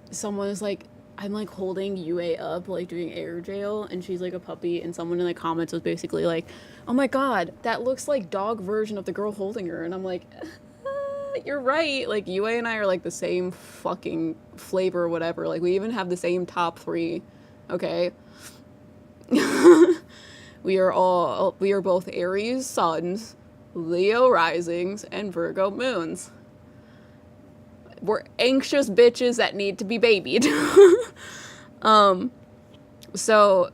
someone is like, I'm like holding UA up, like doing air jail, and she's like a puppy, and someone in the comments was basically like, oh my god, that looks like dog version of the girl holding her. And I'm like, you're right. Like, UA and I are like the same fucking flavor or whatever. Like, we even have the same top 3. Okay. We are both Aries suns, Leo risings, and Virgo moons. We're anxious bitches that need to be babied. So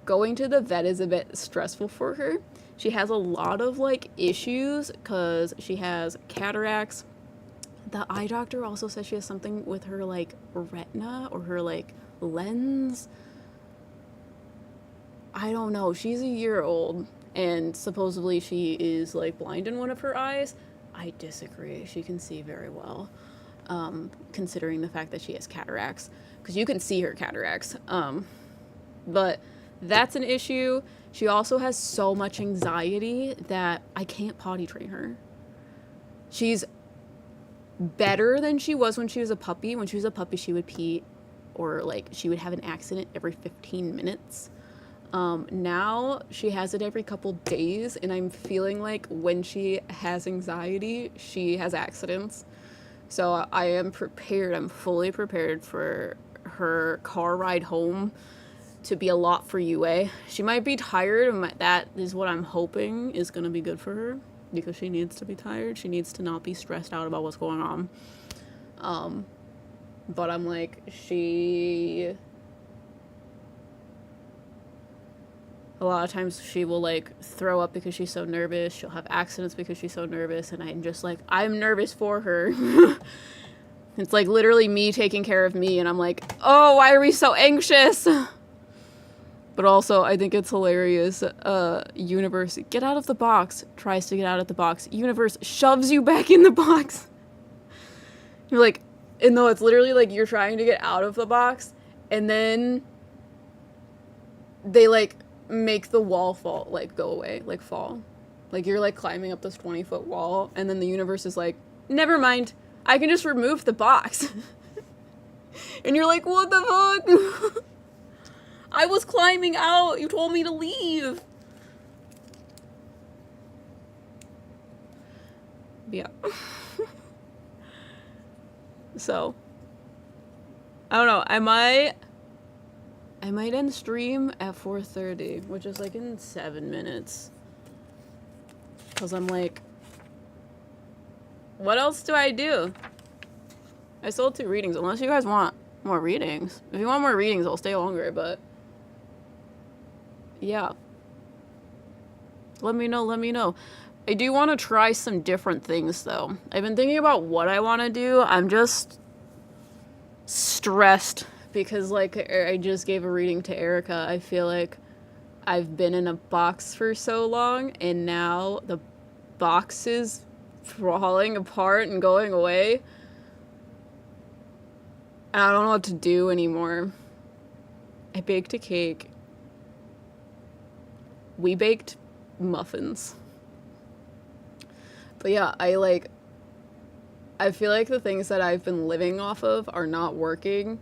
going to the vet is a bit stressful for her. She has a lot of like issues because she has cataracts. The eye doctor also says she has something with her like retina or her like lens. I don't know. She's a year old, and supposedly she is like blind in one of her eyes. I disagree. She can see very well, considering the fact that she has cataracts, because you can see her cataracts. But that's an issue. She also has so much anxiety that I can't potty train her. She's better than she was when she was a puppy. When she was a puppy, she would pee, or like she would have an accident every 15 minutes. Now she has it every couple days, and I'm feeling like when she has anxiety, she has accidents. So I am prepared. I'm fully prepared for her car ride home to be a lot for UA. She might be tired, and that is what I'm hoping is going to be good for her, because she needs to be tired. She needs to not be stressed out about what's going on. But I'm like, she A lot of times she will like throw up because she's so nervous. She'll have accidents because she's so nervous, and I'm just like, I'm nervous for her. It's like literally me taking care of me, and I'm like, oh, why are we so anxious? But also, I think it's hilarious. Universe, get out of the box, tries to get out of the box. Universe shoves you back in the box. You're like, and no, it's literally like you're trying to get out of the box, and then they like make the wall fall, like go away, like fall. Like you're like climbing up this 20-foot wall, and then the universe is like, never mind, I can just remove the box. And you're like, what the fuck? I was climbing out. You told me to leave. Yeah. So, I don't know. I might end stream at 4:30, which is like in 7 minutes. Cause I'm like, what else do I do? I sold 2 readings. Unless you guys want more readings. If you want more readings, I'll stay longer. But yeah. Let me know, let me know. I do want to try some different things, though. I've been thinking about what I want to do. I'm just stressed because, like, I just gave a reading to Erica. I feel like I've been in a box for so long, and now the box is falling apart and going away. And I don't know what to do anymore. I baked a cake. We baked muffins. But yeah, I feel like the things that I've been living off of are not working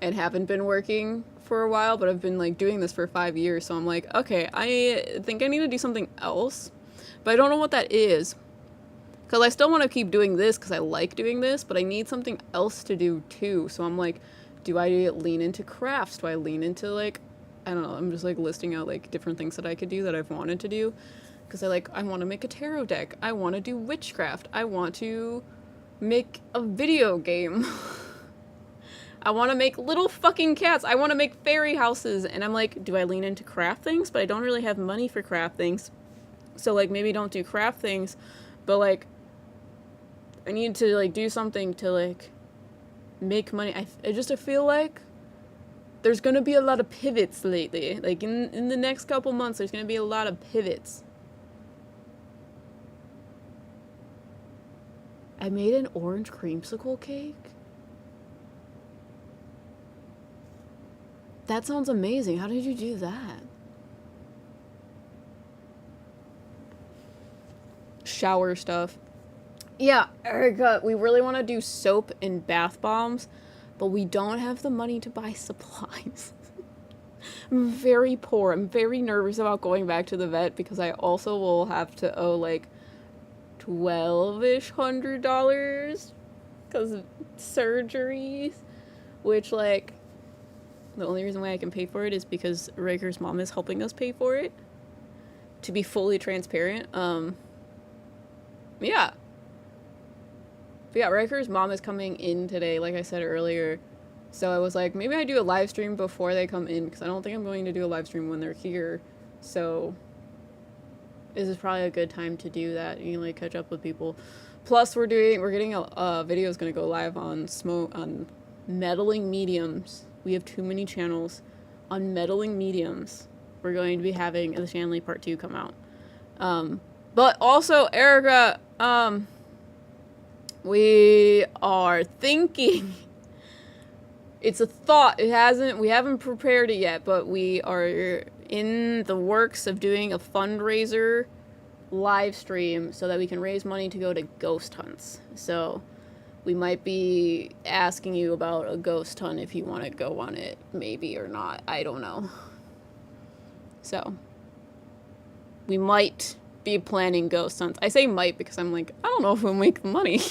and haven't been working for a while, but I've been like doing this for 5 years, so I'm like, okay, I think I need to do something else, but I don't know what that is. Because I still want to keep doing this because I like doing this, but I need something else to do too. So I'm like, do I lean into crafts? Do I lean into like, I don't know, I'm just like listing out like different things that I could do that I've wanted to do. Because I want to make a tarot deck. I want to do witchcraft. I want to make a video game. I want to make little fucking cats. I want to make fairy houses. And I'm like, do I lean into craft things? But I don't really have money for craft things. So like maybe don't do craft things. But like, I need to like do something to like make money. I feel like there's gonna be a lot of pivots lately. Like in the next couple months, there's gonna be a lot of pivots. I made an orange creamsicle cake. That sounds amazing. How did you do that? Shower stuff. Yeah, Erica, we really want to do soap and bath bombs, but we don't have the money to buy supplies. I'm very poor. I'm very nervous about going back to the vet because I also will have to owe like $1,200 because of surgeries, which like the only reason why I can pay for it is because Raker's mom is helping us pay for it. To be fully transparent, yeah. But yeah, Riker's mom is coming in today, like I said earlier. So I was like, maybe I do a live stream before they come in, because I don't think I'm going to do a live stream when they're here. So this is probably a good time to do that. You can like catch up with people. Plus, we're getting a video is going to go live on meddling mediums. We have too many channels on meddling mediums. We're going to be having the Shanley Part 2 come out. But also, Erica, we are thinking, it's a thought, we haven't prepared it yet, but we are in the works of doing a fundraiser live stream so that we can raise money to go to ghost hunts. So we might be asking you about a ghost hunt if you want to go on it, maybe or not, I don't know. So we might be planning ghost hunts. I say might because I'm like, I don't know if we'll make money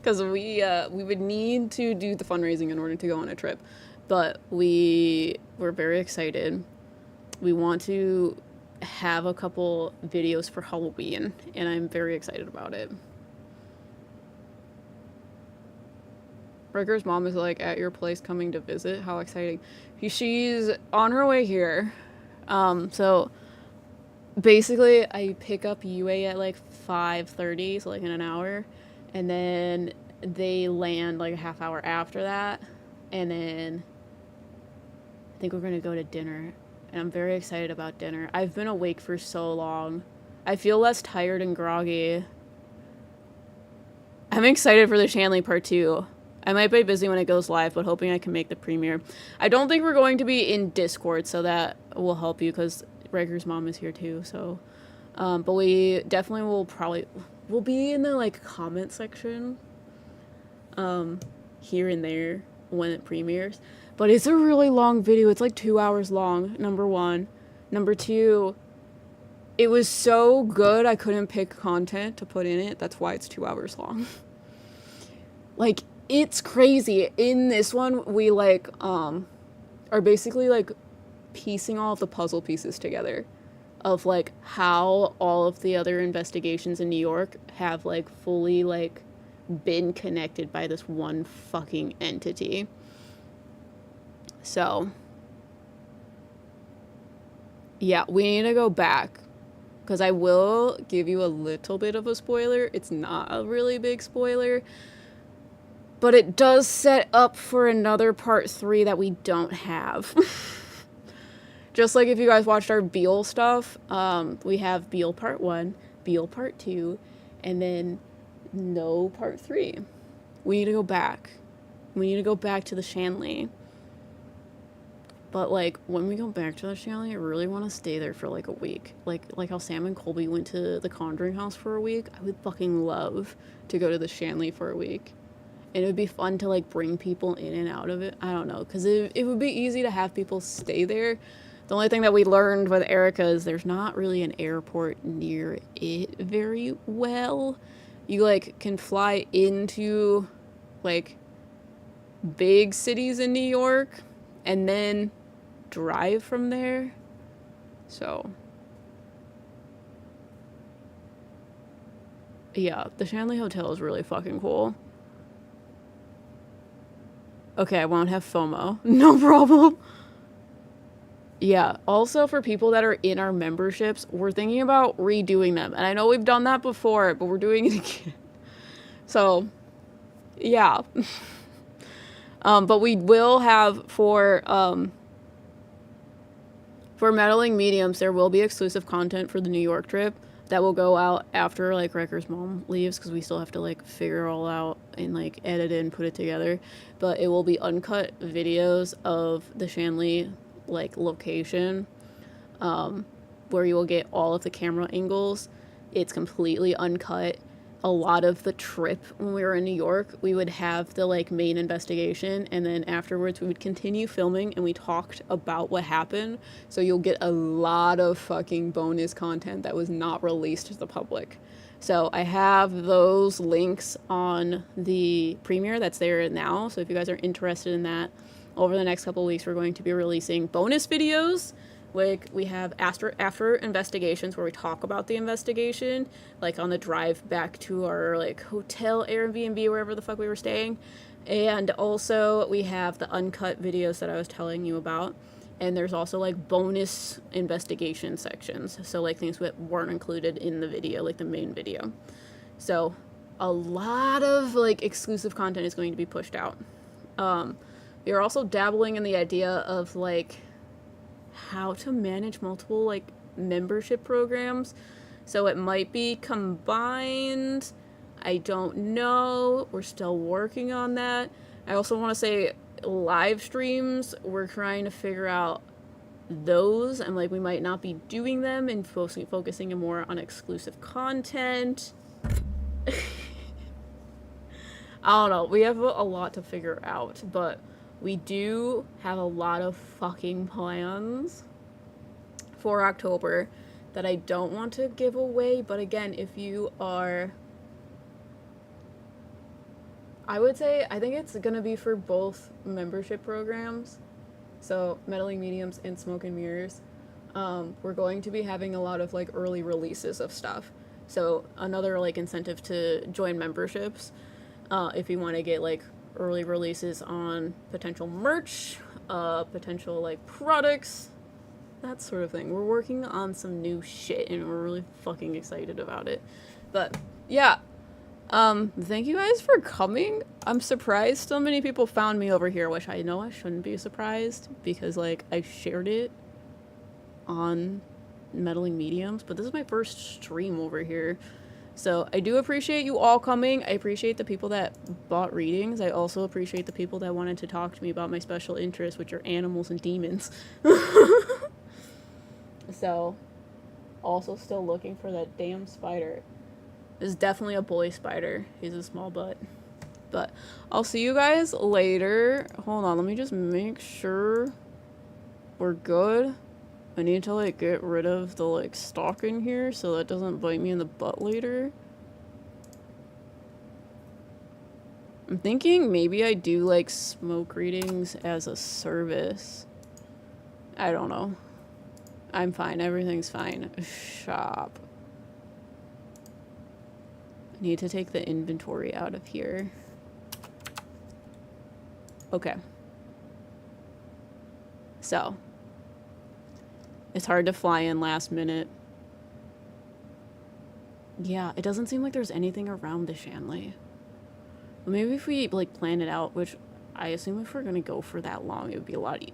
because we would need to do the fundraising in order to go on a trip, but we're very excited. We want to have a couple videos for Halloween, and I'm very excited about it. Riker's mom is like at your place coming to visit. How exciting. She's on her way here. So basically, I pick up UA at like 5:30, so like in an hour, and then they land like a half hour after that, and then I think we're gonna go to dinner, and I'm very excited about dinner. I've been awake for so long. I feel less tired and groggy. I'm excited for the Shanley part 2. I might be busy when it goes live, but hoping I can make the premiere. I don't think we're going to be in Discord, so that will help you because Riker's mom is here too. So, but we definitely we'll be in the like comment section, here and there when it premieres. But it's a really long video. It's like 2 hours long. Number one, number two. It was so good I couldn't pick content to put in it. That's why it's 2 hours long. Like, it's crazy. In this one, we like are basically like piecing all of the puzzle pieces together of like how all of the other investigations in New York have like fully like been connected by this one fucking entity. So, yeah, we need to go back. Because I will give you a little bit of a spoiler. It's not a really big spoiler. But it does set up for another part 3 that we don't have. Just like if you guys watched our Beale stuff, we have Beale part 1, Beale part 2, and then no part 3. We need to go back. We need to go back to the Shanley. But, like, when we go back to the Shanley, I really want to stay there for, like, a week. Like how Sam and Colby went to the Conjuring House for a week. I would fucking love to go to the Shanley for a week. And it would be fun to, like, bring people in and out of it. I don't know. Because it would be easy to have people stay there. The only thing that we learned with Erica is there's not really an airport near it very well. You, like, can fly into, like, big cities in New York. And then drive from there. So yeah, the Shanley Hotel is really fucking cool. Okay, I won't have FOMO. No problem. Yeah, also for people that are in our memberships, we're thinking about redoing them. And I know we've done that before, but we're doing it again. So, yeah. But we will have for meddling mediums, there will be exclusive content for the New York trip that will go out after like Riker's mom leaves, because we still have to like figure it all out and like edit it and put it together. But it will be uncut videos of the Shanley like location, where you will get all of the camera angles. It's completely uncut. A lot of the trip when we were in New York, we would have the like main investigation, and then afterwards we would continue filming and we talked about what happened. So you'll get a lot of fucking bonus content that was not released to the public. So I have those links on the premiere that's there now. So if you guys are interested in that, over the next couple of weeks we're going to be releasing bonus videos. Like, we have after investigations where we talk about the investigation, like on the drive back to our, like, hotel, Airbnb, wherever the fuck we were staying. And also, we have the uncut videos that I was telling you about. And there's also, like, bonus investigation sections. So, like, things that weren't included in the video, like the main video. So, a lot of, like, exclusive content is going to be pushed out. We are also dabbling in the idea of, like, how to manage multiple like membership programs, so it might be combined. I don't know, we're still working on that. I also want to say live streams, we're trying to figure out those, and like we might not be doing them and focusing more on exclusive content. I don't know, we have a lot to figure out, but we do have a lot of fucking plans for October that I don't want to give away. But again, if you are, I would say, I think it's going to be for both membership programs. So Meddling Mediums and Smoke and Mirrors. We're going to be having a lot of like early releases of stuff. So another like incentive to join memberships, if you want to get like early releases on potential merch, potential like products, that sort of thing. We're working on some new shit and we're really fucking excited about it. But yeah, thank you guys for coming. I'm surprised so many people found me over here, which I know I shouldn't be surprised because like I shared it on Meddling Mediums, but this is my first stream over here. So I do appreciate you all coming. I appreciate the people that bought readings. I also appreciate the people that wanted to talk to me about my special interests, which are animals and demons. So, also still looking for that damn spider. This is definitely a boy spider. He's a small butt. But I'll see you guys later. Hold on, let me just make sure we're good. I need to like get rid of the like stalking here so that doesn't bite me in the butt later. I'm thinking maybe I do like smoke readings as a service. I don't know. I'm fine. Everything's fine. Shop. I need to take the inventory out of here. Okay. So. It's hard to fly in last minute. Yeah, it doesn't seem like there's anything around the Shanley. But maybe if we like plan it out, which I assume if we're gonna go for that long, it would be a lot.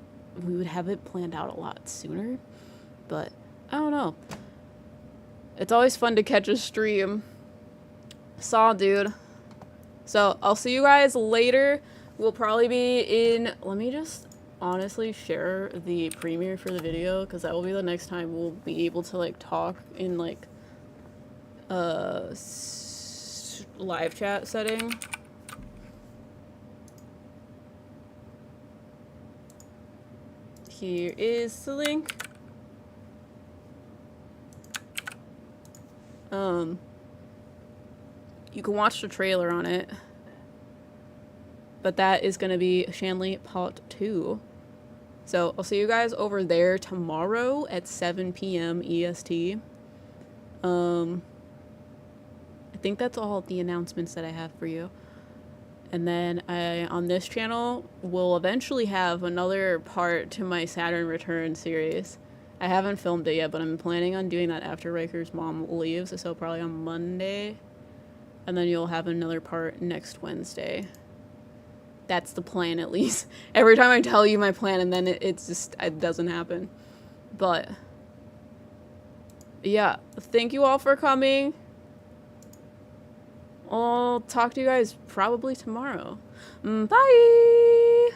We would have it planned out a lot sooner. But I don't know. It's always fun to catch a stream. Saw, dude. So I'll see you guys later. We'll probably be in. Let me just honestly share the premiere for the video because that will be the next time we'll be able to like talk in like live chat setting. Here is the link. You can watch the trailer on it. But that is going to be Shanley Part 2. So I'll see you guys over there tomorrow at 7 p.m. EST. I think that's all the announcements that I have for you. And then on this channel, we'll eventually have another part to my Saturn Return series. I haven't filmed it yet, but I'm planning on doing that after Riker's mom leaves, so probably on Monday. And then you'll have another part next Wednesday. That's the plan, at least. Every time I tell you my plan, and then it doesn't happen. But yeah, thank you all for coming. I'll talk to you guys probably tomorrow. Bye!